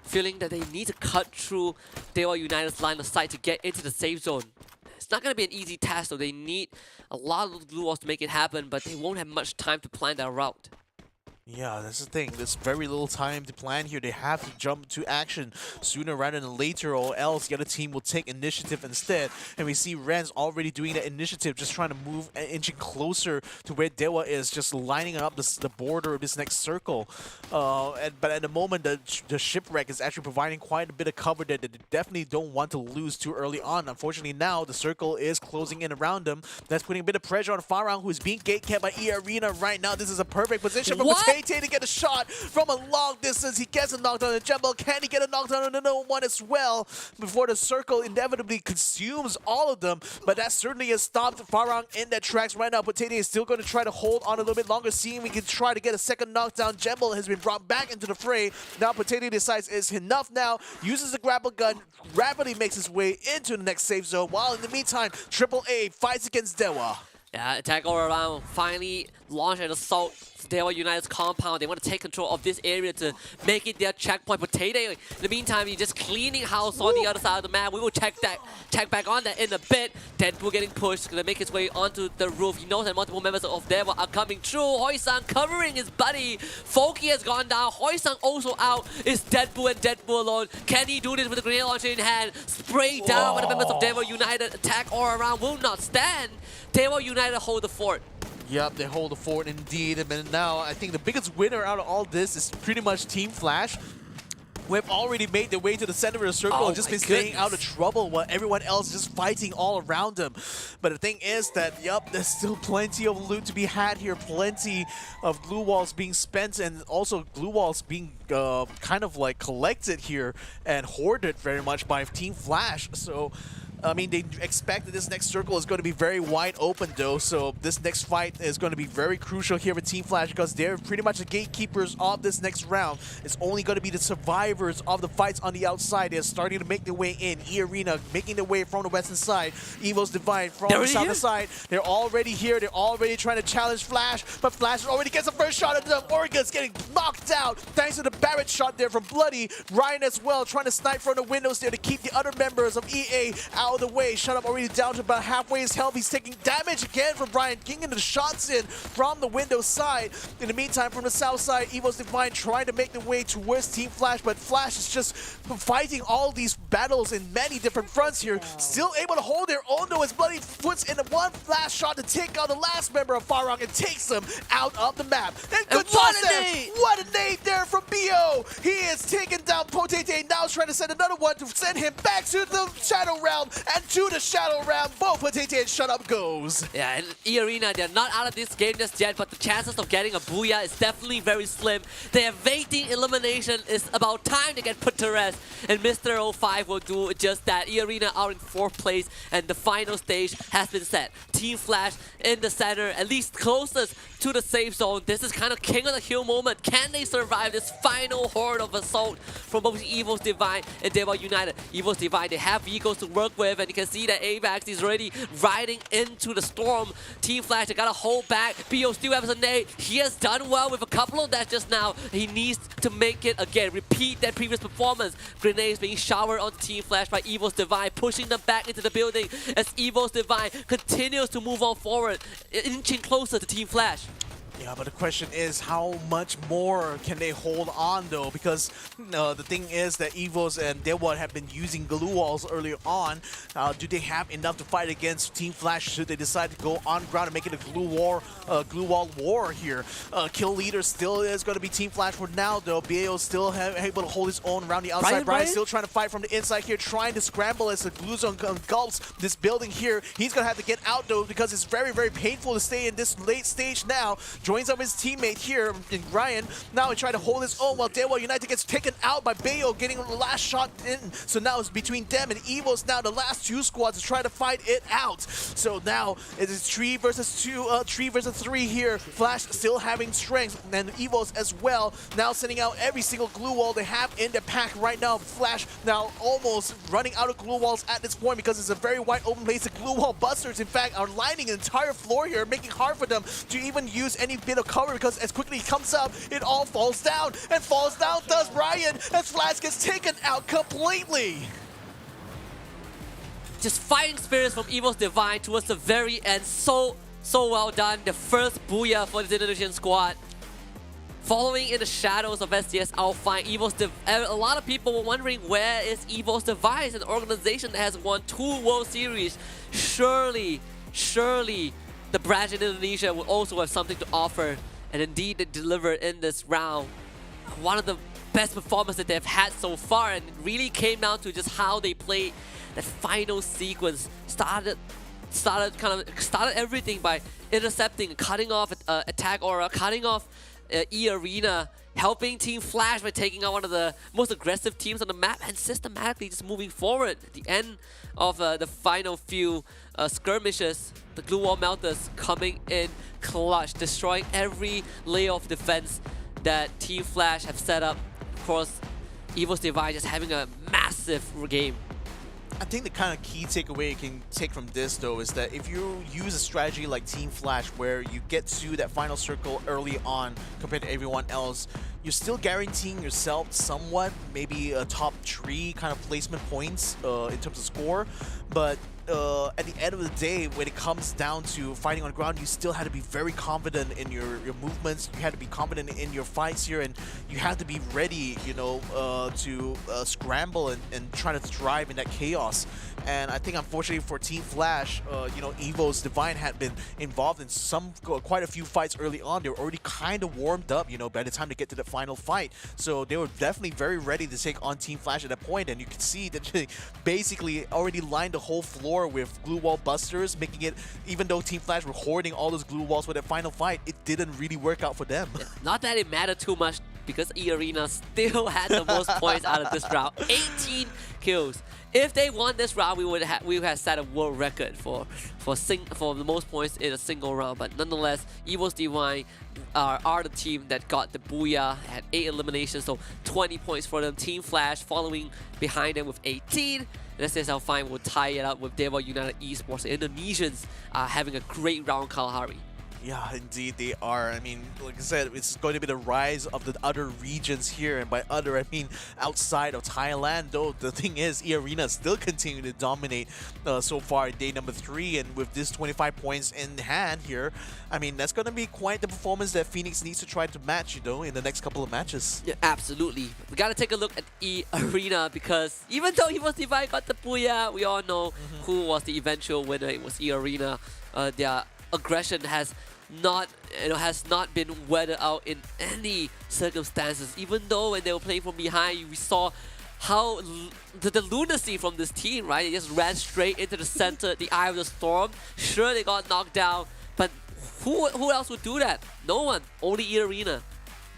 Feeling that they need to cut through DEWA United's line of sight to get into the safe zone. It's not going to be an easy task though. They need a lot of those blue walls to make it happen, but they won't have much time to plan that route. Yeah, that's the thing. There's very little time to plan here. They have to jump to action sooner rather than later, or else the other team will take initiative instead. And we see Renz already doing that initiative, just trying to move and inching closer to where DEWA is, just lining up the border of this next circle. But at the moment, the shipwreck is actually providing quite a bit of cover that they definitely don't want to lose too early on. Unfortunately, now the circle is closing in around them. That's putting a bit of pressure on FARANG, who is being gatekept by EARENA right now. This is a perfect position for Potato to get a shot from a long distance. He gets a knockdown on Jumbo. Can he get a knockdown on another one as well before the circle inevitably consumes all of them? But that certainly has stopped FARANG in their tracks right now. Potato is still going to try to hold on a little bit longer, seeing we can try to get a second knockdown. Jumbo has been brought back into the fray. Now Potato decides it's enough now, uses the grapple gun, rapidly makes his way into the next safe zone, while in the meantime, AAA fights against DEWA. Yeah, attack all around. Finally launch an assault DEWA United's compound. They want to take control of this area to make it their checkpoint. Potato, in the meantime, he's just cleaning house on the other side of the map. We will check back on that in a bit. Deadpool getting pushed, gonna make his way onto the roof. He knows that multiple members of DEWA are coming through. Hoysang covering his buddy. Folky has gone down. Hoysang also out. It's Deadpool and Deadpool alone. Can he do this with a grenade launcher in hand? Spray down by the members of DEWA United. Attack all around will not stand. DEWA United hold the fort. Yep, they hold the fort indeed. And now I think the biggest winner out of all this is pretty much Team Flash, who have already made their way to the center of the circle and just been staying out of trouble while everyone else is just fighting all around them. But the thing is that, yep, there's still plenty of loot to be had here, plenty of glue walls being spent, and also glue walls being kind of like collected here and hoarded very much by Team Flash. So I mean, they expect that this next circle is going to be very wide open though, so this next fight is going to be very crucial here with Team Flash because they're pretty much the gatekeepers of this next round. It's only going to be the survivors of the fights on the outside. They're starting to make their way in. EARENA making their way from the western side. EVOS Divine from the southern side. They're already here. They're already trying to challenge Flash, but Flash already gets the first shot at them. Oregon's getting knocked out thanks to the Barrett shot there from Bloody. Ryan as well trying to snipe from the windows there to keep the other members of EA out of the way. Shut up already down to about halfway his health. He's taking damage again from Brian, getting the shots in from the window side. In the meantime, from the south side, EVOS Divine trying to make their way towards Team Flash, but Flash is just fighting all these battles in many different fronts here. Still able to hold their own though as Bloody puts in one last shot to take out the last member of FARANG and takes them out of the map. And good toss there. What a nade there from BO. He is taking down Potete, now trying to send another one to send him back to the Shadow Realm and to the Shadow Realm. Both Potete and Shut Up goes. Yeah, and EARENA, they're not out of this game just yet, but the chances of getting a booyah is definitely very slim. Their evading elimination is about time to get put to rest, and Mr. 05 will do just that. EARENA are in 4th place, and the final stage has been set. Team Flash in the center, at least closest to the safe zone. This is kind of king of the hill moment. Can they survive this final horde of assault from both EVOS Divine and DEWA United? EVOS Divine, they have vehicles to work with, and you can see that AVAX is already riding into the storm. Team Flash, they gotta hold back. BO still has a nade. He has done well with a couple of that just now. He needs to make it again, repeat that previous performance. Grenades being showered on Team Flash by EVOS Divine, pushing them back into the building as EVOS Divine continues to move on forward, inching closer to Team Flash. Yeah, but the question is how much more can they hold on though, because the thing is that EVOS and DEWA have been using glue walls earlier on. Do they have enough to fight against Team Flash should they decide to go on ground and make it a glue wall war here? Kill leader still is going to be Team Flash for now though. BAO still able to hold his own around the outside. Brian still trying to fight from the inside here, trying to scramble as the glue zone engulfs this building here. He's going to have to get out though because it's very, very painful to stay in this late stage now. Joins up his teammate here in Ryan. Now he trying to hold his own while DEWA United gets taken out by Bayo getting the last shot in. So now it's between them and EVOS now, the last two squads to try to fight it out. So now it is 3 versus 3 here. Flash still having strength and EVOS as well. Now sending out every single glue wall they have in their pack right now. Flash now almost running out of glue walls at this point because it's a very wide open place. The glue wall busters in fact are lining an entire floor here, making it hard for them to even use any bit of cover because as quickly it comes up, it all falls down. And falls down does Ryan as Flash gets taken out completely. Just fighting spirits from EVOS Divine towards the very end. So well done. The first booyah for this Indonesian squad. Following in the shadows of SDS ALFAINK, a lot of people were wondering where is EVOS Divine, an organization that has won 2 World Series. Surely the branch in Indonesia will also have something to offer, and indeed they delivered in this round. One of the best performances that they've had so far, and it really came down to just how they played that final sequence. Started everything by intercepting, cutting off attack aura, cutting off EARENA, helping Team Flash by taking out one of the most aggressive teams on the map, and systematically just moving forward. At the end of the final few skirmishes, the glue wall melters coming in clutch, destroying every layer of defense that Team Flash have set up. Of course, EVOS Divine just having a massive game. I think the kind of key takeaway you can take from this, though, is that if you use a strategy like Team Flash, where you get to that final circle early on compared to everyone else, you're still guaranteeing yourself somewhat, maybe a top 3 kind of placement points in terms of score. But at the end of the day, when it comes down to fighting on ground, you still had to be very confident in your movements. You had to be confident in your fights here, and you had to be ready, you know, to scramble and try to thrive in that chaos. And I think, unfortunately for Team Flash, you know, EVOS Divine had been involved in quite a few fights early on. They were already kind of warmed up, you know, by the time they get to the final fight. So they were definitely very ready to take on Team Flash at that point. And you can see that they basically already lined the whole floor with glue wall busters, making it, even though Team Flash were hoarding all those glue walls for that final fight, it didn't really work out for them. Not that it mattered too much, because EARENA still had the most points out of this round. 18 kills. If they won this round, we would have set a world record for the most points in a single round. But nonetheless, EVOS Divine are the team that got the booyah, had 8 eliminations, so 20 points for them. Team Flash following behind them with 18. And SSL Fine will tie it up with DEWA United Esports. The Indonesians are having a great round, Kalahari. Yeah, indeed they are. I mean, like I said, it's going to be the rise of the other regions here, and by other, I mean outside of Thailand. Though the thing is, EARENA still continue to dominate so far in day number 3, and with this 25 points in hand here, I mean, that's going to be quite the performance that Phoenix needs to try to match, you know, in the next couple of matches. Yeah, absolutely. We got to take a look at EARENA, because even though EVOS Divine got the booyah, we all know who was the eventual winner. It was EARENA. Their aggression has not been weathered out in any circumstances. Even though when they were playing from behind, we saw how the lunacy from this team, right? They just ran straight into the center, the eye of the storm. Sure, they got knocked down, but who else would do that? No one. Only EARENA.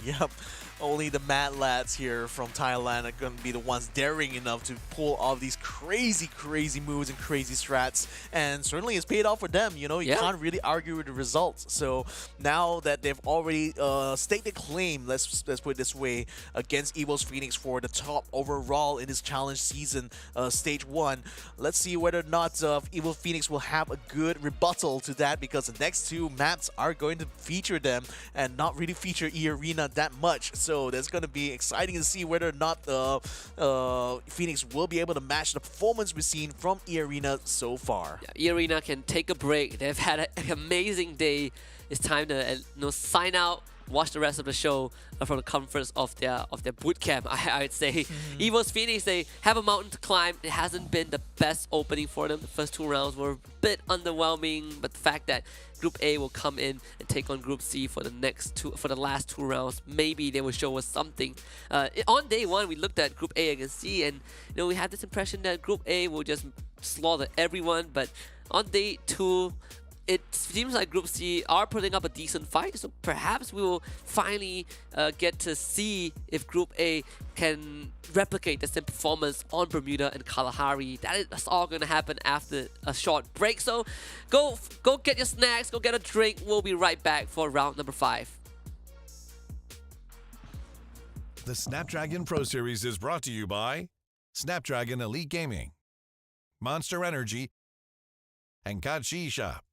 Yep. Only the mad lads here from Thailand are going to be the ones daring enough to pull all these crazy moves and crazy strats. And certainly it's paid off for them, you know. You can't really argue with the results. So now that they've already staked a claim, let's put it this way, against EVOS Phoenix for the top overall in this challenge season, stage 1, let's see whether or not EVOS Phoenix will have a good rebuttal to that, because the next 2 maps are going to feature them and not really feature EARENA that much. So that's going to be exciting to see whether or not Phoenix will be able to match the performance we've seen from EARENA so far. Yeah, EARENA can take a break. They've had an amazing day. It's time to sign out, watch the rest of the show from the comforts of their boot camp, I would say. EVOS Phoenix, they have a mountain to climb. It hasn't been the best opening for them. The first 2 rounds were a bit underwhelming, but the fact that Group A will come in and take on Group C for the last 2 rounds, maybe they will show us something. On day 1, we looked at Group A against C, and we had this impression that Group A will just slaughter everyone. But on day 2, it seems like Group C are putting up a decent fight, so perhaps we will finally get to see if Group A can replicate the same performance on Bermuda and Kalahari. That's all going to happen after a short break. So go get your snacks, go get a drink. We'll be right back for round number 5. The Snapdragon Pro Series is brought to you by Snapdragon Elite Gaming, Monster Energy, and Kachi Shop.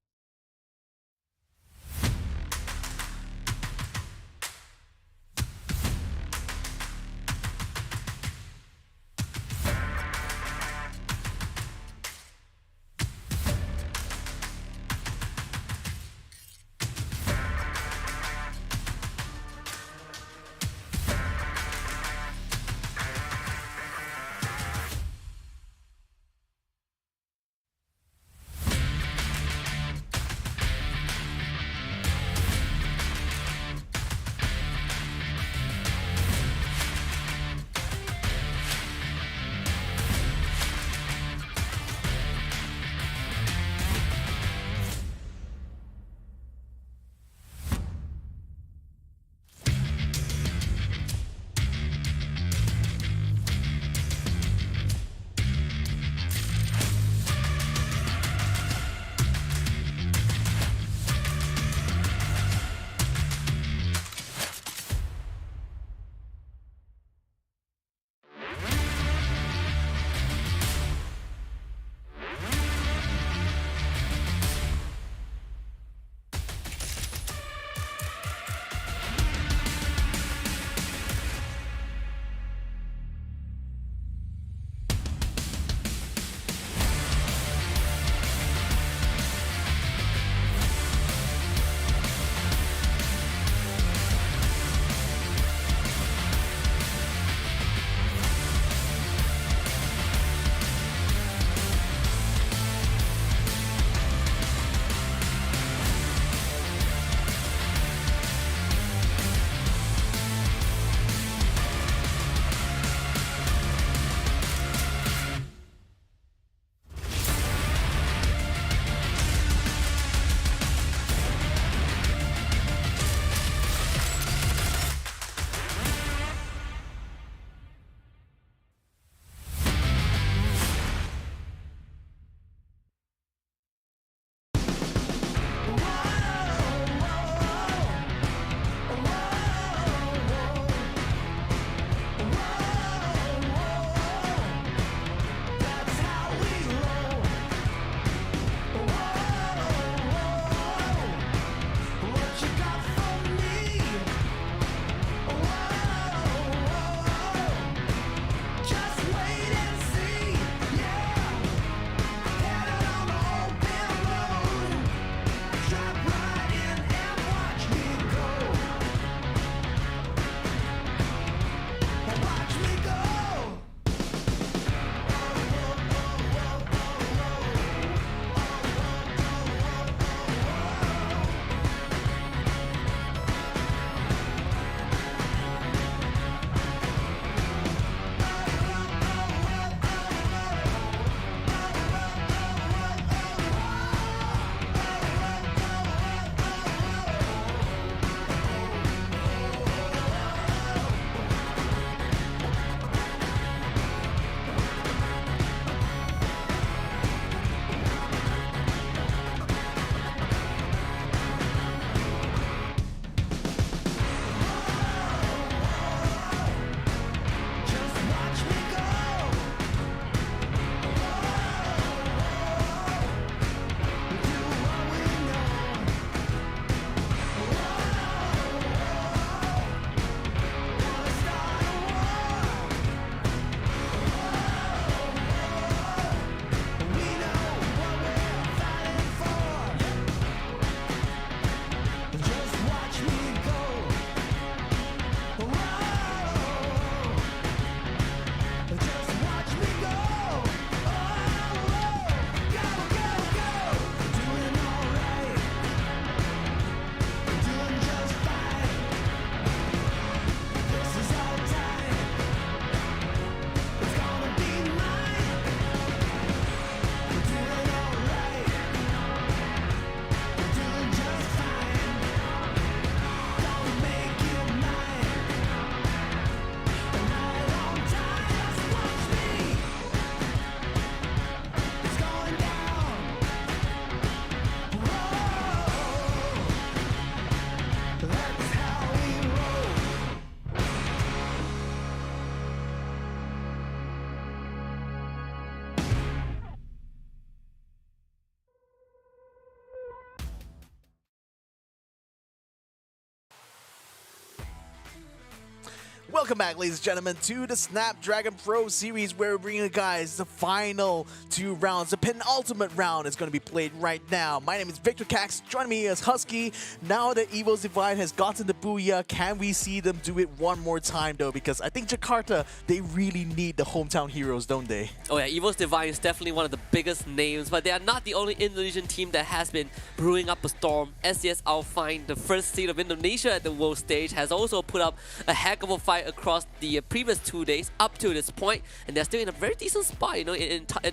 Welcome back, ladies and gentlemen, to the Snapdragon Pro Series, where we're bringing you guys the final 2 rounds. The penultimate round is going to be played right now. My name is Victor Cax. Joining me is Husky. Now that EVOS Divide has gotten the Booyah, can we see them do it one more time, though? Because I think Jakarta, they really need the hometown heroes, don't they? Oh yeah, EVOS Divide is definitely one of the biggest names, but they are not the only Indonesian team that has been brewing up a storm. SCS ALFAINK, the first seed of Indonesia at the world stage, has also put up a heck of a fight across the previous 2 days up to this point, and they're still in a very decent spot, you know,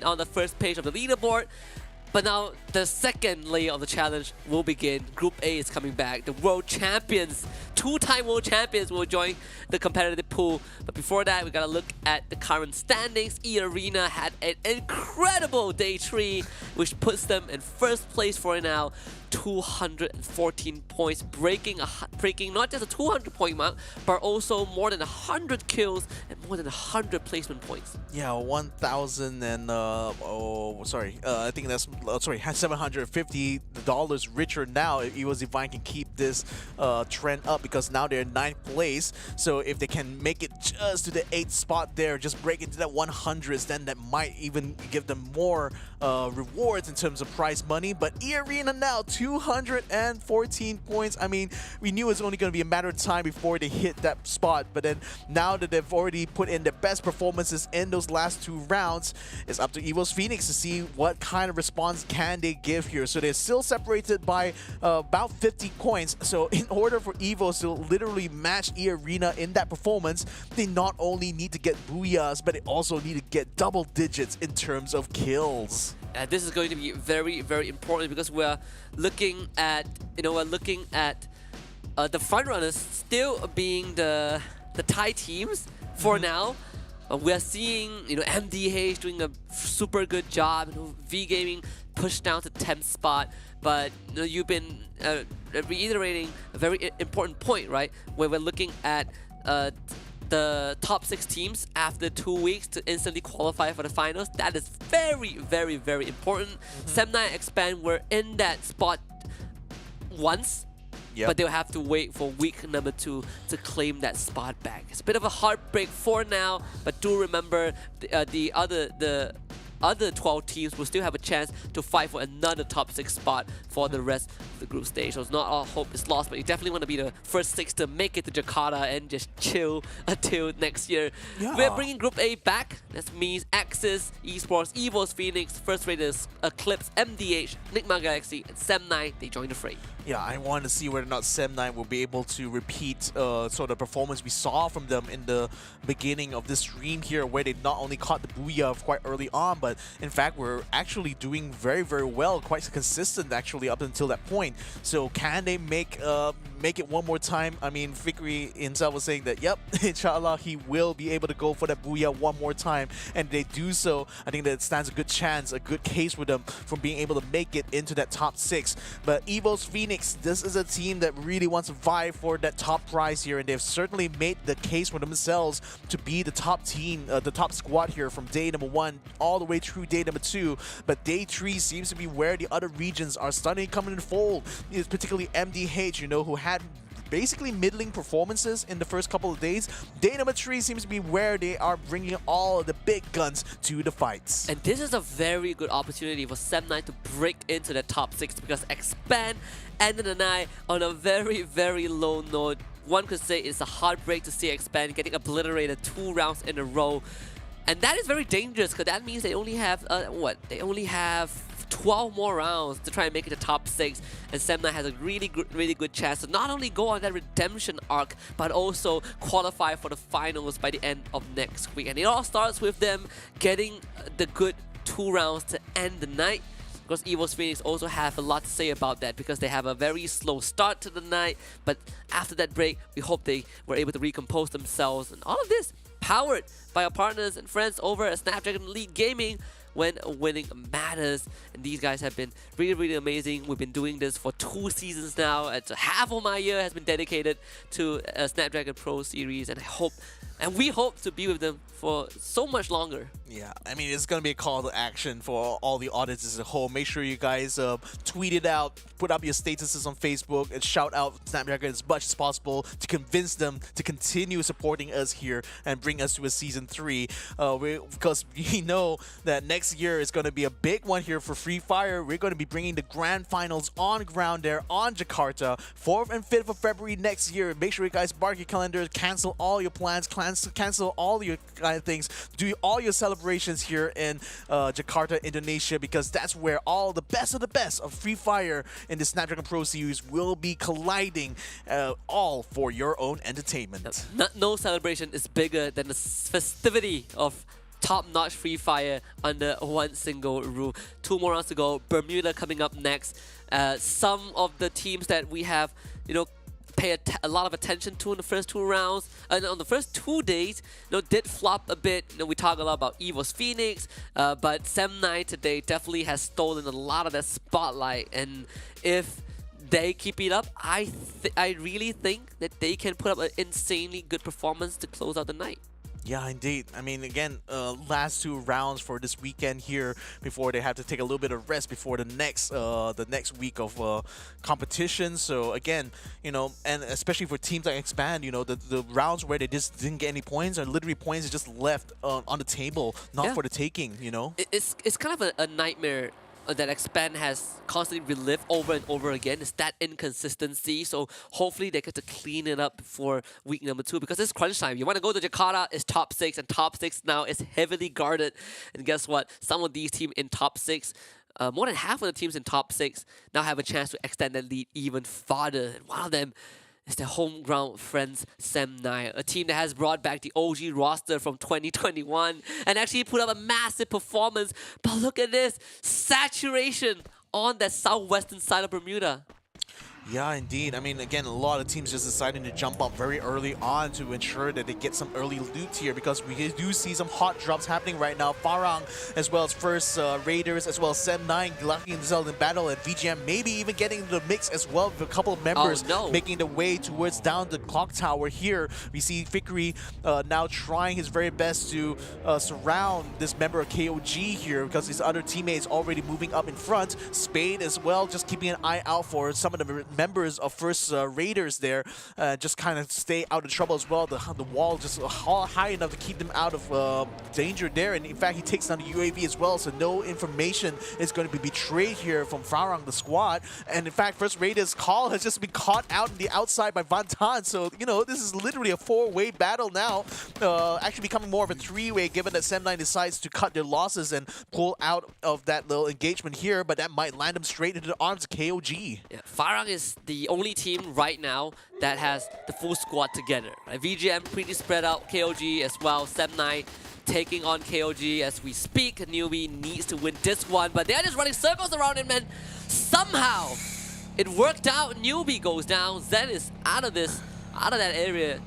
on the first page of the leaderboard. But now the second layer of the challenge will begin. Group A is coming back. The world champions, 2-time world champions, will join the competitive pool. But before that, we gotta look at the current standings. EARENA had an incredible day 3, which puts them in first place for now. 214 points, breaking not just a 200-point mark, but also more than 100 kills and more than 100 placement points. Yeah, 1,000 and I think that's $750 richer now if EVOS Divine can keep this trend up, because now they're in 9th place. So if they can make it just to the 8th spot there, just break into that 100s, then that might even give them more rewards in terms of prize money. But EARENA now 214 points. I mean, we knew it was only going to be a matter of time before they hit that spot, but then now that they've already put in their best performances in those last 2 rounds, it's up to EVOS Phoenix to see what kind of response can they give here. So they're still separated by about 50 points. So in order for EVOS to literally match EARENA in that performance, they not only need to get booyahs, but they also need to get double digits in terms of kills. And this is going to be very, very important, because we're looking at, the front runners still being the Thai teams for now. We're seeing, MDH doing a super good job. V Gaming pushed down to 10th spot, but you've been reiterating a very important point, right? Where we're looking at the top 6 teams after 2 weeks to instantly qualify for the finals. That is very, very, very important. Sem9 Expand were in that spot once, but they'll have to wait for week number 2 to claim that spot back. It's a bit of a heartbreak for now, but do remember the other 12 teams will still have a chance to fight for another top 6 spot for the rest of the group stage. So it's not all hope is lost, but you definitely want to be the first 6 to make it to Jakarta and just chill until next year. We're bringing Group A back. That means Axis, Esports, EVOS Phoenix, First Raiders, Eclipse, MDH, NIGMA Galaxy, and Sem9. They join the fray. Yeah, I want to see whether or not Sem9 will be able to repeat sort of the performance we saw from them in the beginning of this stream here, where they not only caught the booyah quite early on, but in fact were actually doing very, very well, quite consistent actually up until that point. So can they make it one more time? I mean, Fikri himself was saying that, yep, inshallah, he will be able to go for that booyah one more time, and they do so. I think that it stands a good chance, a good case for them from being able to make it into that top 6. But EVOS Phoenix, this is a team that really wants to vie for that top prize here, and they've certainly made the case for themselves to be the top team, the top squad here from day number 1 all the way through day number 2. But day 3 seems to be where the other regions are starting to come in the fold. It's particularly MDH, who had basically middling performances in the first couple of days. Day number 3 seems to be where they are bringing all the big guns to the fights. And this is a very good opportunity for Sem9 to break into the top 6, because Expand ended the night on a very, very low note. One could say it's a heartbreak to see Expand getting obliterated 2 rounds in a row. And that is very dangerous, because that means they only have, They only have 12 more rounds to try and make it to top 6, and Sem9 has a really good chance to not only go on that redemption arc, but also qualify for the finals by the end of next week. And it all starts with them getting the good 2 rounds to end the night. Of course, EVOS Phoenix also have a lot to say about that, because they have a very slow start to the night, but after that break, we hope they were able to recompose themselves. And all of this powered by our partners and friends over at Snapdragon Elite Gaming, when winning matters. And these guys have been really amazing. We've been doing this for 2 seasons now. Half of my year has been dedicated to Snapdragon Pro Series, and I hope And we hope to be with them for so much longer. Yeah, I mean, it's going to be a call to action for all the audiences as a whole. Make sure you guys tweet it out, put up your statuses on Facebook, and shout out Snapdragon as much as possible to convince them to continue supporting us here and bring us to a Season 3. Because we know that next year is going to be a big one here for Free Fire. We're going to be bringing the Grand Finals on ground there on Jakarta, 4th and 5th of February next year. Make sure you guys mark your calendars, cancel all your plans, cancel all your kind of things, do all your celebrations here in Jakarta, Indonesia, because that's where all the best of Free Fire in the Snapdragon Pro Series will be colliding, all for your own entertainment. No celebration is bigger than the festivity of top-notch Free Fire under one single rule. 2 more rounds to go. Bermuda coming up next. Some of the teams that we have, pay a lot of attention to in the first 2 rounds, and on the first 2 days, did flop a bit. We talk a lot about EVOS Phoenix, but Sem9 today definitely has stolen a lot of that spotlight. And if they keep it up, I really think that they can put up an insanely good performance to close out the night. Yeah, indeed. I mean, again, last 2 rounds for this weekend here before they have to take a little bit of rest before the next week of competition. So again, and especially for teams like Expand, the rounds where they just didn't get any points are literally points that just left on the table, not for the taking. It's kind of a nightmare that Expand has constantly relived over and over again. Is that inconsistency. So hopefully they get to clean it up for week number 2, because it's crunch time. You want to go to Jakarta, it's top 6, and top 6 now is heavily guarded. And guess what? Some of these teams in top 6, more than half of the teams in top 6 now have a chance to extend that lead even farther. And one of them is their home ground friends, Sem9, a team that has brought back the OG roster from 2021 and actually put up a massive performance. But look at this, saturation on that southwestern side of Bermuda. Yeah, indeed. I mean, again, a lot of teams just deciding to jump up very early on to ensure that they get some early loot here, because we do see some hot drops happening right now. Farang, as well as First Raiders, as well as Sem9 locking themselves in battle, and VGM maybe even getting into the mix as well with a couple of members making the way towards down the clock tower here. We see Fikri now trying his very best to surround this member of KOG here, because his other teammates already moving up in front. Spade as well, just keeping an eye out for some of the members of First Raiders there, just kind of stay out of trouble as well. The wall just high enough to keep them out of danger there, and in fact he takes down the UAV as well, so no information is going to be betrayed here from Farang, the squad. And in fact, First Raiders' call has just been caught out on the outside by Van Tan, so this is literally a 4-way battle now, actually becoming more of a 3-way, given that Sem9 decides to cut their losses and pull out of that little engagement here, but that might land them straight into the arms of KOG. Yeah, Farang is the only team right now that has the full squad together. Right? VGM pretty spread out, KOG as well, Sem9 taking on KOG as we speak. Newbie needs to win this one, but they're just running circles around him, and somehow it worked out. Newbie goes down, Zen is out of that area.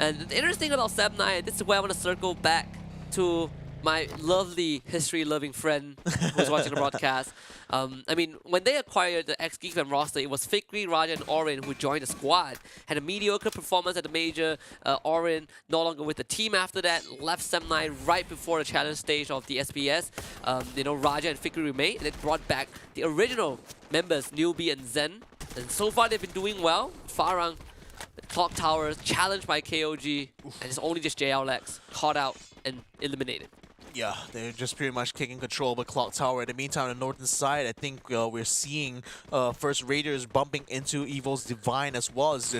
And the interesting about Sem9, this is where I want to circle back to my lovely history-loving friend who's watching the broadcast. I mean, when they acquired the X-Geekfam roster, it was Fikri, Raja, and Orin who joined the squad. Had a mediocre performance at the major. Orin no longer with the team after that. Left Sem9 right before the challenge stage of the SPS. Raja and Fikri remained, and they brought back the original members, Newbie and Zen. And so far, they've been doing well. Farang, the Clock Towers, challenged by KOG, and it's only just JLX caught out and eliminated. Yeah, they're just pretty much taking control of the clock tower. In the meantime, on the northern side, I think we're seeing First Raiders bumping into EVOS Divine, as well as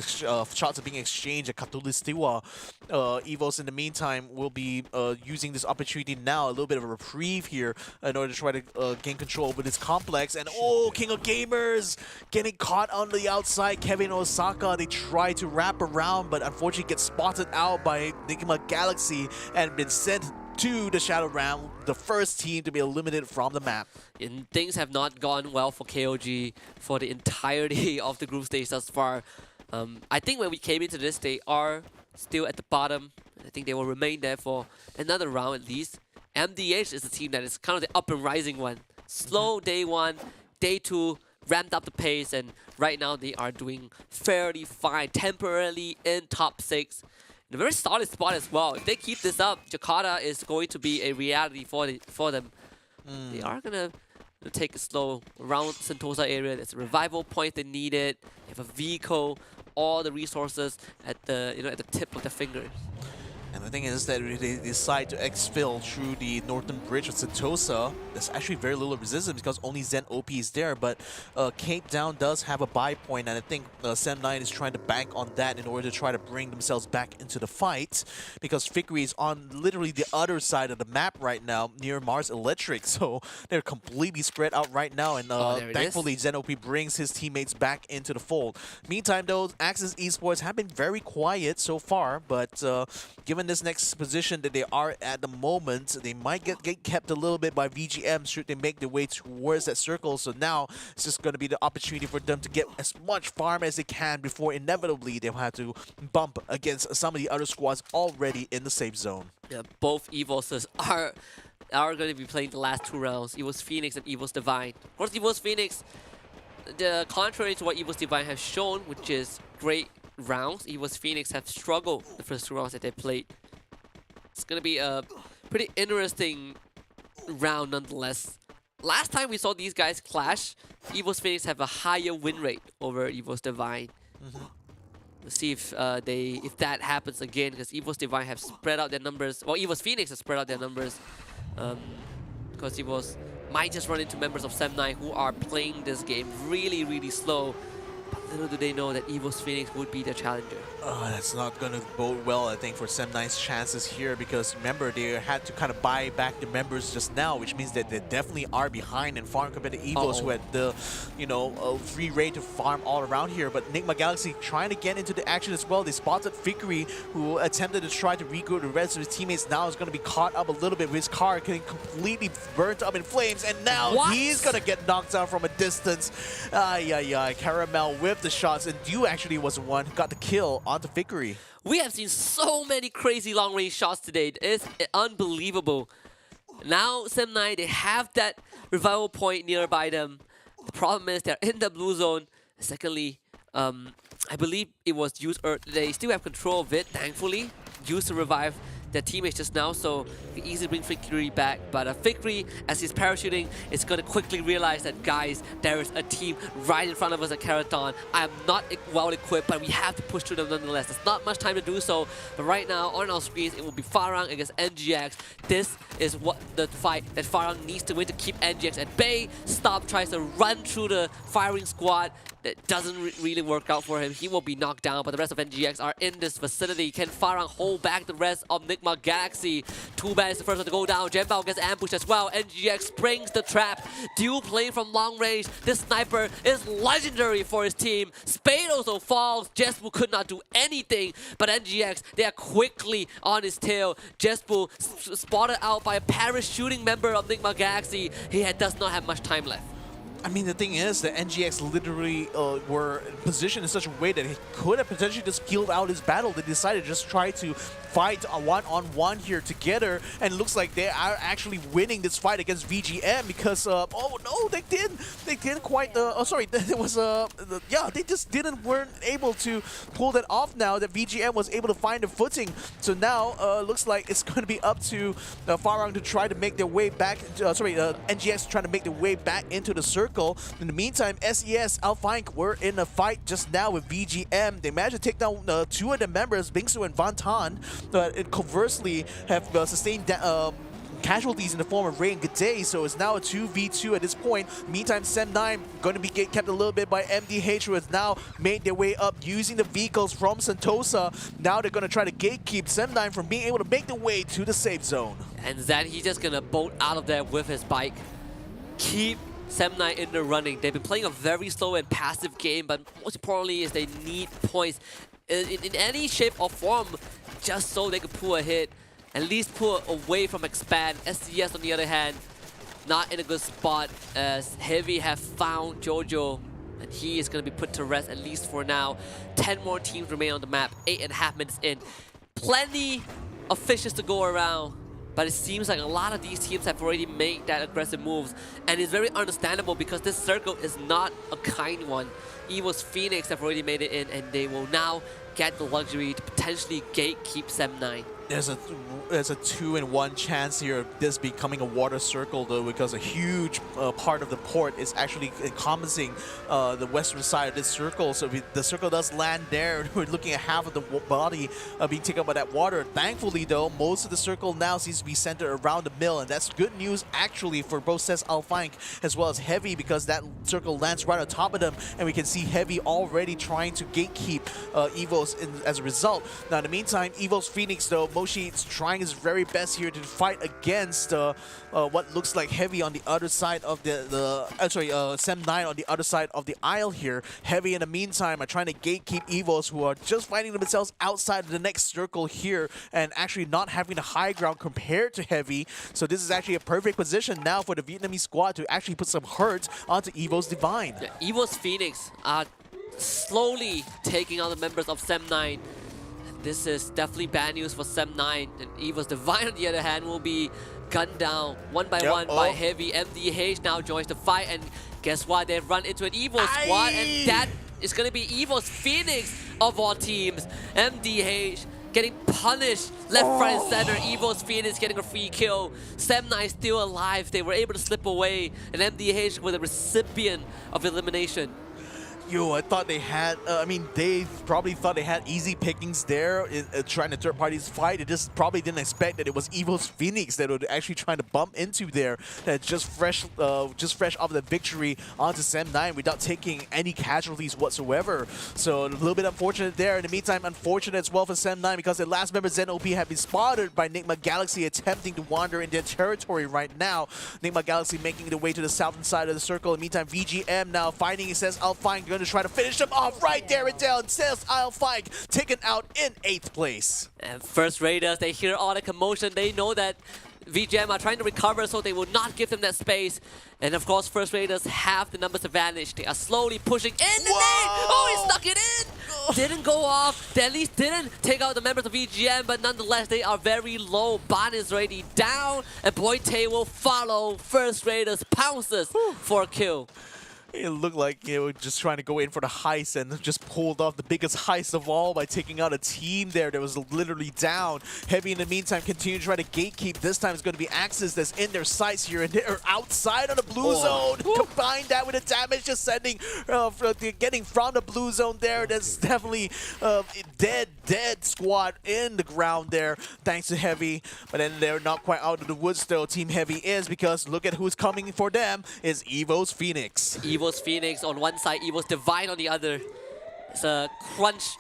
shots are being exchanged at Katulistiwa. EVOS, in the meantime, will be using this opportunity now, a little bit of a reprieve here, in order to try to gain control over this complex. And King of Gamers getting caught on the outside. Kevin Osaka, they try to wrap around, but unfortunately get spotted out by NIGMA Galaxy and been sent to the Shadow Round, the first team to be eliminated from the map. And things have not gone well for KOG for the entirety of the group stage thus far. I think when we came into this, they are still at the bottom. I think they will remain there for another round at least. MDH is the team that is kind of the up and rising one. Slow day 1, day 2, ramped up the pace, and right now they are doing fairly fine, temporarily in top 6. in a very solid spot as well. If they keep this up, Jakarta is going to be a reality for them. They are gonna take it slow around Sentosa area. There's a revival point they needed. They have a vehicle, all the resources at the at the tip of their fingers. And the thing is that if they decide to exfil through the northern bridge of Sentosa, there's actually very little resistance because only Zen OP is there. But Cape Town does have a buy point, and I think Sem9 is trying to bank on that in order to try to bring themselves back into the fight. Because Fikri is on literally the other side of the map right now, near Mars Electric. So they're completely spread out right now, and thankfully Zen OP brings his teammates back into the fold. Meantime, though, Axis Esports have been very quiet so far, but given this next position that they are at the moment, they might get kept a little bit by VGM should they make their way towards that circle. So now it's just going to be the opportunity for them to get as much farm as they can before inevitably they'll have to bump against some of the other squads already in the safe zone. Yeah, both EVOSes are going to be playing the last 2 rounds. EVOS Phoenix and EVOS Divine. Of course, EVOS Phoenix, the contrary to what EVOS Divine have shown, which is great rounds, EVOS Phoenix have struggled the first 2 rounds that they played. It's going to be a pretty interesting round nonetheless. Last time we saw these guys clash, EVOS Phoenix have a higher win rate over EVOS Divine. We'll see if that happens again, because EVOS Divine have spread out their numbers. Well, EVOS Phoenix have spread out their numbers. Because EVOS might just run into members of Sem9 who are playing this game really, really slow. But little do they know that EVOS Phoenix would be the challenger. That's not going to bode well, I think, for Sem9's chances here, because remember, they had to kind of buy back the members just now, which means that they definitely are behind in farm compared to EVOS, who had the, free rate to farm all around here. But NIGMA Galaxy trying to get into the action as well. They spotted Fikri, who attempted to try to regroup the rest of his teammates. Now is going to be caught up a little bit with his car getting completely burnt up in flames, and now he's going to get knocked down from a distance. Caramel with the shots, and DEWA actually was the one who got the kill onto Fikri. We have seen so many crazy long-range shots today. It's unbelievable. Now, Sem9, they have that revival point nearby them. The problem is they're in the blue zone. Secondly, I believe it was used, or they still have control of it, thankfully. Used to revive their teammates just now, so you can easily bring Fikri back. But Fikri, as he's parachuting, is going to quickly realize that, guys, there is a team right in front of us at Karathon. I am not well equipped, but we have to push through them nonetheless. There's not much time to do so, but right now, on our screens, it will be FARANG against NGX. This is what the fight that FARANG needs to win to keep NGX at bay. Stop tries to run through the firing squad. That doesn't really work out for him. He will be knocked down, but the rest of NGX are in this vicinity. Can FARANG hold back the rest of NIGMA Galaxy? Too bad it's the first one to go down. Genbao gets ambushed as well. NGX springs the trap. DEWA playing from long range. This sniper is legendary for his team. Spade also falls. Jespu could not do anything, but NGX, they are quickly on his tail. Jespu spotted out by a parachuting member of NIGMA Galaxy. He does not have much time left. I mean, the thing is that NGX literally were positioned in such a way that he could have potentially just killed out his battle. They decided to just try to fight a one-on-one here together, and it looks like they are actually winning this fight against VGM because, oh no, they didn't quite, there was, they just weren't able to pull that off now that VGM was able to find a footing. So now, looks like it's going to be up to FARANG to try to make their way back, NGX trying to make their way back into the circle. In the meantime, SES, ALFAINK were in a fight just now with VGM. They managed to take down 2 of the members, Bingsu and Van Tan, and conversely have sustained casualties in the form of Ray and G'day, so it's now a 2v2 at this point. Meantime, Sem9 going to be kept a little bit by MDH, who has now made their way up using the vehicles from Sentosa. Now they're going to try to gatekeep Sem9 from being able to make their way to the safe zone. And Zan, he's just going to bolt out of there with his bike. Keep Sem9 in the running. They've been playing a very slow and passive game, but most importantly is they need points in any shape or form just so they can pull a hit, at least pull away from Expand. SCS, on the other hand, not in a good spot as Heavy have found Jojo, and he is going to be put to rest, at least for now. 10 more teams remain on the map, 8.5 minutes in. Plenty of fishes to go around. But it seems like a lot of these teams have already made that aggressive moves. And it's very understandable because this circle is not a kind one. EVOS Phoenix have already made it in, and they will now get the luxury to potentially gatekeep Sem9. There's a 2-in-1 chance here of this becoming a water circle, though, because a huge part of the port is actually encompassing the western side of this circle. So if the circle does land there, we're looking at half of the body being taken up by that water. Thankfully, though, most of the circle now seems to be centered around the mill, and that's good news actually for both sets ALFAINK as well as Heavy, because that circle lands right on top of them, and we can see Heavy already trying to gatekeep EVOS as a result. Now, in the meantime, EVOS Phoenix, though, Moshi is trying his very best here to fight against what looks like Heavy on the other side of Sem9 on the other side of the aisle here. Heavy, in the meantime, are trying to gatekeep EVOS, who are just finding themselves outside of the next circle here and actually not having the high ground compared to Heavy. So this is actually a perfect position now for the Vietnamese squad to actually put some hurt onto EVOS Divine. Yeah, EVOS Phoenix are slowly taking out the members of Sem9. This is definitely bad news for Sem9. And EVOS Divine, on the other hand, will be gunned down one by one by Heavy. MDH now joins the fight, and guess what? They've run into an EVOS squad, and that is going to be EVOS Phoenix of all teams. MDH getting punished left, right, and center. EVOS Phoenix getting a free kill. Sem9 still alive. They were able to slip away, and MDH was a recipient of elimination. I thought they had, they probably thought they had easy pickings there in trying to third parties fight. They just probably didn't expect that it was EVOS Phoenix that would actually trying to bump into there. That just fresh off the victory onto Sem9 without taking any casualties whatsoever. So a little bit unfortunate there. In the meantime, unfortunate as well for Sem9 because their last member Zen OP had been spotted by NIGMA Galaxy attempting to wander in their territory right now. NIGMA Galaxy making their way to the southern side of the circle. In the meantime, VGM now fighting, it says ALFAINK going to try to finish them off right there and down. Says ALFAINK taken out in 8th place. And First Raiders, they hear all the commotion. They know that VGM are trying to recover, so they will not give them that space. And of course, First Raiders have the numbers advantage. They are slowly pushing in the lane. Oh, he stuck it in! Didn't go off. They at least didn't take out the members of VGM, but nonetheless, they are very low. Ban is already down, and Boyte will follow. First Raiders pounces for a kill. It looked like they were just trying to go in for the heist and just pulled off the biggest heist of all by taking out a team there that was literally down. Heavy in the meantime continue to try to gatekeep. This time it's going to be Axis that's in their sights here, and they're outside of the blue zone. Combine that with the damage just sending, getting from the blue zone there. That's definitely dead squad in the ground there thanks to Heavy. But then they're not quite out of the woods still. Team Heavy is, because look at who's coming for them is EVOS Phoenix. EVOS Phoenix on one side, EVOS Divine on the other. It's a crunch.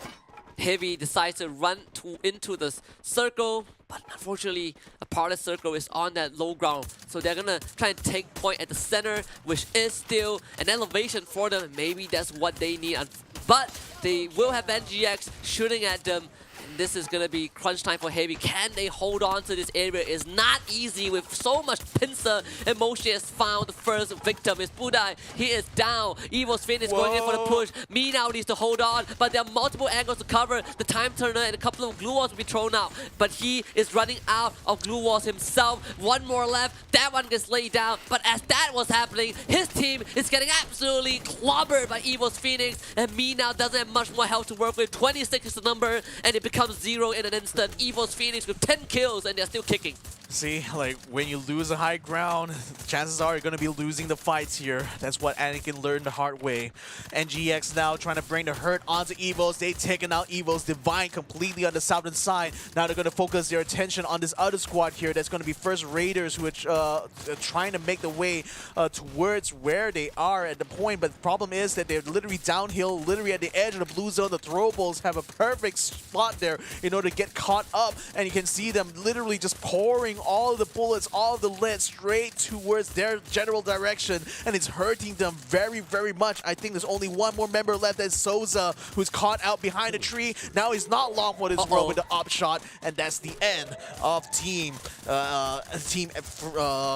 Heavy decides to run into the circle, but unfortunately, a part of the circle is on that low ground. So they're gonna try and take point at the center, which is still an elevation for them. Maybe that's what they need. But they will have NGX shooting at them. This is going to be crunch time for Heavy. Can they hold on to this area? It's not easy with so much pincer. And Moshi has found the first victim. Is Budai. He is down. EVOS Phoenix going in for the push. Me now needs to hold on, but there are multiple angles to cover. The time turner and a couple of glue walls will be thrown out. But he is running out of glue walls himself. One more left. That one gets laid down. But as that was happening, his team is getting absolutely clobbered by EVOS Phoenix. And Me now doesn't have much more health to work with. 26 is the number, and it becomes 0 in an instant. EVOS Phoenix with 10 kills, and they're still kicking. See, like, when you lose a high ground, chances are you're going to be losing the fights here. That's what Anakin learned the hard way. NGX now trying to bring the hurt onto EVOS. They've taken out EVOS Divine completely on the southern side. Now they're going to focus their attention on this other squad here. That's going to be First Raiders, who are trying to make the way towards where they are at the point. But the problem is that they're literally downhill, literally at the edge of the blue zone. The throwables have a perfect spot there in order to get caught up. And you can see them literally just pouring all of the bullets, all of the lead straight towards their general direction, and it's hurting them very, very much. I think there's only one more member left, that's Souza, who's caught out behind a tree. Now he's not long for this world with the up shot, and that's the end of Team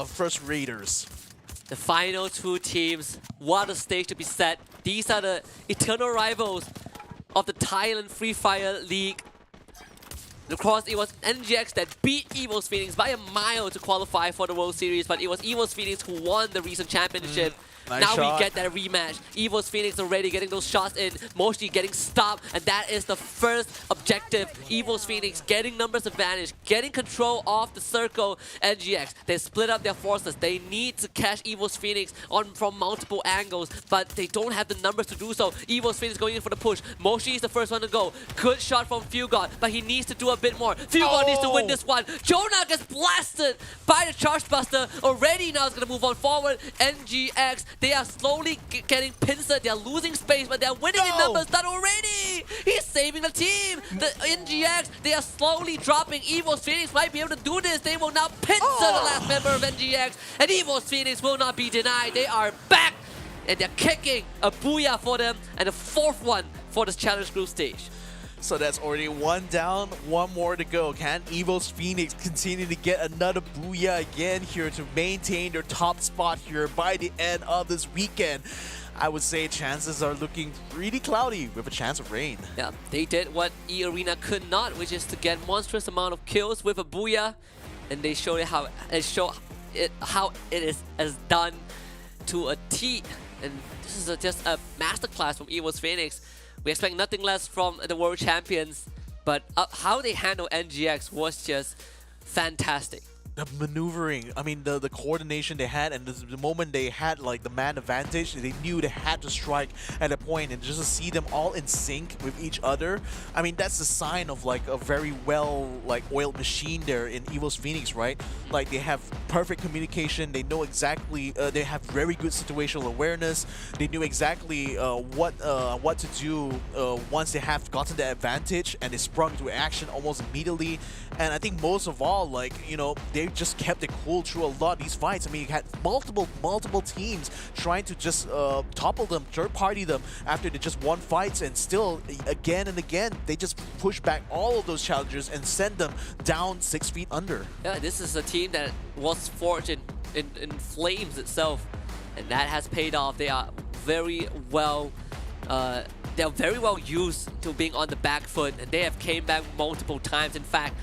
First Raiders. The final two teams, what a stage to be set. These are the eternal rivals of the Thailand Free Fire League. Of course, it was NGX that beat EVOS Phoenix by a mile to qualify for the World Series, but it was EVOS Phoenix who won the recent championship. Nice now shot. we get that rematch. EVOS Phoenix already getting those shots in. Moshi getting stopped, and that is the first objective. EVOS Phoenix getting numbers advantage, getting control of the circle. NGX, they split up their forces. They need to catch EVOS Phoenix from multiple angles, but they don't have the numbers to do so. EVOS Phoenix going in for the push. Moshi is the first one to go. Good shot from Fugod, but he needs to do a bit more. Fugod needs to win this one. Jonah gets blasted by the Charge Buster. Already now is going to move on forward. NGX, they are slowly getting pincered. They are losing space, but they are winning in numbers. Not already. He's saving the team. The NGX, they are slowly dropping. EVOS Phoenix might be able to do this. They will now pincer the last member of NGX, and EVOS Phoenix will not be denied. They are back, and they're kicking a booyah for them, and a fourth one for this challenge group stage. So that's already one down, one more to go. Can EVOS Phoenix continue to get another booyah again here to maintain their top spot here by the end of this weekend? I would say chances are looking pretty cloudy with a chance of rain. Yeah, they did what EARENA could not, which is to get monstrous amount of kills with a booyah, and they showed it how it is as done to a T. And this is just a masterclass from EVOS Phoenix. We expect nothing less from the world champions, but how they handle NGX was just fantastic. The maneuvering, I mean the coordination they had, and the moment they had like the man advantage, they knew they had to strike at a point, and just to see them all in sync with each other, I mean that's the sign of like a very well like oiled machine there in EVOS Phoenix, right? Like they have perfect communication, they know exactly, they have very good situational awareness, they knew exactly what to do once they have gotten the advantage, and they sprung to action almost immediately. And I think most of all, like, you know, they just kept it cool through a lot of these fights. I mean, you had multiple teams trying to just topple them, third-party them after they just won fights, and still, again and again, they just push back all of those challengers and send them down 6 feet under. Yeah, this is a team that was forged in flames itself, and that has paid off. They are very well used to being on the back foot, and they have came back multiple times. In fact,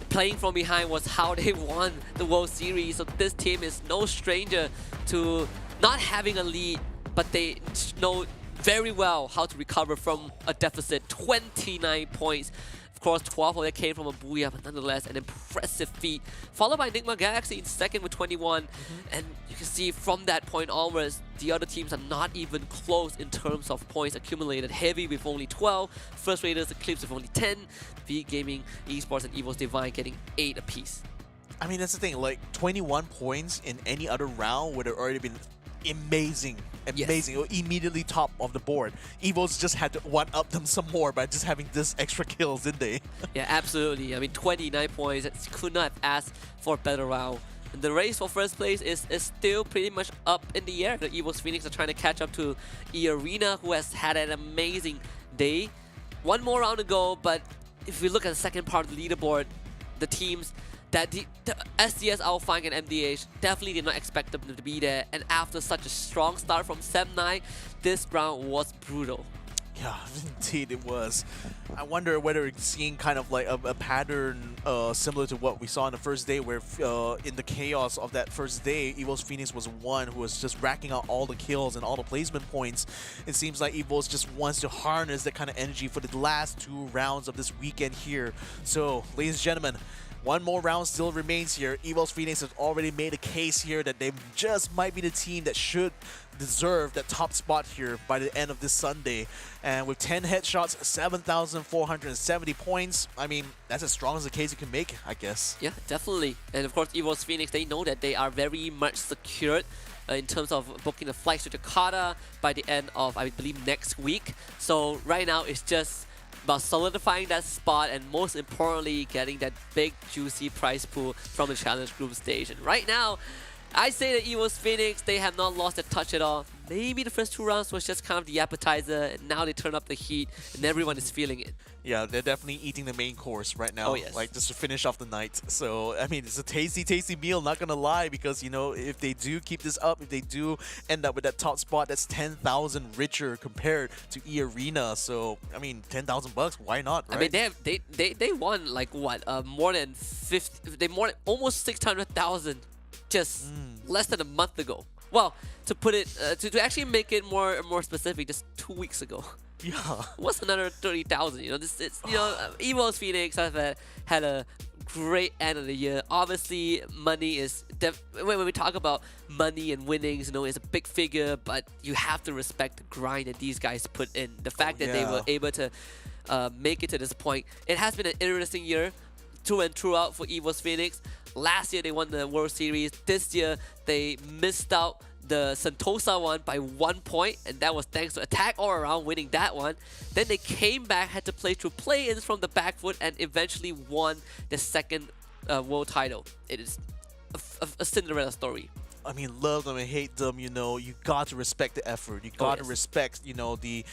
playing from behind was how they won the World Series. So this team is no stranger to not having a lead, but they know very well how to recover from a deficit. 29 points. Of course, 12 of them came from a booyah, but nonetheless, an impressive feat. Followed by NIGMA Galaxy in second with 21. And you can see from that point onwards, the other teams are not even close in terms of points accumulated. Heavy with only 12, First Raiders, Eclipse with only 10, V Gaming, Esports, and EVOS Divine getting 8 apiece. I mean, that's the thing, like 21 points in any other round would have already been amazing. Yes. Immediately top of the board. EVOS just had to one-up them some more by just having this extra kills, didn't they? Yeah, absolutely. I mean, 29 points. Could not have asked for a better round. And the race for first place is still pretty much up in the air. The EVOS Phoenix are trying to catch up to EARENA, who has had an amazing day. One more round to go, but if we look at the second part of the leaderboard, the teams that the SDS, ALFAINK, and MDH definitely did not expect them to be there. And after such a strong start from Sem9, this round was brutal. Yeah, indeed it was. I wonder whether we're seeing kind of like a pattern similar to what we saw on the first day, where in the chaos of that first day, EVOS Phoenix was one who was just racking out all the kills and all the placement points. It seems like EVOS just wants to harness that kind of energy for the last 2 rounds of this weekend here. So, ladies and gentlemen, one more round still remains here. EVOS Phoenix has already made a case here that they just might be the team that should deserve that top spot here by the end of this Sunday. And with 10 headshots, 7,470 points, I mean, that's as strong as a case you can make, I guess. Yeah, definitely. And of course, EVOS Phoenix, they know that they are very much secured in terms of booking the flights to Jakarta by the end of, I believe, next week. So right now, it's just about solidifying that spot, and most importantly, getting that big, juicy prize pool from the challenge group stage. And right now, I say that EVOS Phoenix, they have not lost their touch at all. Maybe the first 2 rounds was just kind of the appetizer, and now they turn up the heat, and everyone is feeling it. Yeah, they're definitely eating the main course right now, oh, yes. Like just to finish off the night. So, I mean, it's a tasty, tasty meal, not gonna lie, because, you know, if they do keep this up, if they do end up with that top spot, that's 10,000 richer compared to EARENA. So, I mean, 10,000 bucks, why not, right? I mean, they won like what, more than 50, almost 600,000 just less than a month ago. well, to put it, to actually make it more specific, just 2 weeks ago. Yeah. What's another 30,000? You know, EVOS Phoenix have had a great end of the year. Obviously, money is when we talk about money and winnings, you know, it's a big figure, but you have to respect the grind that these guys put in. The fact that they were able to make it to this point. It has been an interesting year, through and throughout for EVOS Phoenix. Last year they won the World Series. This year they missed out the Sentosa one by 1 point, and that was thanks to Attack All Around winning that one. Then they came back, had to play through play-ins from the back foot, and eventually won the second world title. It is a Cinderella story. I mean, love them and hate them, you know, you got to respect the effort. You got to respect, you know, the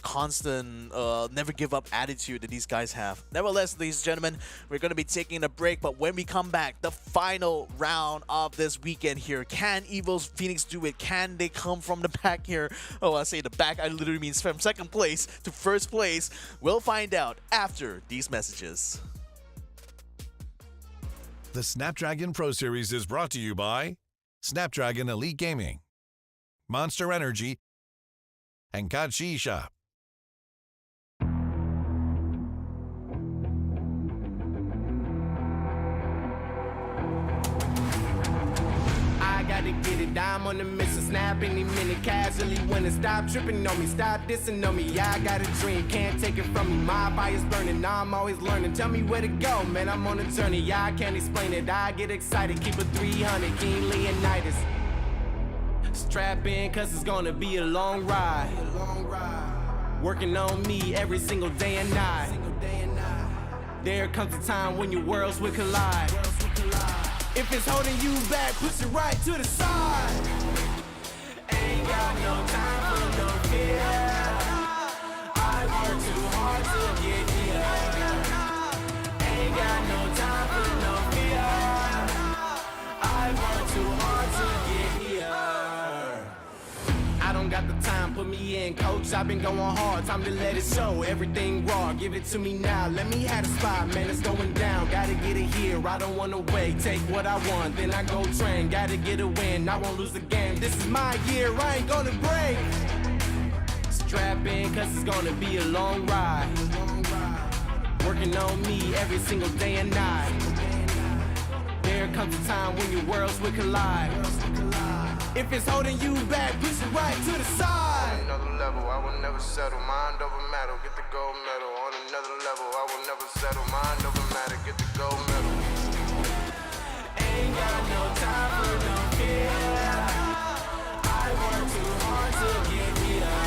constant never give up attitude that these guys have. Nevertheless, ladies and gentlemen, we're going to be taking a break, but when we come back, the final round of this weekend here, can EVOS Phoenix do it? Can they come from the back here? Oh, I say the back, I literally mean from second place to first place. We'll find out after these messages. The Snapdragon Pro Series is brought to you by Snapdragon Elite Gaming, Monster Energy, and Kachi Shop. I gotta get it, I'm on the mission, snap any minute, casually winning. Stop tripping on me, stop dissing on me. Yeah, I got a dream, can't take it from me. My fire's burning, I'm always learning. Tell me where to go, man, I'm on a journey. Yeah, I can't explain it, I get excited. Keep it 300, King Leonidas. Strap in, cause it's gonna be a long ride. Working on me every single day and night. There comes a time when your worlds will collide. If it's holding you back, push it right to the side. Ain't got no time for no fear. I work too hard to get here. Ain't got no time for no fear. I work too hard to get here. I don't got the time, put me in, coach. I've been going hard, time to let it show. Everything raw, give it to me now. Let me have the spot, man, it's going down. Gotta get it here, I don't wanna wait. Take what I want, then I go train. Gotta get a win, I won't lose the game. This is my year, I ain't gonna break. Strap in, cause it's gonna be a long ride. Working on me every single day and night. There comes a time when your worlds will collide. If it's holding you back, push it right to the side. On another level, I will never settle. Mind over matter, get the gold medal. On another level, I will never settle. Mind over matter, get the gold medal. Ain't got no time for no fear. I work too hard to get here.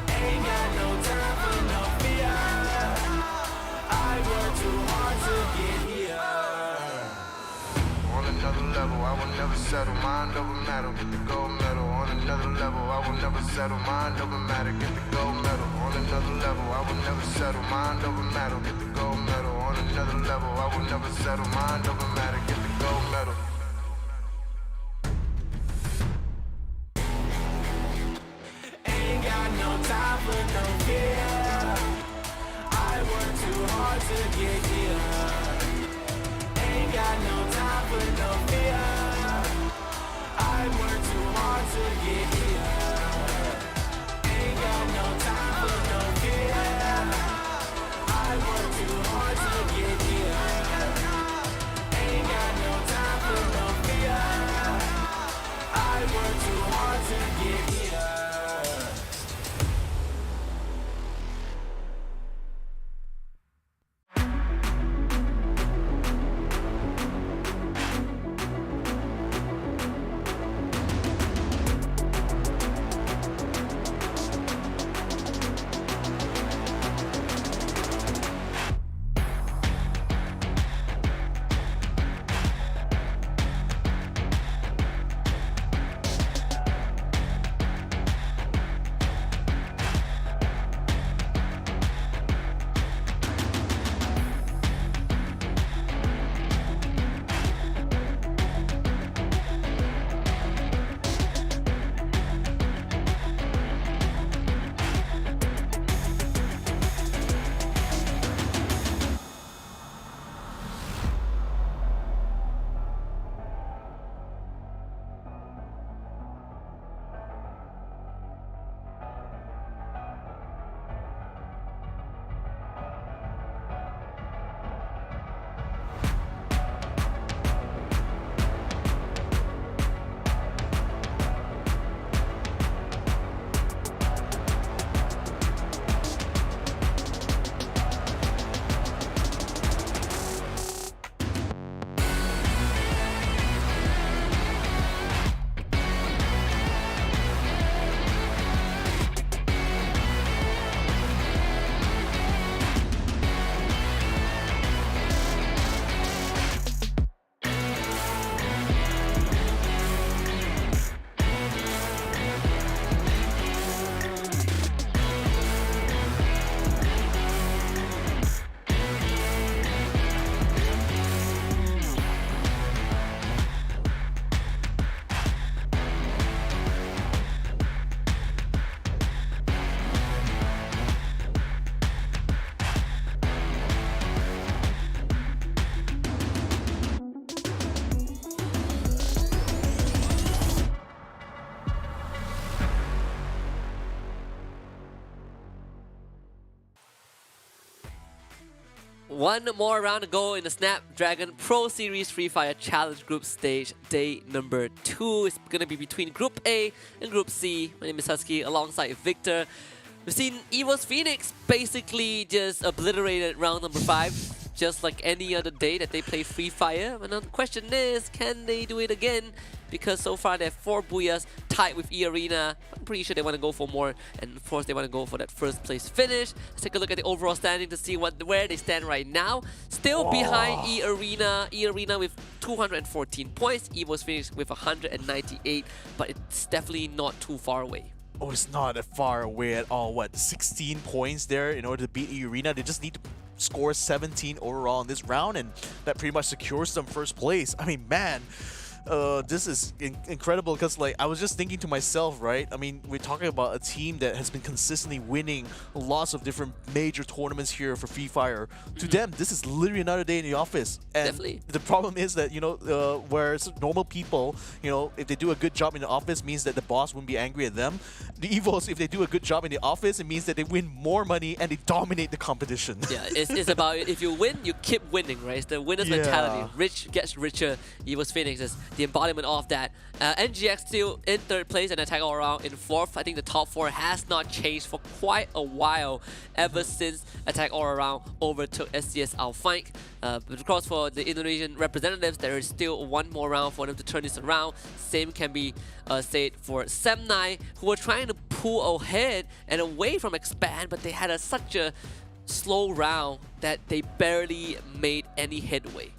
Ain't got no time for no fear. I work too hard to get here. On another level, I will never settle. Mind over matter, get the gold medal. On another level, I will never settle. Mind over matter, get the gold medal. On another level, I will never settle. Mind over matter, get the gold medal. On another level, I will never settle. Mind over matter, get the gold medal. Ain't got no time for no fear. I work too hard to get here. Ain't got no time for no fear. I work too hard to get here. Ain't got no time for no fear. I work too hard to get here. Ain't got no time for no fear. I work too hard to get here. one more round to go in the Snapdragon Pro Series Free Fire Challenge Group Stage, day number 2. It's going to be between Group A and Group C. My name is Husky, alongside Victor. We've seen EVOS Phoenix basically just obliterated round number 5, just like any other day that they play Free Fire. And the question is, can they do it again? Because so far they have 4 Booyahs tied with EARENA. I'm pretty sure they want to go for more, and of course they want to go for that first place finish. Let's take a look at the overall standing to see where they stand right now. Still behind EARENA. EARENA with 214 points, EVOS Phoenix with 198, but it's definitely not too far away. Oh, it's not that far away at all. What, 16 points there in order to beat EARENA? They just need to score 17 overall in this round, and that pretty much secures them first place. I mean, man, this is incredible because, like, I was just thinking to myself, right? I mean, we're talking about a team that has been consistently winning lots of different major tournaments here for Free Fire. To them, this is literally another day in the office. And Definitely. The problem is that, you know, whereas normal people, you know, if they do a good job in the office, means that the boss wouldn't be angry at them. The EVOS, if they do a good job in the office, it means that they win more money and they dominate the competition. Yeah, it's about if you win, you keep winning, right? It's the winner's mentality. Rich gets richer. EVOS Phoenix is the embodiment of that. NGX still in 3rd place and Attack All Around in 4th. I think the top 4 has not changed for quite a while, ever since Attack All Around overtook SCS ALFAINK. But of course, for the Indonesian representatives, there is still one more round for them to turn this around. Same can be said for Semnai, who were trying to pull ahead and away from Expand, but they had such a slow round that they barely made any headway.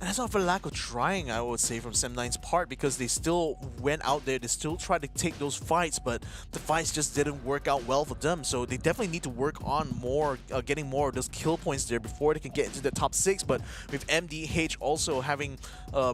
And that's not for lack of trying, I would say, from Sem9's part, because they still went out there, they still tried to take those fights, but the fights just didn't work out well for them. So they definitely need to work on more, getting more of those kill points there before they can get into the top 6. But with MDH also having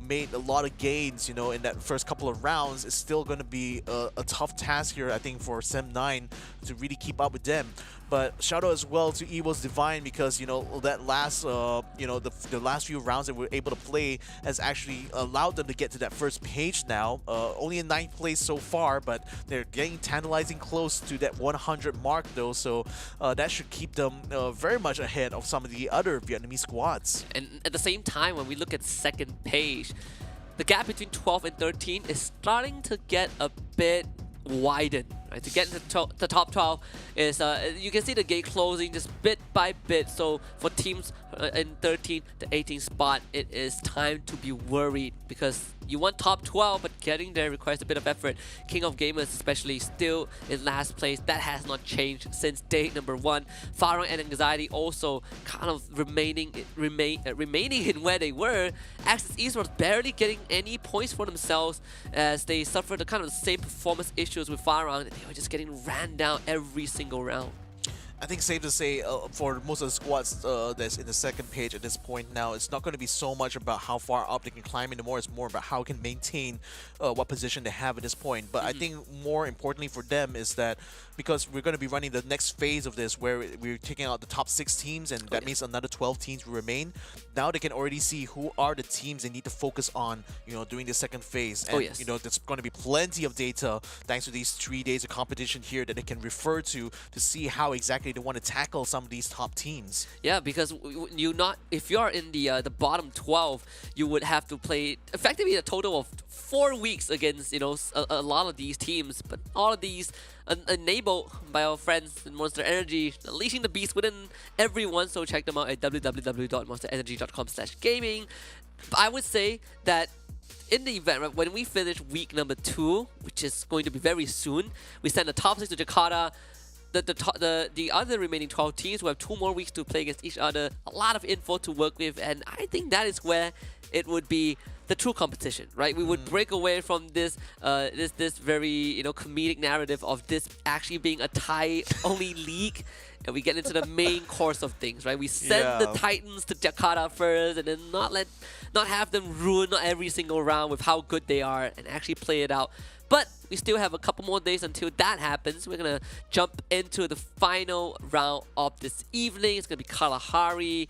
made a lot of gains, you know, in that first couple of rounds, it's still going to be a tough task here, I think, for Sem9 to really keep up with them. But shout out as well to EVOS Divine, because, you know, that last, you know, the last few rounds that we were able to play has actually allowed them to get to that first page now. Only in 9th place so far, but they're getting tantalizing close to that 100 mark though. So that should keep them very much ahead of some of the other Vietnamese squads. And at the same time, when we look at 2nd page, the gap between 12 and 13 is starting to get a bit widened. Right? To get into the top 12 is, you can see the gate closing just bit by bit. So for teams in 13 to 18 spot, it is time to be worried, because you want top 12, but getting there requires a bit of effort. King of Gamers especially still in last place. That has not changed since day number 1. FARANG and Anxiety also kind of remaining in where they were. Access Esports barely getting any points for themselves, as they suffered the kind of the same performance issues with FARANG. They were just getting ran down every single round. I think safe to say for most of the squads that's in the 2nd page at this point now, it's not going to be so much about how far up they can climb anymore. It's more about how they can maintain what position they have at this point. But I think more importantly for them is that, because we're going to be running the next phase of this, where we're taking out the top 6 teams, and that means another 12 teams will remain. Now they can already see who are the teams they need to focus on, you know, during the 2nd phase. And you know, there's going to be plenty of data thanks to these 3 days of competition here that they can refer to see how exactly they want to tackle some of these top teams. Yeah, because if you're in the bottom 12, you would have to play effectively a total of 4 weeks against, you know, a lot of these teams. But all of these enabled by our friends in Monster Energy, unleashing the beast within everyone. So check them out at www.monsterenergy.com/gaming. I would say that in the event, right, when we finish week number 2, which is going to be very soon, we send the top 6 to Jakarta. The other remaining 12 teams will have 2 more weeks to play against each other. A lot of info to work with, and I think that is where it would be the true competition, right? We would break away from this this very, you know, comedic narrative of this actually being a Thai-only league, and we get into the main course of things, right? We send the Titans to Jakarta first, and then not have them ruin every single round with how good they are, and actually play it out. But we still have a couple more days until that happens. We're going to jump into the final round of this evening. It's going to be Kalahari.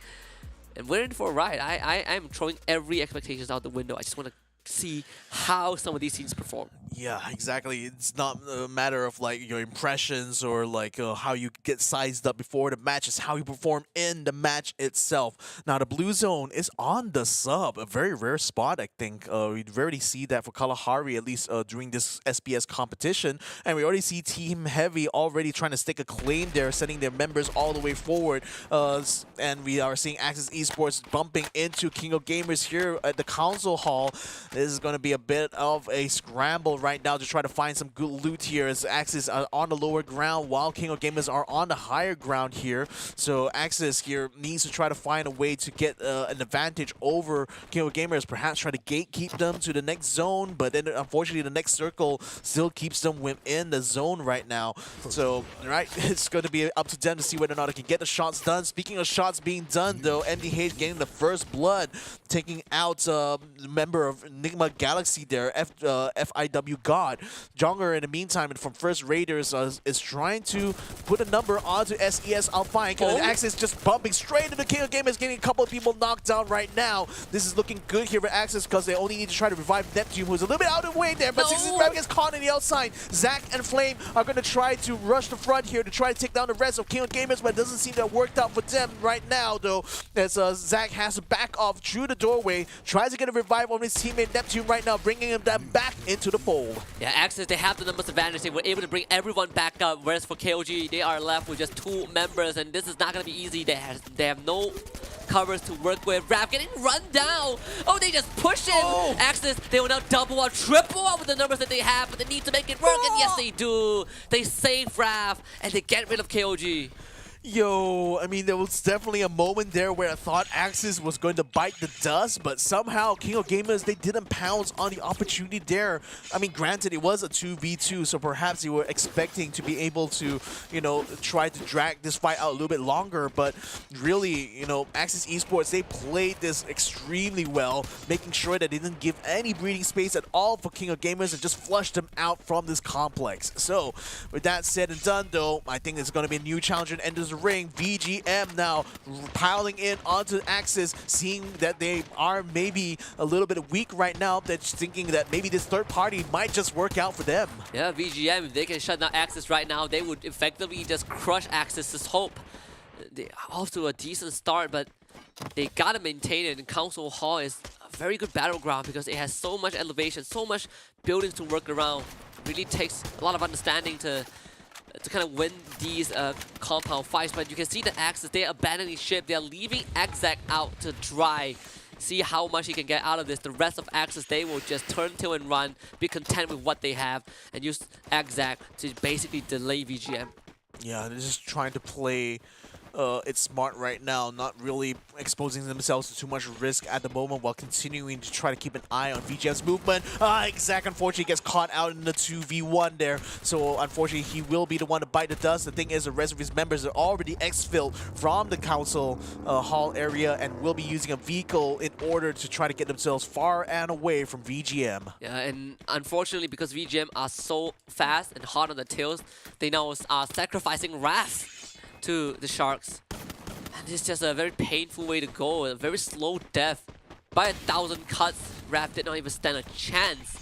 And we're in for a ride. I'm throwing every expectations out the window. I just want to see how some of these teams perform. Yeah, exactly. It's not a matter of like your impressions or like how you get sized up before the match. It's how you perform in the match itself. Now the blue zone is on the sub, a very rare spot. I think we already see that for Kalahari at least during this SBS competition, and we already see Team Heavy already trying to stake a claim there, sending their members all the way forward. And we are seeing Axis Esports bumping into King of Gamers here at the console hall. This is going to be a bit of a scramble right now to try to find some good loot here, as Axis are on the lower ground while King of Gamers are on the higher ground here. So Axis here needs to try to find a way to get an advantage over King of Gamers, perhaps try to gatekeep them to the next zone, but then unfortunately the next circle still keeps them within the zone right now. So right, it's going to be up to them to see whether or not they can get the shots done. Speaking of shots being done though, MDH getting the first blood, taking out a member of NIGMA Galaxy there, FIW God. Jonger in the meantime and from First Raiders is trying to put a number onto SES ALFAINK, and Axis just bumping straight into King of Gamers, getting a couple of people knocked down right now. This is looking good here for Axis because they only need to try to revive Neptune, who's a little bit out of the way there, but 65 gets caught on the outside. Zack and Flame are going to try to rush the front here to try to take down the rest of King of Gamers, but it doesn't seem to have worked out for them right now though, as Zack has to back off through the doorway, tries to get a revive on his teammate Neptune right now, bringing him back into the fold. Yeah, Axis, they have the numbers advantage. They were able to bring everyone back up, whereas for KOG, they are left with just 2 members, and this is not going to be easy. They have no covers to work with. Raph getting run down. Oh, they just push in. Axis, they will now double or triple up with the numbers that they have, but they need to make it work, and yes, they do. They save Raph, and they get rid of KOG. Yo, I mean, there was definitely a moment there where I thought Axis was going to bite the dust, but somehow King of Gamers, they didn't pounce on the opportunity there. I mean, granted, it was a 2v2, so perhaps you were expecting to be able to, you know, try to drag this fight out a little bit longer, but really, you know, Axis Esports, they played this extremely well, making sure that they didn't give any breathing space at all for King of Gamers and just flushed them out from this complex. So, with that said and done, though, I think there's going to be a new challenger and enters the ring. VGM now piling in onto Axis, seeing that they are maybe a little bit weak right now. They're thinking that maybe this third party might just work out for them. Yeah, VGM, if they can shut down Axis right now, they would effectively just crush Axis's hope. They're off to a decent start, but they gotta maintain it, and Council Hall is a very good battleground because it has so much elevation, so much buildings to work around. It really takes a lot of understanding to kind of win these compound fights, but you can see the Axis, they're abandoning ship, they're leaving Exec out to dry. See how much he can get out of this. The rest of Axis, they will just turn tail and run, be content with what they have, and use Exec to basically delay VGM. Yeah, they're just trying to play it smart right now, not really exposing themselves to too much risk at the moment while continuing to try to keep an eye on VGM's movement. Exact, unfortunately, gets caught out in the 2v1 there, so unfortunately he will be the one to bite the dust. The thing is, the rest of his members are already exfilled from the council hall area and will be using a vehicle in order to try to get themselves far and away from VGM. Yeah, and unfortunately, because VGM are so fast and hot on the tails, they now are sacrificing Wrath to the Sharks. And it's just a very painful way to go, a very slow death. By 1,000 cuts, Raph did not even stand a chance.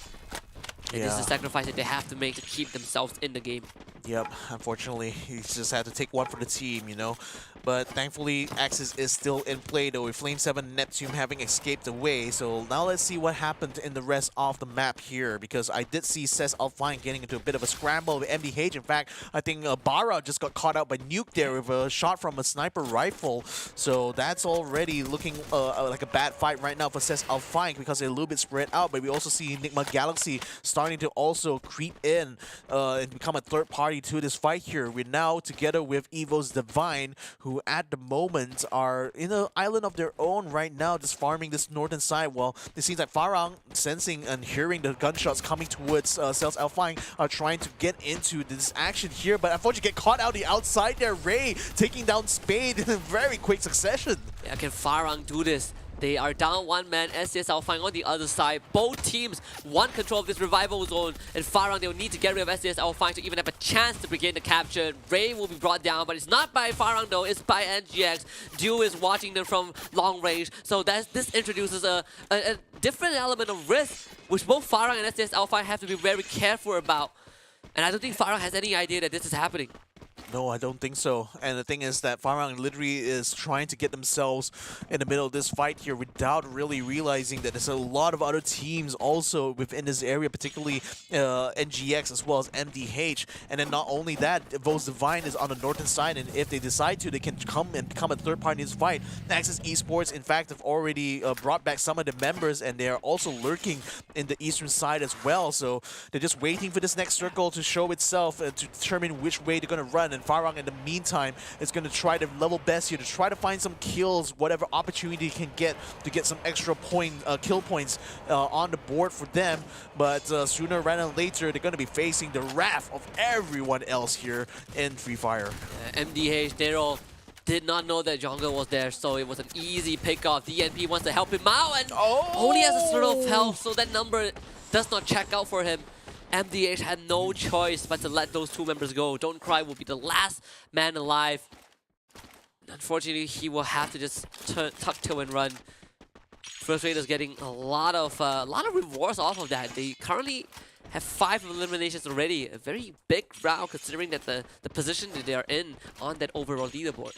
And this is a sacrifice that they have to make to keep themselves in the game. Yep, unfortunately, he just had to take one for the team, you know. But thankfully, Axis is still in play, though, with Flame 7 and Neptune having escaped away. So now let's see what happened in the rest of the map here, because I did see SES ALFAINK getting into a bit of a scramble with MDH. In fact, I think Bara just got caught out by Nuke there with a shot from a sniper rifle. So that's already looking like a bad fight right now for SES ALFAINK because they're a little bit spread out. But we also see NIGMA Galaxy starting to also creep in and become a third party to this fight here. We're now together with EVOS Divine, who at the moment are in an island of their own right now, just farming this northern side. Well, it seems like Farang, sensing and hearing the gunshots coming towards SES ALFAINK, are trying to get into this action here, but unfortunately get caught out the outside there. Ray taking down Spade in a very quick succession. Yeah, can Farang do this? They are down one man, SCS ALFAINK on the other side. Both teams want control of this revival zone, and FARANG, they will need to get rid of SCS ALFAINK to even have a chance to regain the capture. Ray will be brought down, but it's not by FARANG though, it's by NGX. DEWA is watching them from long range, so this introduces a different element of risk, which both FARANG and SCS ALFAINK have to be very careful about. And I don't think FARANG has any idea that this is happening. No, I don't think so. And the thing is that FARANG literally is trying to get themselves in the middle of this fight here without really realizing that there's a lot of other teams also within this area, particularly NGX as well as MDH. And then not only that, EVOS Divine is on the northern side, and if they decide to, they can come and become a third party in this fight. Axis Esports, in fact, have already brought back some of the members, and they're also lurking in the eastern side as well. So they're just waiting for this next circle to show itself and to determine which way they're going to run. And FARANG, in the meantime, is going to try to level best here to try to find some kills, whatever opportunity he can get to get some extra kill points on the board for them. But sooner rather than later, they're going to be facing the wrath of everyone else here in Free Fire. MDH, Nero did not know that jungle was there, so it was an easy pick-off. DNP wants to help him out, and only has a sort of health, so that number does not check out for him. MDH had no choice but to let those two members go. Don't Cry will be the last man alive. Unfortunately, he will have to just tuck tail and run. First Raiders getting a lot of rewards off of that. They currently have 5 eliminations already. A very big round considering that the position that they are in on that overall leaderboard.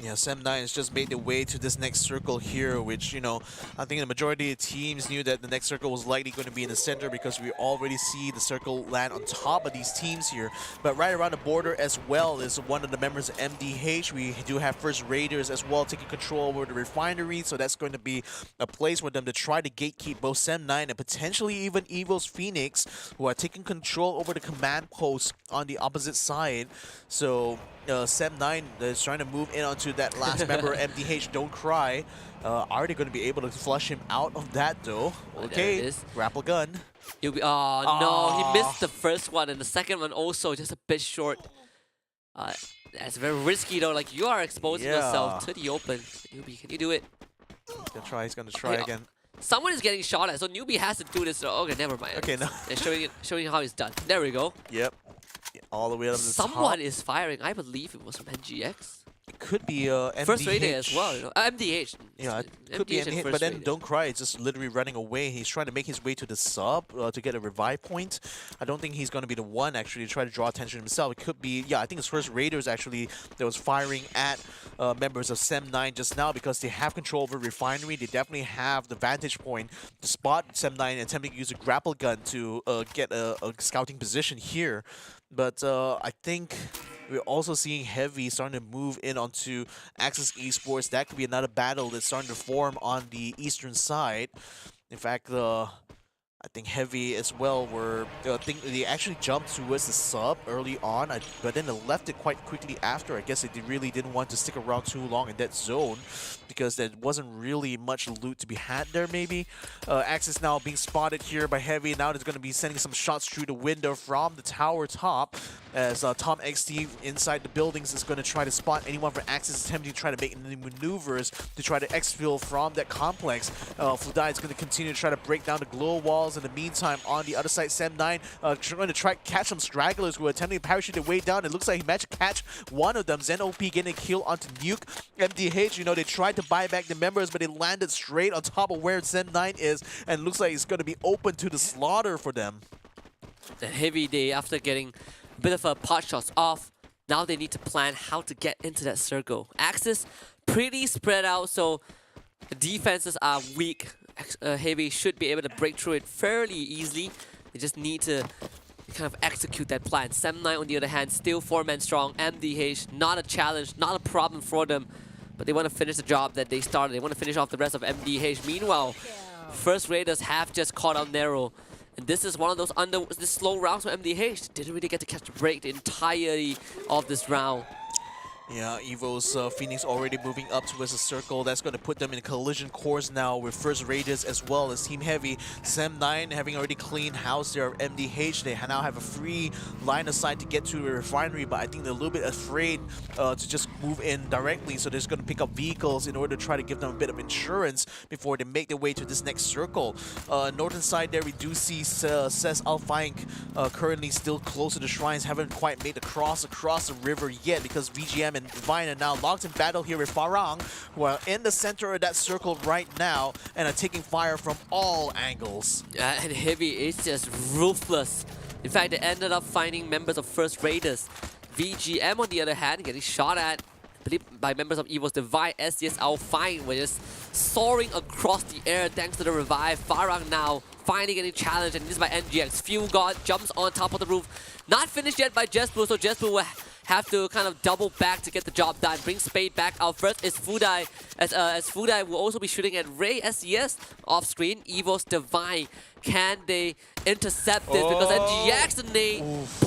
Yeah, Sem9 has just made their way to this next circle here, which, you know, I think the majority of teams knew that the next circle was likely going to be in the center because we already see the circle land on top of these teams here. But right around the border as well is one of the members of MDH. We do have First Raiders as well taking control over the refinery, so that's going to be a place for them to try to gatekeep both Sem9 and potentially even EVOS Phoenix, who are taking control over the command post on the opposite side. So Sem9 is trying to move in onto that last member, MDH, Don't Cry. Are they going to be able to flush him out of that though? Okay, grapple gun. He'll be, no, he missed the first one, and the second one also just a bit short. That's very risky though, like you are exposing yourself to the open. Newbie, can you do it? He's gonna try again. Someone is getting shot at, so Newbie has to do this. So, okay, never mind. Okay, no. Showing how it's done. There we go. Yep. All the way up to the top. Someone is firing. I believe it was from NGX. It could be MDH. First Raider as well, you know. MDH. Yeah, it could be MDH, but then Raider. Don't Cry is just literally running away. He's trying to make his way to the sub to get a revive point. I don't think he's going to be the one actually to try to draw attention to himself. It could be, yeah, I think it's First Raiders actually that was firing at members of Sem9 just now because they have control over refinery. They definitely have the vantage point to spot Sem9 attempting to use a grapple gun to get a scouting position here. But I think we're also seeing Heavy starting to move in onto Axis Esports. That could be another battle that's starting to form on the eastern side. In fact, I think Heavy as well were, I think they actually jumped towards the sub early on, but then they left it quite quickly after. I guess they really didn't want to stick around too long in that zone because there wasn't really much loot to be had there maybe. Axis now being spotted here by Heavy. Now there's going to be sending some shots through the window from the tower top as Tom XT inside the buildings is going to try to spot anyone from Axis attempting to try to make any maneuvers to try to exfil from that complex. Fudai is going to continue to try to break down the glow walls. In the meantime, on the other side, Sem9 trying to catch some stragglers who are attempting to parachute their way down. It looks like he managed to catch one of them. Zen OP getting a kill onto Nuke. MDH, you know, they tried to buy back the members, but they landed straight on top of where Sem9 is, and looks like it's going to be open to the slaughter for them. The Heavy day after getting a bit of a pot shots off. Now they need to plan how to get into that circle. Axis pretty spread out, so the defenses are weak. Heavy should be able to break through it fairly easily. They just need to kind of execute that plan. Sem9 on the other hand, still 4-man strong. MDH, not a challenge, not a problem for them. But they want to finish the job that they started. They want to finish off the rest of MDH. Meanwhile, First Raiders have just caught out Nero. And this is one of those this slow rounds for MDH. Didn't really get to catch the break the entirety of this round. Yeah, EVOS Phoenix already moving up towards the circle. That's going to put them in collision course now with First Raiders as well as Team Heavy. Sam9 having already cleaned house their MDH. They now have a free line of sight to get to the refinery, but I think they're a little bit afraid to just move in directly. So they're just going to pick up vehicles in order to try to give them a bit of insurance before they make their way to this next circle. Northern side there, we do see says ALFAINK currently still close to the shrines. Haven't quite made the cross across the river yet because VGM and Divine are now locked in battle here with FARANG, who are in the center of that circle right now and are taking fire from all angles. And Heavy is just ruthless. In fact, they ended up finding members of First Raiders. VGM, on the other hand, getting shot at, I believe, by members of EVOS Divine. SCS ALFAINK were just soaring across the air thanks to the revive. FARANG now finally getting challenged, and this is by NGX. Fuel God jumps on top of the roof. Not finished yet by Jespu, so Jespu will have to kind of double back to get the job done. Bring Spade back out first is Fudai, as Fudai will also be shooting at Ray SCS off screen. EVOS Divine, can they intercept this? Because NGX and they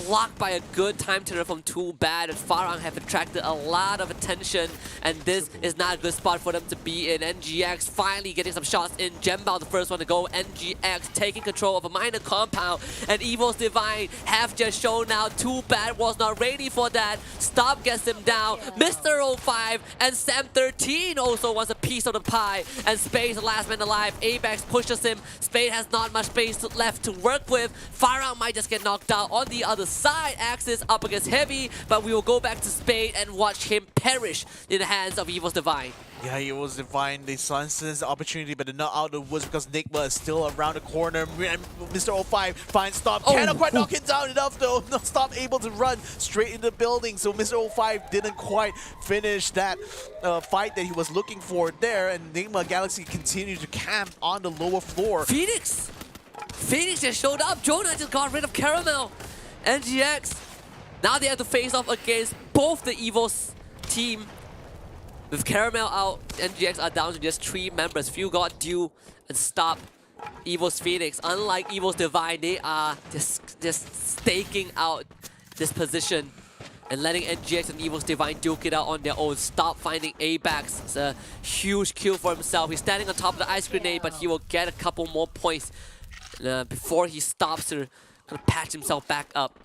blocked by a good time turner from Too Bad, and FARANG have attracted a lot of attention, and this is not a good spot for them to be in. NGX finally getting some shots in. Jembao, the first one to go. NGX taking control of a minor compound, and EVOS Divine have just shown now Too Bad was not ready for that. Stop gets him down. Mr. 05 and Sam 13 also wants a piece of the pie, and Spade's the last man alive. Apex pushes him. Spade has not much space left to work with. FARANG might just get knocked out on the other side. Axis up against Heavy, but we will go back to Spade and watch him perish in the hands of EVOS Divine. Yeah, it was Divine. They sense the opportunity, but they're not out of the woods because NIGMA is still around the corner. And Mr. 05 finds Stop. Cannot quite knock it down enough though. No, Stop able to run straight into the building. So Mr. 05 didn't quite finish that fight that he was looking for there. And NIGMA Galaxy continued to camp on the lower floor. Phoenix just showed up. Jonah just got rid of Caramel. NGX. Now they have to face off against both the EVOS team. With Caramel out, NGX are down to just 3 members. Few got Dew and Stop. EVOS Phoenix, unlike EVOS Divine, they are just staking out this position and letting NGX and EVOS Divine duke it out on their own. Stop finding A-backs. It's a huge kill for himself. He's standing on top of the ice grenade, but he will get a couple more points before he stops to kind of patch himself back up.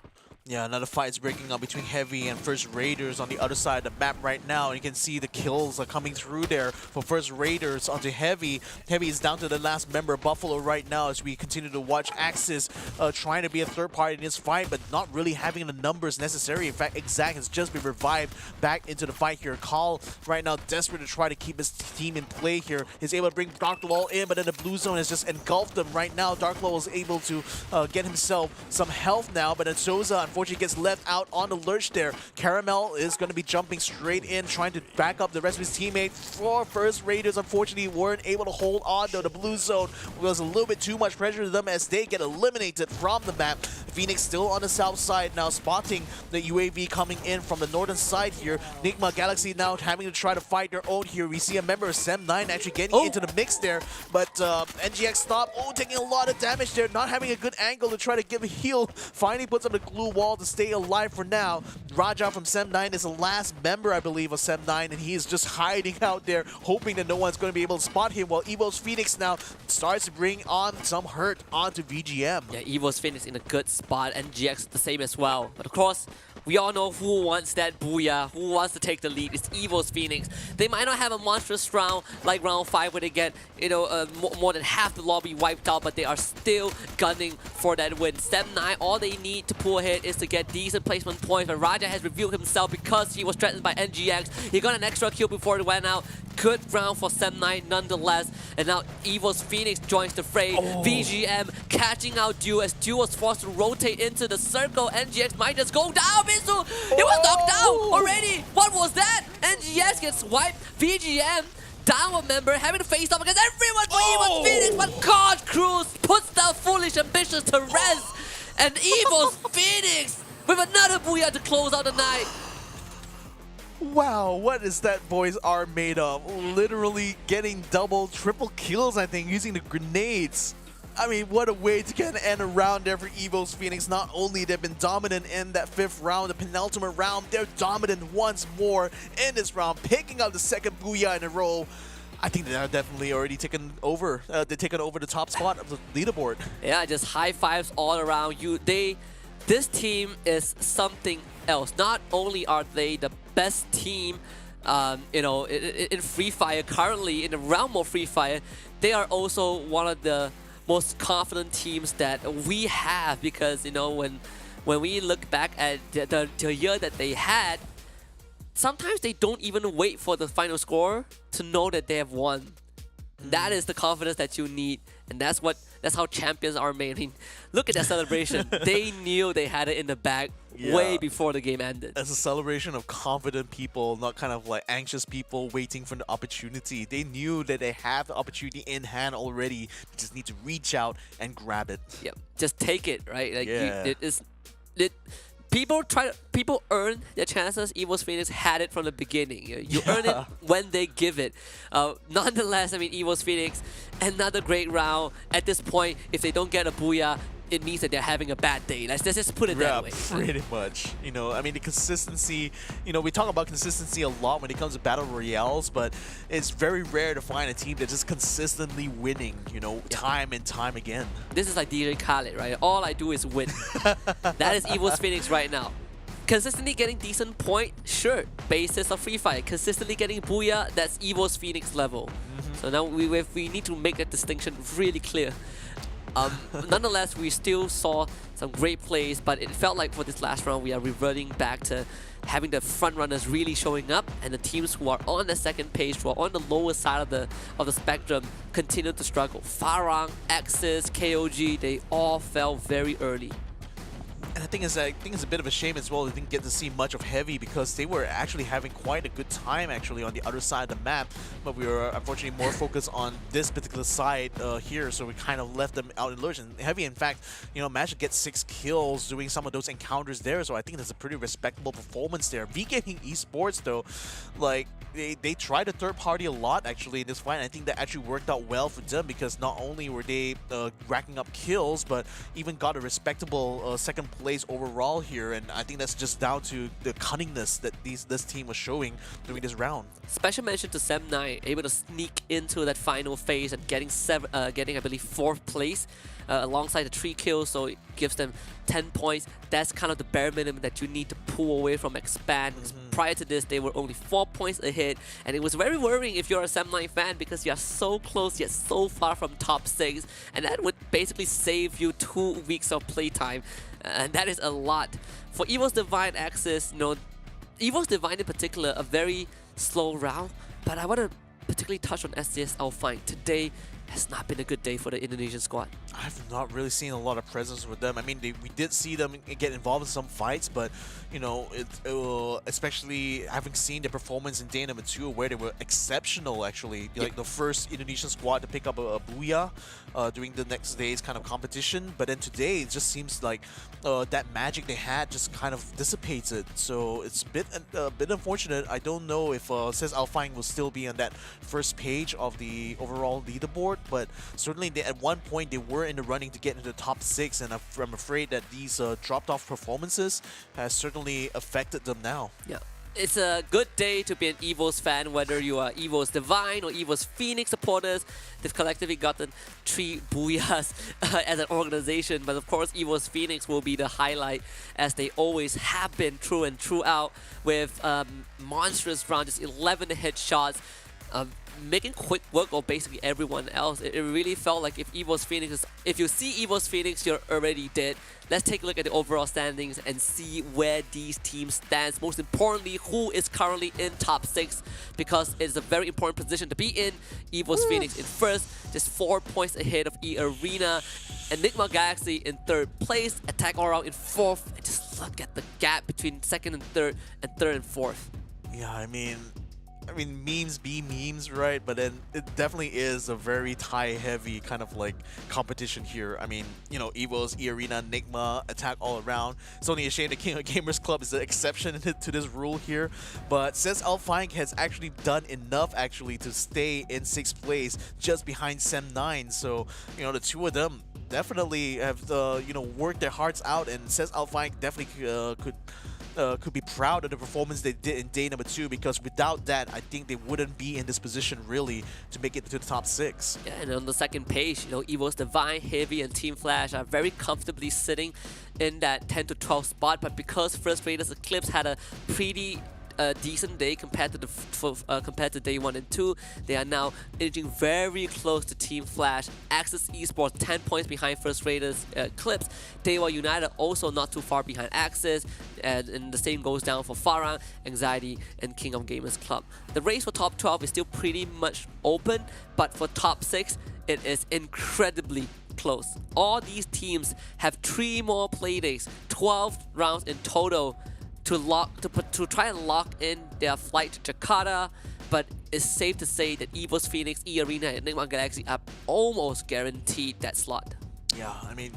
Yeah, another fight is breaking up between Heavy and First Raiders on the other side of the map right now. And you can see the kills are coming through there for First Raiders onto Heavy. Heavy is down to the last member, Buffalo, right now as we continue to watch Axis trying to be a third party in this fight, but not really having the numbers necessary. In fact, Exact has just been revived back into the fight here. Call right now desperate to try to keep his team in play here. He's able to bring Darklaw in, but then the blue zone has just engulfed them right now. Darklaw is able to get himself some health now, but then Soza unfortunately gets left out on the lurch there. Caramel is going to be jumping straight in, trying to back up the rest of his teammates. For First Raiders, unfortunately, weren't able to hold on, though. The blue zone was a little bit too much pressure to them as they get eliminated from the map. Phoenix still on the south side now, spotting the UAV coming in from the northern side here. NIGMA Galaxy now having to try to fight their own here. We see a member of Sam9 actually getting into the mix there, but NGX Stop, taking a lot of damage there, not having a good angle to try to give a heal. Finally puts up the glue wall to stay alive for now. Raja from Sam9 is the last member, I believe, of Sam9, and he is just hiding out there, hoping that no one's going to be able to spot him, while EVOS Phoenix now starts to bring on some hurt onto VGM. Yeah, EVOS Phoenix in a good spot, and GX the same as well. But of course, we all know who wants that booyah, who wants to take the lead. It's EVOS Phoenix. They might not have a monstrous round like round 5 where they get, you know, more than half the lobby wiped out, but they are still gunning for that win. Sam9, all they need to pull ahead is to get decent placement points, but Raja has revealed himself because he was threatened by NGX. He got an extra kill before it went out. Good round for Sam9 nonetheless, and now EVOS Phoenix joins the fray. VGM catching out Dew as Dew was forced to rotate into the circle. NGX might just go down. Mitsu, he was knocked out already. What was that? NGX gets wiped. VGM down a member, having to face off against everyone for EVOS Phoenix, but God Cruz puts their foolish ambitions to rest, and EVOS Phoenix with another booyah to close out the night. Wow, what is that boys are made of? Literally getting double, triple kills, I think, using the grenades. I mean, what a way to get an end around there for EVOS Phoenix. Not only they've been dominant in that 5th round, the penultimate round, they're dominant once more in this round, picking up the 2nd Booyah in a row. I think they're definitely already taken over. They're taking over the top spot of the leaderboard. Yeah, just high fives all around. This team is something else. Not only are they the best team, you know, in Free Fire currently, in the realm of Free Fire, they are also one of the most confident teams that we have, because, you know, when we look back at the year that they had, sometimes they don't even wait for the final score to know that they have won. That is the confidence that you need, and that's how champions are made. I mean, look at that celebration. They knew they had it in the bag way before the game ended. It's a celebration of confident people, not kind of like anxious people waiting for the opportunity. They knew that they have the opportunity in hand already. They just need to reach out and grab it. Yep, just take it, right? Like people earn their chances. EVOS Phoenix had it from the beginning. You earn it when they give it. Nonetheless, I mean, EVOS Phoenix, another great round. At this point, if they don't get a Booyah, it means that they're having a bad day. Let's just put it that way. Pretty much. You know, I mean, the consistency, you know, we talk about consistency a lot when it comes to Battle Royales, but it's very rare to find a team that's just consistently winning, you know, time and time again. This is like DJ Khaled, right? All I do is win. That is EVOS Phoenix right now. Consistently getting decent point, sure, basis of Free Fire. Consistently getting Booyah, that's EVOS Phoenix level. So now we need to make that distinction really clear. Nonetheless, we still saw some great plays, but it felt like for this last round we are reverting back to having the front runners really showing up, and the teams who are on the second page, who are on the lower side of the spectrum, continue to struggle. FARANG, Axis, KOG, they all fell very early. And I think it's a bit of a shame as well. They didn't get to see much of Heavy because they were actually having quite a good time actually on the other side of the map. But we were unfortunately more focused on this particular side here, so we kind of left them out in lurch. And Heavy, in fact, you know, managed to get 6 kills doing some of those encounters there. So I think that's a pretty respectable performance there. V-Gaming Esports though, like they tried the third party a lot actually in this fight. And I think that actually worked out well for them because not only were they racking up kills, but even got a respectable second place overall here, and I think that's just down to the cunningness that this team was showing during this round. Special mention to Sem9, able to sneak into that final phase and getting I believe 4th place alongside the 3 kills, so it gives them 10 points. That's kind of the bare minimum that you need to pull away from Expand. Prior to this, they were only 4 points ahead, and it was very worrying if you're a Sem9 fan because you are so close yet so far from top 6, and that would basically save you 2 weeks of playtime. And that is a lot. For EVOS Divine Axis, you know, EVOS Divine in particular, a very slow round, but I want to particularly touch on SCS ALFAINK. Today has not been a good day for the Indonesian squad. I've not really seen a lot of presence with them. I mean, we did see them get involved in some fights, but, you know, especially having seen their performance in day number 2 where they were exceptional actually, like the first Indonesian squad to pick up a Booyah during the next day's kind of competition. But then today, it just seems like that magic they had just kind of dissipated. So it's a bit unfortunate. I don't know if says ALFAINK will still be on that first page of the overall leaderboard, but certainly at one point they were in the running to get into the top 6, and I'm afraid that these dropped off performances has certainly affected them now. Yeah. It's a good day to be an EVOS fan, whether you are EVOS Divine or EVOS Phoenix supporters. They've collectively gotten 3 Booyahs as an organization, but of course EVOS Phoenix will be the highlight, as they always have been through and throughout, with monstrous round, just 11 headshots, making quick work of basically everyone else. It really felt like if EVOS Phoenix if you see EVOS Phoenix, you're already dead. Let's take a look at the overall standings and see where these teams stand. Most importantly, who is currently in top 6, because it's a very important position to be in. EVOS Phoenix in first, just 4 points ahead of EARENA. NIGMA Galaxy in 3rd place, Attack All Around in 4th. And just look at the gap between 2nd and 3rd, and 3rd and 4th. Yeah, I mean, I mean, memes be memes, right? But then it definitely is a very tie-heavy kind of like competition here. I mean, you know, EVOS, EARENA, NIGMA, attack all around. It's only a shame the King of Gamers Club is the exception to this rule here. But since ALFAINK has actually done enough actually to stay in 6th place just behind Sem9, so, you know, the two of them definitely have, you know, worked their hearts out, and since ALFAINK definitely could be proud of the performance they did in day number 2, because without that, I think they wouldn't be in this position really to make it to the top 6. Yeah, and on the second page, you know, EVOS, Divine, Heavy, and Team Flash are very comfortably sitting in that 10 to 12 spot, but because First Raiders Eclipse had a pretty decent day compared to day 1 and 2, they are now edging very close to Team Flash. Axis Esports 10 points behind First Raiders Eclipse. DEWA United also not too far behind Axis, and the same goes down for FARANG, Anxiety, and King of Gamers Club. The race for top 12 is still pretty much open, but for top 6, it is incredibly close. All these teams have 3 more playdays, 12 rounds in total, to try and lock in their flight to Jakarta, but it's safe to say that EVOS, Phoenix, EARENA, and NIGMA Galaxy are almost guaranteed that slot. Yeah, I mean,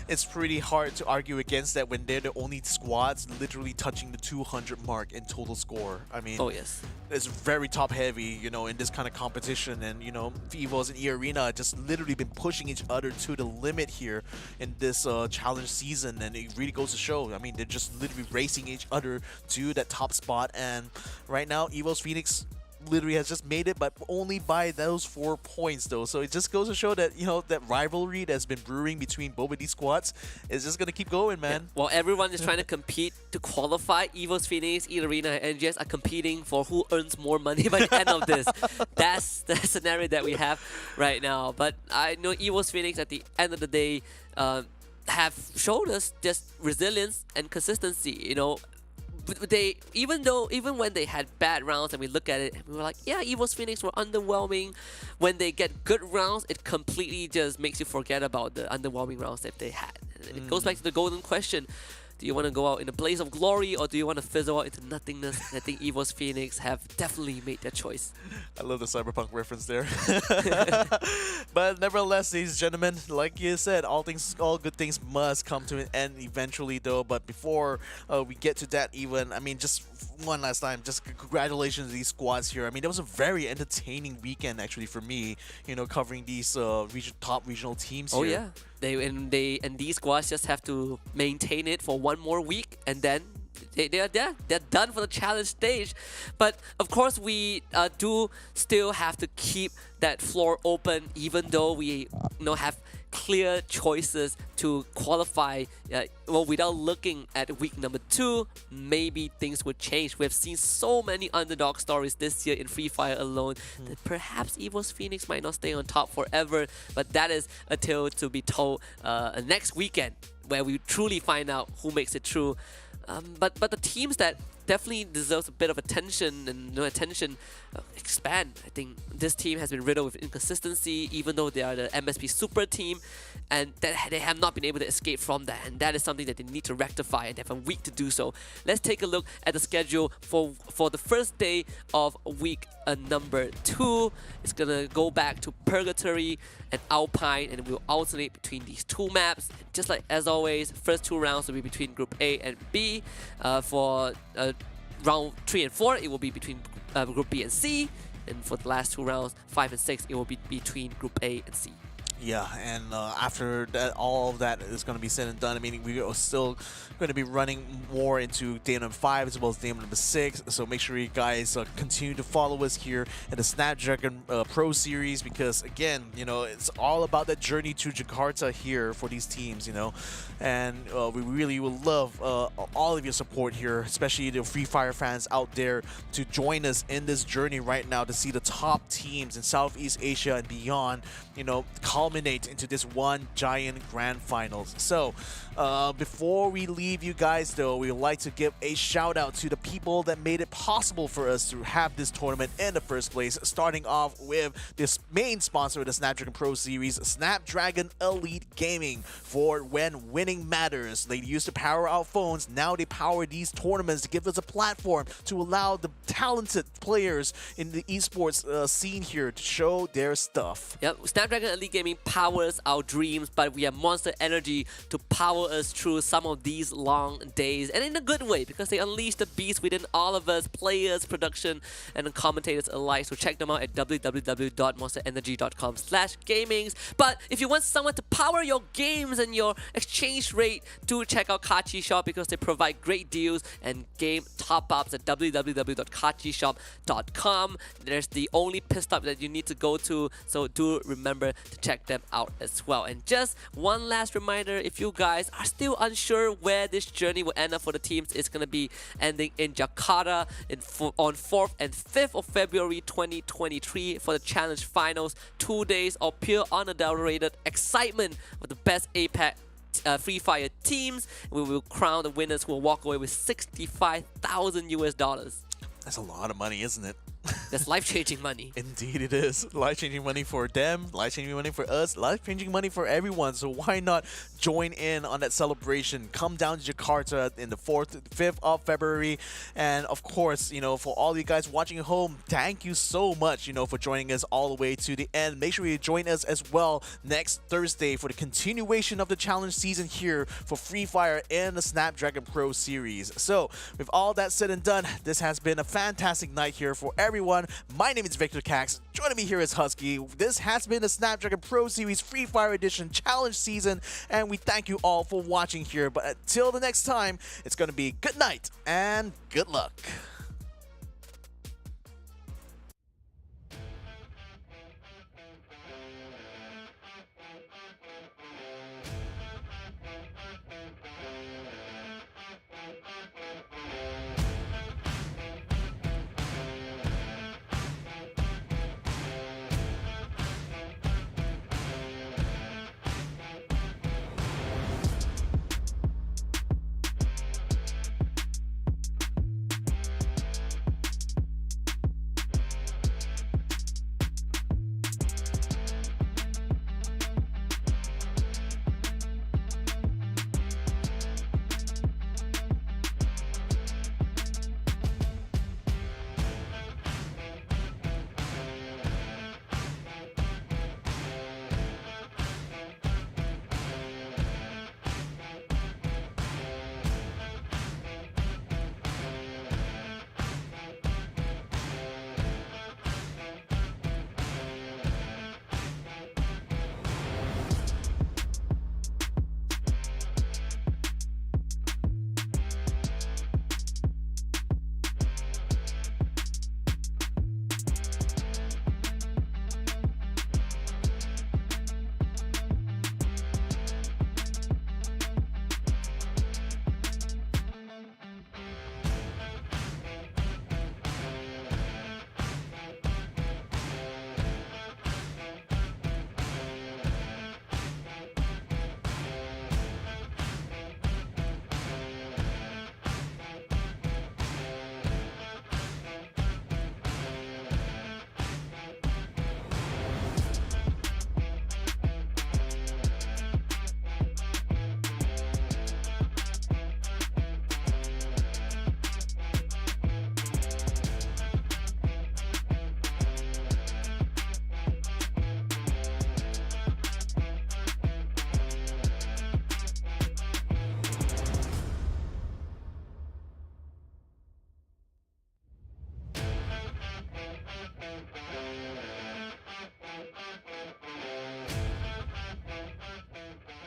it's pretty hard to argue against that when they're the only squads literally touching the 200 mark in total score. I mean, oh yes, it's very top heavy, you know, in this kind of competition, and you know, EVOS and EARENA just literally been pushing each other to the limit here in this challenge season, and it really goes to show. I mean, they're just literally racing each other to that top spot, and right now, EVOS Phoenix literally has just made it, but only by those 4 points though. So it just goes to show that, you know, that rivalry that's been brewing between both of these squads is just gonna keep going, man. Yeah. Well, everyone is trying to compete to qualify. EVOS, Phoenix, EARENA, and NGS are competing for who earns more money by the end of this. That's the scenario that we have right now. But I know EVOS, Phoenix at the end of the day have showed us just resilience and consistency, you know. Even when they had bad rounds and we look at it and we were like, yeah, EVOS Phoenix were underwhelming. When they get good rounds, it completely just makes you forget about the underwhelming rounds that they had. And it goes back to the golden question. Do you want to go out in a blaze of glory, or do you want to fizzle out into nothingness? And I think EVOS Phoenix have definitely made their choice. I love the cyberpunk reference there. But nevertheless, ladies and gentlemen, like you said, all good things must come to an end eventually though. But before we get to that even, I mean, just one last time, just congratulations to these squads here. I mean, it was a very entertaining weekend actually for me, you know, covering these top regional teams here. Oh yeah. And these squads just have to maintain it for 1 more week, and then they're done for the challenge stage. But of course, we do still have to keep that floor open, even though we have clear choices to qualify. Well, without looking at week number 2, maybe things would change. We have seen so many underdog stories this year in Free Fire alone that perhaps EVOS Phoenix might not stay on top forever, but that is a tale to be told next weekend, where we truly find out who makes it through. But the teams that definitely deserves a bit of attention and expand. I think this team has been riddled with inconsistency, even though they are the MSP super team, and that they have not been able to escape from that, and that is something that they need to rectify, and they have a week to do so. Let's take a look at the schedule for the first day of week number 2. It's gonna go back to Purgatory and Alpine, and we'll alternate between these 2 maps. Just like as always, first 2 rounds will be between Group A and B. For round 3 and 4, it will be between Group B and C, and for the last 2 rounds, 5 and 6, it will be between Group A and C. Yeah, and after that, all of that is going to be said and done. I mean, we are still going to be running more into day number 5 as well as day number 6. So make sure you guys continue to follow us here at the Snapdragon Pro Series, because again, you know, it's all about that journey to Jakarta here for these teams, you know. And we really would love all of your support here, especially the Free Fire fans out there, to join us in this journey right now to see the top teams in Southeast Asia and beyond, you know, culminate into this one giant grand finals. So before we leave you guys though, we would like to give a shout out to the people that made it possible for us to have this tournament in the first place, starting off with this main sponsor of the Snapdragon Pro Series, Snapdragon Elite Gaming, for when winning matters. They used to power our phones, now they power these tournaments to give us a platform to allow the talented players in the esports scene here to show their stuff. Yep, Snapdragon Elite Gaming powers our dreams, but we have Monster Energy to power us through some of these long days, and in a good way, because they unleash the beast within all of us, players, production, and commentators alike. So check them out at www.monsterenergy.com/gamings. But if you want someone to power your games and your exchange rate, do check out Kachi Shop, because they provide great deals and game top-ups at www.kachishop.com. There's the only pit stop that you need to go to, so do remember to check them out as well. And just one last reminder, if you guys are still unsure where this journey will end up for the teams, it's going to be ending in Jakarta on 4th and 5th of February 2023 for the Challenge Finals. 2 days of pure unadulterated excitement with the best APAC Free Fire teams. We will crown the winners who will walk away with $65,000 US. That's a lot of money, isn't it? That's life-changing money. Indeed it is. Life-changing money for them, life-changing money for us, life-changing money for everyone. So why not join in on that celebration? Come down to Jakarta in the 4th, 5th of February. And of course, you know, for all you guys watching at home, thank you so much, you know, for joining us all the way to the end. Make sure you join us as well next Thursday for the continuation of the challenge season here for Free Fire and the Snapdragon Pro Series. So with all that said and done, this has been a fantastic night here for everyone. My name is Victor Cax. Joining me here is Husky. This has been the Snapdragon Pro Series Free Fire Edition Challenge Season, and we thank you all for watching here. But until the next time, it's going to be good night and good luck.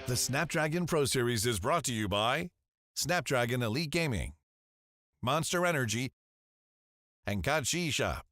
The Snapdragon Pro Series is brought to you by Snapdragon Elite Gaming, Monster Energy, and Kachi Shop.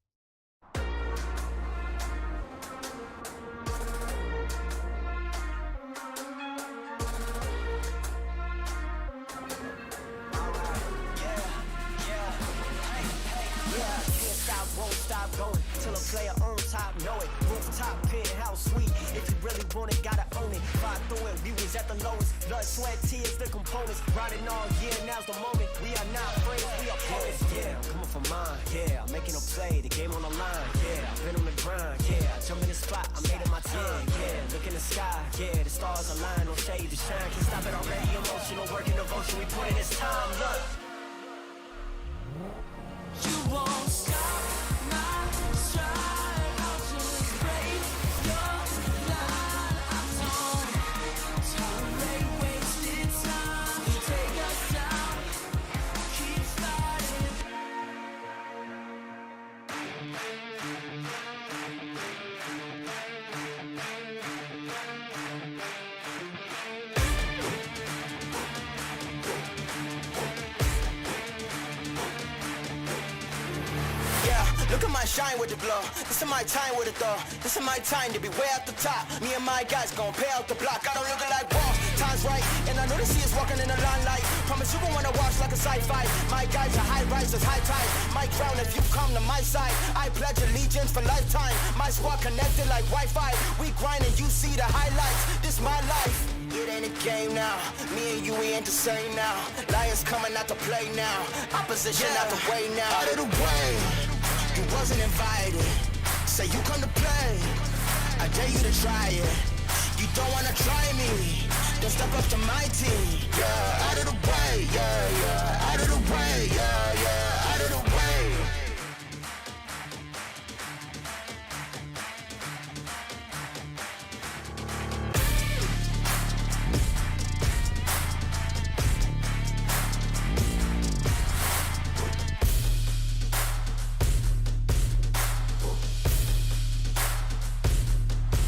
Won't stop going. till a player on top know it. Rooftop, penthouse suite. If you really want it, gotta own it. Fight through it, we was at the lowest. Blood, sweat, tears, the components. Riding all year, now's the moment. We are not friends, we are opponents. Yeah, I'm coming for mine. Yeah, I'm making a play, the game on the line. Yeah, I've been on the grind. Yeah, I jump in the spot, I made it my time. Yeah, look in the sky. Yeah, the stars align, no shade to shine. Can't stop it already. Emotional work and devotion, we put in this time. Look. You won't stop my stride. I'll just break your line. I don't tolerate wasted time. Take us down, keep fighting. Look at my shine with the glow. This is my time with it though. This is my time to be way at the top. Me and my guys gon' pay out the block. I don't look like boss. Time's right, and I know they see us walking in the limelight. Promise you gon' wanna watch like a sci-fi. My guys are high risers, high tide. My crown if you come to my side. I pledge allegiance for lifetime. My squad connected like Wi-Fi. We grind and you see the highlights. This my life. It ain't a game now. Me and you, we ain't the same now. Lions coming out to play now. Opposition out the way now. Out of the way. You wasn't invited. Say you come to play. I dare you to try it. You don't wanna try me. Then step up to my team. Yeah, out of the way. Yeah,